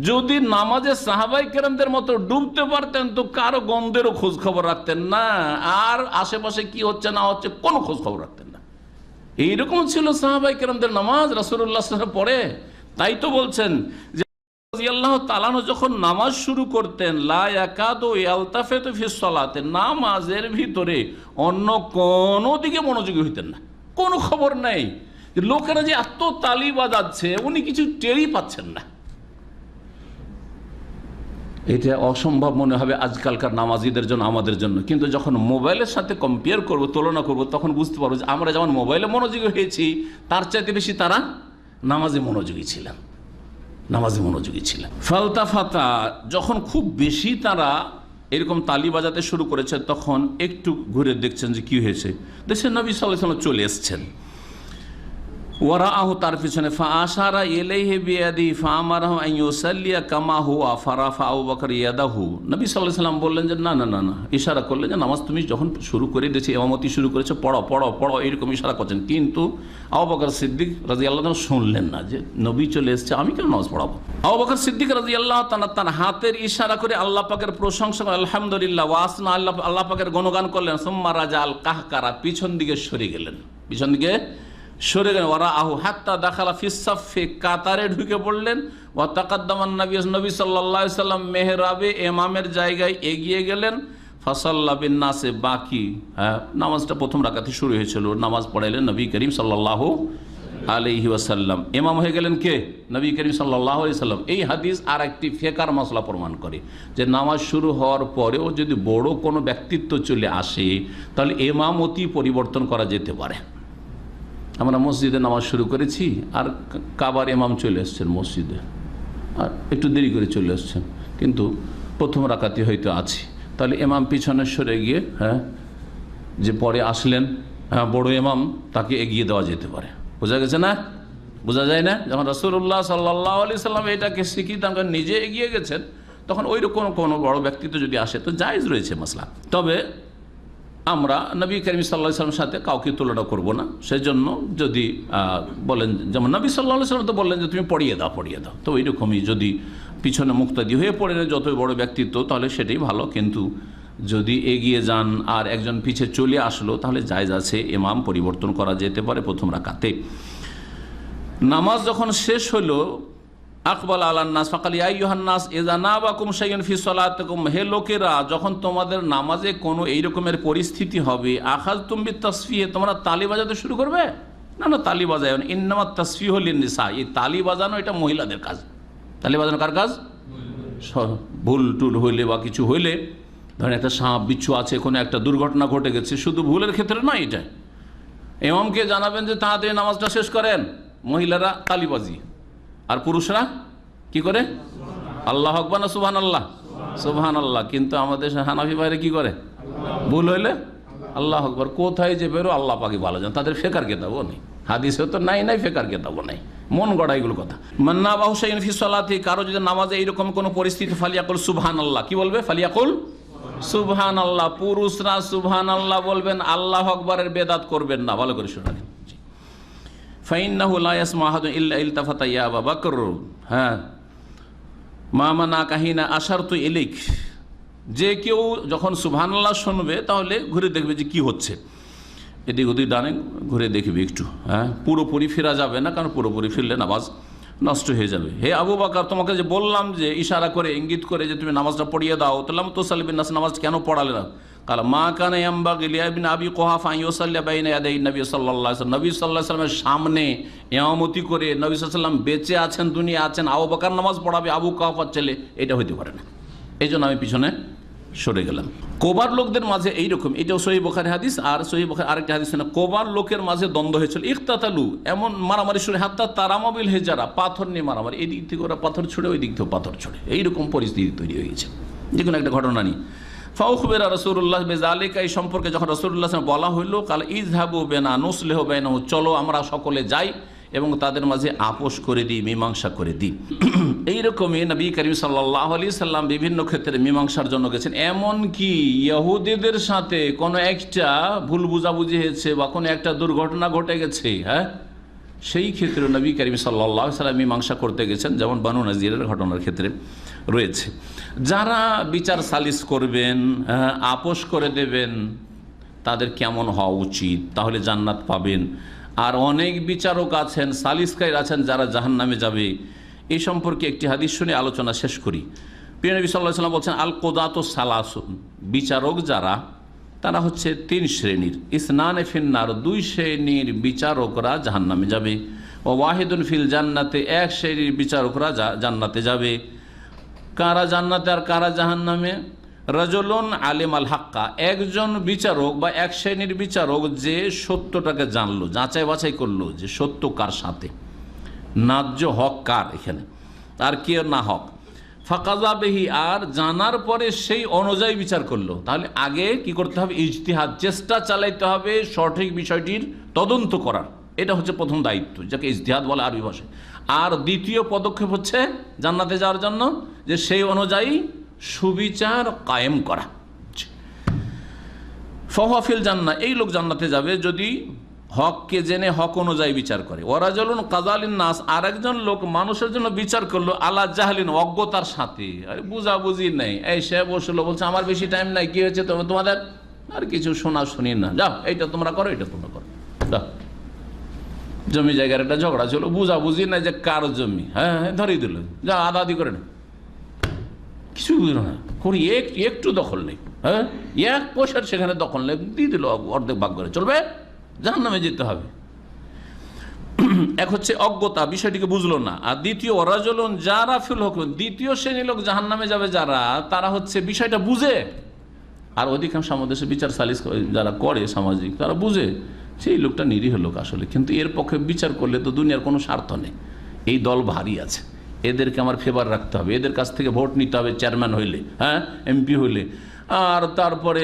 যদি নামাজে সাহাবাই কেরামদের মতো ডুবতে পারতেন তো কারো গন্ধেরও খোঁজ খবর রাখতেন না, আর আশেপাশে কি হচ্ছে না হচ্ছে কোনো খোঁজ খবর রাখতেন না। এইরকম ছিল সাহাবাই কেরামদের নামাজ রাসূলুল্লাহ সাল্লাল্লাহু আলাইহি ওয়াসাল্লাম পড়ে। তাই তো বলছেন যে রাদিয়াল্লাহু তাআলা যখন নামাজ শুরু করতেন, লা ইয়াকাদু ইয়ালতাফিতু ফিস সালাতে, নামাজের ভিতরে অন্য কোনো দিকে মনোযোগী হইতেন না, কোনো খবর নাই। লোকেরা যে এত তালি বাজাচ্ছে উনি কিছু টেরই পাচ্ছেন না। এটা অসম্ভব মনে হবে আজকালকার নামাজিদের জন্য, আমাদের জন্য। কিন্তু যখন মোবাইলের সাথে কম্পেয়ার করব, তুলনা করব, তখন বুঝতে পারবো যে আমরা যেমন মোবাইলে মনোযোগী হয়েছি তার চাইতে বেশি তারা নামাজে মনোযোগী ছিলেন, নামাজে মনোযোগী ছিলেন। ফালতাফাতা, যখন খুব বেশি তারা এরকম তালি বাজাতে শুরু করেছে তখন একটু ঘুরে দেখছেন যে কি হয়েছে। দেখছেন নবী সাল্লাল্লাহু আলাইহি ওয়াসাল্লাম চলে এসছেন। ওয়ারাআহু, তার পিছনে, ফাআশারা ইলাইহি বিয়াদি ফাআমারাহু আন ইউসাল্লিয়া কামা হুয়া ফারাফা আবু বকর ইয়াদাহু। নবী সাল্লাল্লাহু আলাইহি ওয়াসাল্লাম বললেন যে না না না না, ইশারা করলেন যে নামাজ তুমি যখন শুরু করে দিয়েছি, ইমামতি শুরু করেছো, পড়ো পড়ো পড়ো, এরকম ইশারা করছেন। কিন্তু আবু বকর সিদ্দিক রাদিয়াল্লাহু তাআলা শুনলেন না যে নবী চলে এসেছে, আমি কেন নামাজ পড়াবো। আবু বকর সিদ্দিক রাদিয়াল্লাহু তাআলা তার হাতের ইশারা করে আল্লাহ পাকের প্রশংসা, আলহামদুলিল্লাহ ওয়া আসনা, আল্লাহ পাকের গুণগান করলেন। সুম্মা রাজাল কাহকারা, পিছন দিকে সরে গেলেন, পিছন দিকে সরে গেলেন। ওরা আহু হাত্তা দাখালা ফিসাফে, কাতারে ঢুকে পড়লেন। ওয়া তাকাদ্দামান নবী, নবী সাল্লাল্লাহু আলাইহি সাল্লাম মেহরাবে ইমামের জায়গায় এগিয়ে গেলেন। ফাসাল্লা বিন নাসে বাকি, হ্যাঁ নামাজটা প্রথম রাকাতে শুরু হয়েছিল, নামাজ পড়াইলেন নবী করিম সাল্লাল্লাহু আলাইহি ওয়াসাল্লাম। ইমাম হয়ে গেলেন কে? নবী করিম সাল্লাল্লাহু আলাইহি সাল্লাম। এই হাদিস আর একটি ফিকর মাসলা প্রমাণ করে যে নামাজ শুরু হওয়ার পরেও যদি বড় কোনো ব্যক্তিত্ব চলে আসে তাহলে ইমামতি পরিবর্তন করা যেতে পারে। আমরা মসজিদে নামাজ শুরু করেছি আর কাবার ইমাম চলে এসছেন মসজিদে, আর একটু দেরি করে চলে এসছেন, কিন্তু প্রথম রাকাতে হয়তো আছি, তাহলে ইমাম পিছনে সরে গিয়ে, হ্যাঁ যে পরে আসলেন, হ্যাঁ বড় ইমাম, তাকে এগিয়ে দেওয়া যেতে পারে। বোঝা গেছে না? বোঝা যায় না? যখন রাসূলুল্লাহ সাল্লাল্লাহু আলাইহি সাল্লাম এটাকে স্বীকৃতি দান নিজে এগিয়ে গেছেন, তখন ওই রকম কোনো বড় ব্যক্তিত্ব যদি আসে তো জায়েজ রয়েছে মাসলা। তবে আমরা নবী করিম সাল্লাল্লাহু আলাইহি ওয়াসাল্লামের সাথে কাউকে তুলনা করব না। সেজন্য যদি বলেন, যেমন নবী সাল্লাল্লাহু আলাইহি ওয়াসাল্লাম তো বললেন যে তুমি পড়িয়ে দাও, পড়িয়ে দাও, তো ওইরকমই যদি পিছনে মুক্তাদি হয়ে পড়ে না যতই বড় ব্যক্তিত্ব তাহলে সেটাই ভালো। কিন্তু যদি এগিয়ে যান আর একজন পিছে চলে আসলো তাহলে জায়েজ আছে, ইমাম পরিবর্তন করা যেতে পারে প্রথম রাকাতে। নামাজ যখন শেষ হলো, আকবাল আলান নাস ফাকাল ইয়া আইয়ুহান নাস ইযা নাবাকুম শাইউন ফি সালাতিকুম, হে লোকেরা যখন তোমাদের নামাজে কোনো এই রকমের পরিস্থিতি হবে, আখাযতুম বিতাসফিহ, তোমরা তালি বাজাতে শুরু করবে। না না, তালি বাজায় না, ইন্নামাত তাসফিহু লিন-নিসা, এই তালি বাজানো এটা মহিলাদের কাজ। তালি বাজানো কার কাজ? ভুল টুল হইলে বা কিছু হইলে, ধরেন একটা সাপ বিচ্ছু আছে, কোনো একটা দুর্ঘটনা ঘটে গেছে, শুধু ভুলের ক্ষেত্রে নয়, এটা ইমামকে জানাবেন যে তাড়াতাড়ি নামাজটা শেষ করেন। মহিলারা তালিবাজি, আর পুরুষরা কি করে? আল্লাহ আকবার না সুবহানাল্লাহ? সুবহানাল্লাহ। কিন্তু আমাদের হানাফি ভাইরা কি করে? ভুল হইলে আল্লাহ আকবার। কোথায় যে বেরো আল্লাহ পাকি ভালো জান, তাদের ফেকার কেতাবও নেই, হাদিসে তো নাই, ফেকার কেতাবও নাই, মন গড়া এগুলো কথা। মান্না বাহু শাইউন ফি সালাতি, কারো যদি নামাজে এইরকম কোনো পরিস্থিতি, ফালিয়াকুল সুবহানাল্লাহ, কি বলবে? ফালিয়াকুল সুবহানাল্লাহ। পুরুষরা সুবহানাল্লাহ বলবেন, আল্লাহ আকবারের বেদাত করবেন না। ভালো করে শোনালেন। ফাইন্নাহু লা ইয়াসমু আহাদুন ইল্লা ইলতাফাতা ইয়া আবা বকর, হ্যাঁ মা মানাকা হিনা আশারতু ইলাইক, যে কেউ যখন সুবহানাল্লাহ শুনবে তাহলে ঘুরে দেখবে যে কি হচ্ছে, এদিক ওদিক ডানে ঘুরে দেখবে একটু, হ্যাঁ পুরোপুরি ফেরা যাবে না, কারণ পুরোপুরি ফিরলে নামাজ নষ্ট হয়ে যাবে। হে আবু বকর, তোমাকে যে বললাম যে ইশারা করে ইঙ্গিত করে যে তুমি নামাজটা পড়িয়ে দাও, তাহলে তো সাল্লিবিন নাস, নামাজ কেন পড়ালে না? কাল মা কানা ইয়ামবাগি লিইবনে আবি কুহাফা আন ইউসাল্লি বাইনা ইয়াদাই নবী সাল্লাল্লাহু আলাইহি ওয়াসাল্লাম, নবী সাল্লাল্লাহু আলাইহি ওয়াসাল্লামের সামনে ইমামতি করে নবী সাল্লাল্লাহু আলাইহি ওয়াসাল্লাম বেঁচে আছেন, দুনিয়া আছেন, আবু বকর নামাজ পড়াবে আবু কুহাফার ছেলে, এটা হইতে পারে না। এই জন্য আমি পিছনে সরে গেলাম। কোবার লোকদের মাঝে এইরকম, এটাও সহিহ বুখারী হাদিস, আর সহিহ বুখারী আরেকটা হাদিস না, কোবার লোকের মাঝে দ্বন্দ্ব হয়েছিল, ইখতাতালু, এমন মারামারি শুরু, হাত্তা তারামাবিল হেজারা, পাথর নিয়ে মারামারি, এই দিক থেকে ওরা পাথর ছুড়ে, ওই দিক থেকে পাথর ছুড়ে, এইরকম পরিস্থিতি তৈরি হয়ে গেছে। যে কোনো একটা ঘটনা নিয়ে ফাউখবিরা রাসূলুল্লাহ বিযালিকা, এই সম্পর্কে যখন রাসূলুল্লাহ বলা হইল, কাল ইযহাবু বিনা নুসলিহু বাইনাহু, চলো আমরা সকলে যাই, এবং তাদের মাঝে আপোষ করে দিই, মীমাংসা করে দিই। এইরকমই নবী করিম সাল্লাল্লাহু আলাইহি সাল্লাম বিভিন্ন ক্ষেত্রে মীমাংসার জন্য গেছেন। এমনকি ইহুদিদের সাথে কোনো একটা ভুল বুঝাবুঝি হয়েছে বা কোনো একটা দুর্ঘটনা ঘটে গেছে, হ্যাঁ, সেই ক্ষেত্রে নবী করিম সাল্লাল্লাহু আলাইহি সাল্লাম মীমাংসা করতে গেছেন, যেমন বানু নাজিরের ঘটনার ক্ষেত্রে রয়েছে। যারা বিচার সালিস করবেন, আপোষ করে দেবেন, তাদের কেমন হওয়া উচিত, তাহলে জান্নাত পাবেন। আর অনেক বিচারক আছেন, সালিসকারী আছেন, যারা জাহান্নামে যাবে। এই সম্পর্কে একটি হাদিস শুনে আলোচনা শেষ করি। প্রিয় নবী সাল্লাল্লাহু আলাইহি ওয়াসাল্লাম বলছেন, আল কোদাতু সালাসুন, বিচারক যারা, তারা হচ্ছে 3 শ্রেণীর। ইসনানে ফিন্নার, 2 শ্রেণীর বিচারকরা জাহান্নামে যাবে। ও ওয়াহিদুন ফিল জান্নাতে, 1 শ্রেণীর বিচারকরা জান্নাতে যাবে। কারা জান্নাতে আর কারা জাহান্নামে? রাজুলুন আলিম আল হাক্কা, একজন বিচারক বা 1 শ্রেণীর বিচারক যে সত্যটাকে জানলো, যাচাই বাছাই করলো যে সত্য কার সাথে, ন্যায্য হক কার এখানে, আর কে না হক। ফাকাজা বিহি, আর জানার পরে সেই অনুযায়ী বিচার করলো। তাহলে আগে কি করতে হবে? ইজতিহাদ, চেষ্টা চালাইতে হবে সঠিক বিষয়টির তদন্ত করার। এটা হচ্ছে প্রথম দায়িত্ব, যাকে ইজতিহাদ বলে আরবি ভাষায়। আর দ্বিতীয় পদক্ষেপ হচ্ছে জান্নাতে যাওয়ার জন্য যে সেই অনুযায়ী সুবিচার কায়েম করা। ফাহুয়া জান্নাহ, এই লোক জান্নাতে যাবে যদি হককে জেনে হক অনুযায়ী বিচার করে। ওয়ারাজুলুন কাযালিন নাস, আর একজন লোক মানুষের জন্য বিচার করলো আলা জাহলিন, অজ্ঞতার সাথে, আরে বুঝাবুঝি নেই। এই সে বসলো, বলছে আমার বেশি টাইম নাই, কি হয়েছে তোমাদের? আর কিছু শোনা শুনি না, যাও এইটা তোমরা করো, এটা তোমরা করো, যাও। জমি জায়গার একটা ঝগড়া ছিল, বুঝাবুঝি নাই যে কার জমি, হ্যাঁ ধরিয়ে দিল, যা আদা আদি করে না, কিছু বুঝলো না, করি একটু দখল নেই, হ্যাঁ 1 পয়সার সেখানে দখল নেই, দিয়ে দিল, অর্ধেক ভাগ করে চলবে, জাহান্নামে যেতে হবে। এক হচ্ছে অজ্ঞতা, বিষয়টিকে বুঝলো না। আর দ্বিতীয় ওয়ারাজুলুন যারা ফিল হুকম, দ্বিতীয় শ্রেণীর লোক জাহান্নামে যাবে যারা, তারা হচ্ছে বিষয়টা বুঝে। আর অধিকাংশ আমাদের দেশে বিচার সালিস যারা করে সামাজিক, তারা বুঝে সেই লোকটা নিরীহ লোক আসলে, কিন্তু এর পক্ষে বিচার করলে তো দুনিয়ার কোনো স্বার্থ নেই। এই দল ভারী আছে, এদেরকে আমার ফেভার রাখতে হবে, এদের কাছ থেকে ভোট নিতে হবে চেয়ারম্যান হইলে, হ্যাঁ এমপি হইলে, আর তারপরে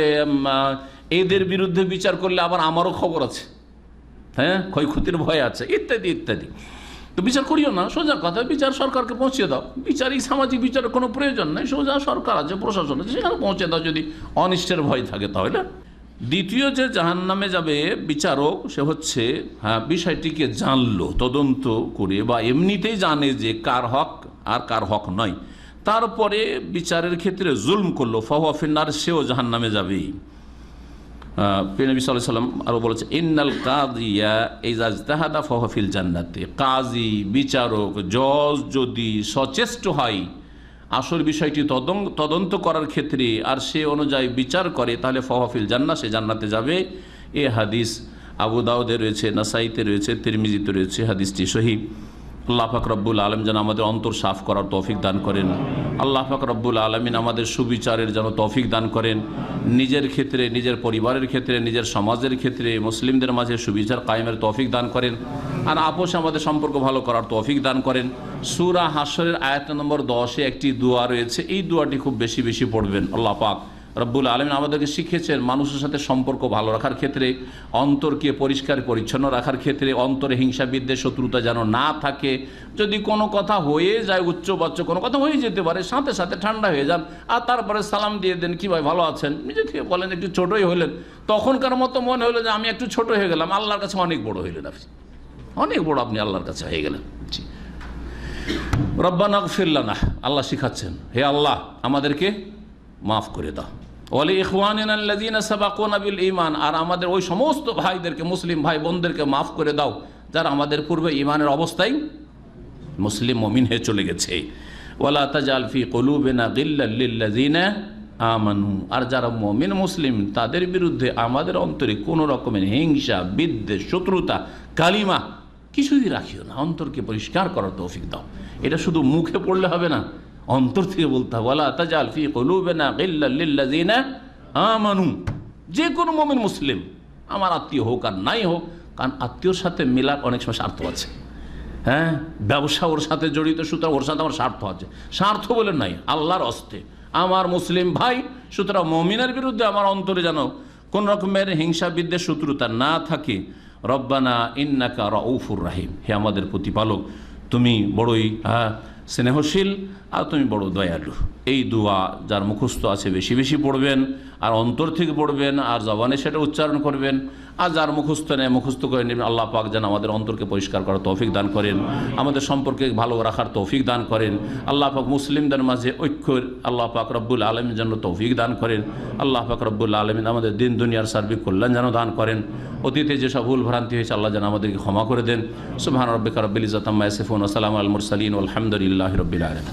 এদের বিরুদ্ধে বিচার করলে আবার আমারও খবর আছে, হ্যাঁ ক্ষয়ক্ষতির ভয় আছে, ইত্যাদি ইত্যাদি। তো বিচার করিও না, সোজা কথা, বিচার সরকারকে পৌঁছে দাও। বিচারই সামাজিক বিচারের কোনো প্রয়োজন নেই, সোজা সরকার আছে, প্রশাসন আছে, সেখানে পৌঁছে দাও যদি অনিষ্টের ভয় থাকে তাহলে। দ্বিতীয় যে জাহান্নামে যাবে বিচারক, সে হচ্ছে হ্যাঁ বিষয়টিকে জানলো তদন্ত করে, বা এমনিতেই জানে যে কার হক আর কার হক নয়, তারপরে বিচারের ক্ষেত্রে জুলম করলো, ফাহুয়া ফিন্নার, সেও জাহান্নামে যাবে। নবী সাল্লাল্লাহু আলাইহি ওয়াসাল্লাম আরও বলেছে, ইন্নাল কাযিয়া ইযা ইজতাহাদা ফাহুয়া ফিল জান্নাতি, কাজী বিচারক জজ যদি সচেষ্ট হয় আসল বিষয়টি তদন্ত করার ক্ষেত্রে, আর সে অনুযায়ী বিচার করে, তাহলে ফাহুয়া ফিল জান্নাহ, সে জান্নাতে যাবে। এ হাদিস আবু দাউদে রয়েছে, নাসাইতে রয়েছে, তিরমিজিতে রয়েছে, হাদিসটি সহিহ। আল্লাহ পাক রব্বুল আলামিন যেন আমাদের অন্তর সাফ করার তৌফিক দান করেন। আল্লাহ পাক রব্বুল আলামিন আমাদের সুবিচারের যেন তৌফিক দান করেন, নিজের ক্ষেত্রে, নিজের পরিবারের ক্ষেত্রে, নিজের সমাজের ক্ষেত্রে, মুসলিমদের মাঝে সুবিচার কায়েমের তৌফিক দান করেন, আর আপোষে আমাদের সম্পর্ক ভালো করার তৌফিক দান করেন। সূরা হাশরের আয়াত নম্বর 10-এ একটি দোয়া রয়েছে, এই দোয়াটি খুব বেশি বেশি পড়বেন। আল্লাহ পাক রব্বুল আলামিন আমাদেরকে শিখিয়েছেন মানুষের সাথে সম্পর্ক ভালো রাখার ক্ষেত্রে, অন্তরকে পরিষ্কার পরিচ্ছন্ন রাখার ক্ষেত্রে, অন্তরে হিংসা বিদ্বেষ শত্রুতা যেন না থাকে। যদি কোনো কথা হয়ে যায়, উচ্চবাচ্য কোনো কথা হয়ে যেতে পারে, সাথে সাথে ঠান্ডা হয়ে যান, আর তারপরে সালাম দিয়ে দেন, কী ভাই ভালো আছেন, নিজে থেকে বলেন, একটু ছোটোই হলেন, তখনকার মতো মনে হলো যে আমি একটু ছোট হয়ে গেলাম, আল্লাহর কাছে অনেক বড় হইলেন, আপনি অনেক বড়, আপনি আল্লাহর কাছে হয়ে গেলেন। জি, রব্বানা গফির লানা, আল্লাহ শিখাচ্ছেন, হে আল্লাহ আমাদেরকে মাফ করে দাও। ওয়ালি ইখওয়ানিনা আল্লাযীনা সাবাকুনা বিল ঈমান, আর আমাদের ওই সমস্ত ভাইদেরকে, মুসলিম ভাই বোনদেরকে মাফ করে দাও যারা আমাদের পূর্বে ঈমানের অবস্থায় মুসলিম মুমিন হয়ে চলে গেছে। ওয়ালা তাজাল ফি কুলুবিনা গিল্লাল লিল্লাযীনা আমানু, আর যারা মুমিন মুসলিম তাদের বিরুদ্ধে আমাদের অন্তরে কোনো রকমের হিংসা বিদ্বেষ শত্রুতা কালিমা কিছুই রাখিও না, অন্তরকে পরিষ্কার করার তৌফিক দাও। এটা শুধু মুখে পড়লে হবে না, অন্তর থেকে বলতে হবে, ওয়ালা তাজাল ফি কুলুবিনা গিল্লাল লিল্লাযীনা আমানু। যে কোনো মুমিন মুসলিম, আমার আত্মীয় হোক আর নাই হোক, কারণ আত্মীয়র সাথে মেলার অনেক সময় স্বার্থ আছে, হ্যাঁ ব্যবসা ওর সাথে জড়িত, সুতরাং ওর সাথে আমার স্বার্থ আছে, স্বার্থ বলে নাই, আল্লাহর হস্তে আমার মুসলিম ভাই, সুতরাং মুমিনের বিরুদ্ধে আমার অন্তরে যেন কোন রকমের হিংসা বিদ্বেষ শত্রুতা না থাকে। রব্বানা ইন্নাকা রাউফুর রাহিম, হে আমাদের প্রতিপালক তুমি বড়ই স্নেহশীল আর তুমি বড় দয়ালু। এই দোয়া যার মুখস্থ আছে বেশি বেশি পড়বেন, আর অন্তর থেকে পড়বেন, আর জবানে সেটা উচ্চারণ করবেন। আর যার মুখস্থ নেই মুখস্থ করে নেবেন। আল্লাহ পাক যেন আমাদের অন্তরকে পরিষ্কার করার তৌফিক দান করেন, আমাদের সম্পর্কে ভালো রাখার তৌফিক দান করেন। আল্লাহ পাক মুসলিমদের মাঝে ঐক্য আল্লাহ পাক রব্বুল আলমীর জন্য তৌফিক দান করেন। আল্লাহ পাক রব্বুল আলমিন আমাদের দিন দুনিয়ার সার্বিক কল্যাণ যেন দান করেন। অতীতে যেসব ভুল ভ্রান্তি হয়েছে আল্লাহ যেন আমাদেরকে ক্ষমা করে দেন। সুবহান রাব্বিকা রাব্বিল ইজ্জাতি আম্মা ইয়াসিফুন ওয়া সালামুন আলাল মুরসালিন ওয়ালহামদুলিল্লাহি রাব্বিল আলামিন।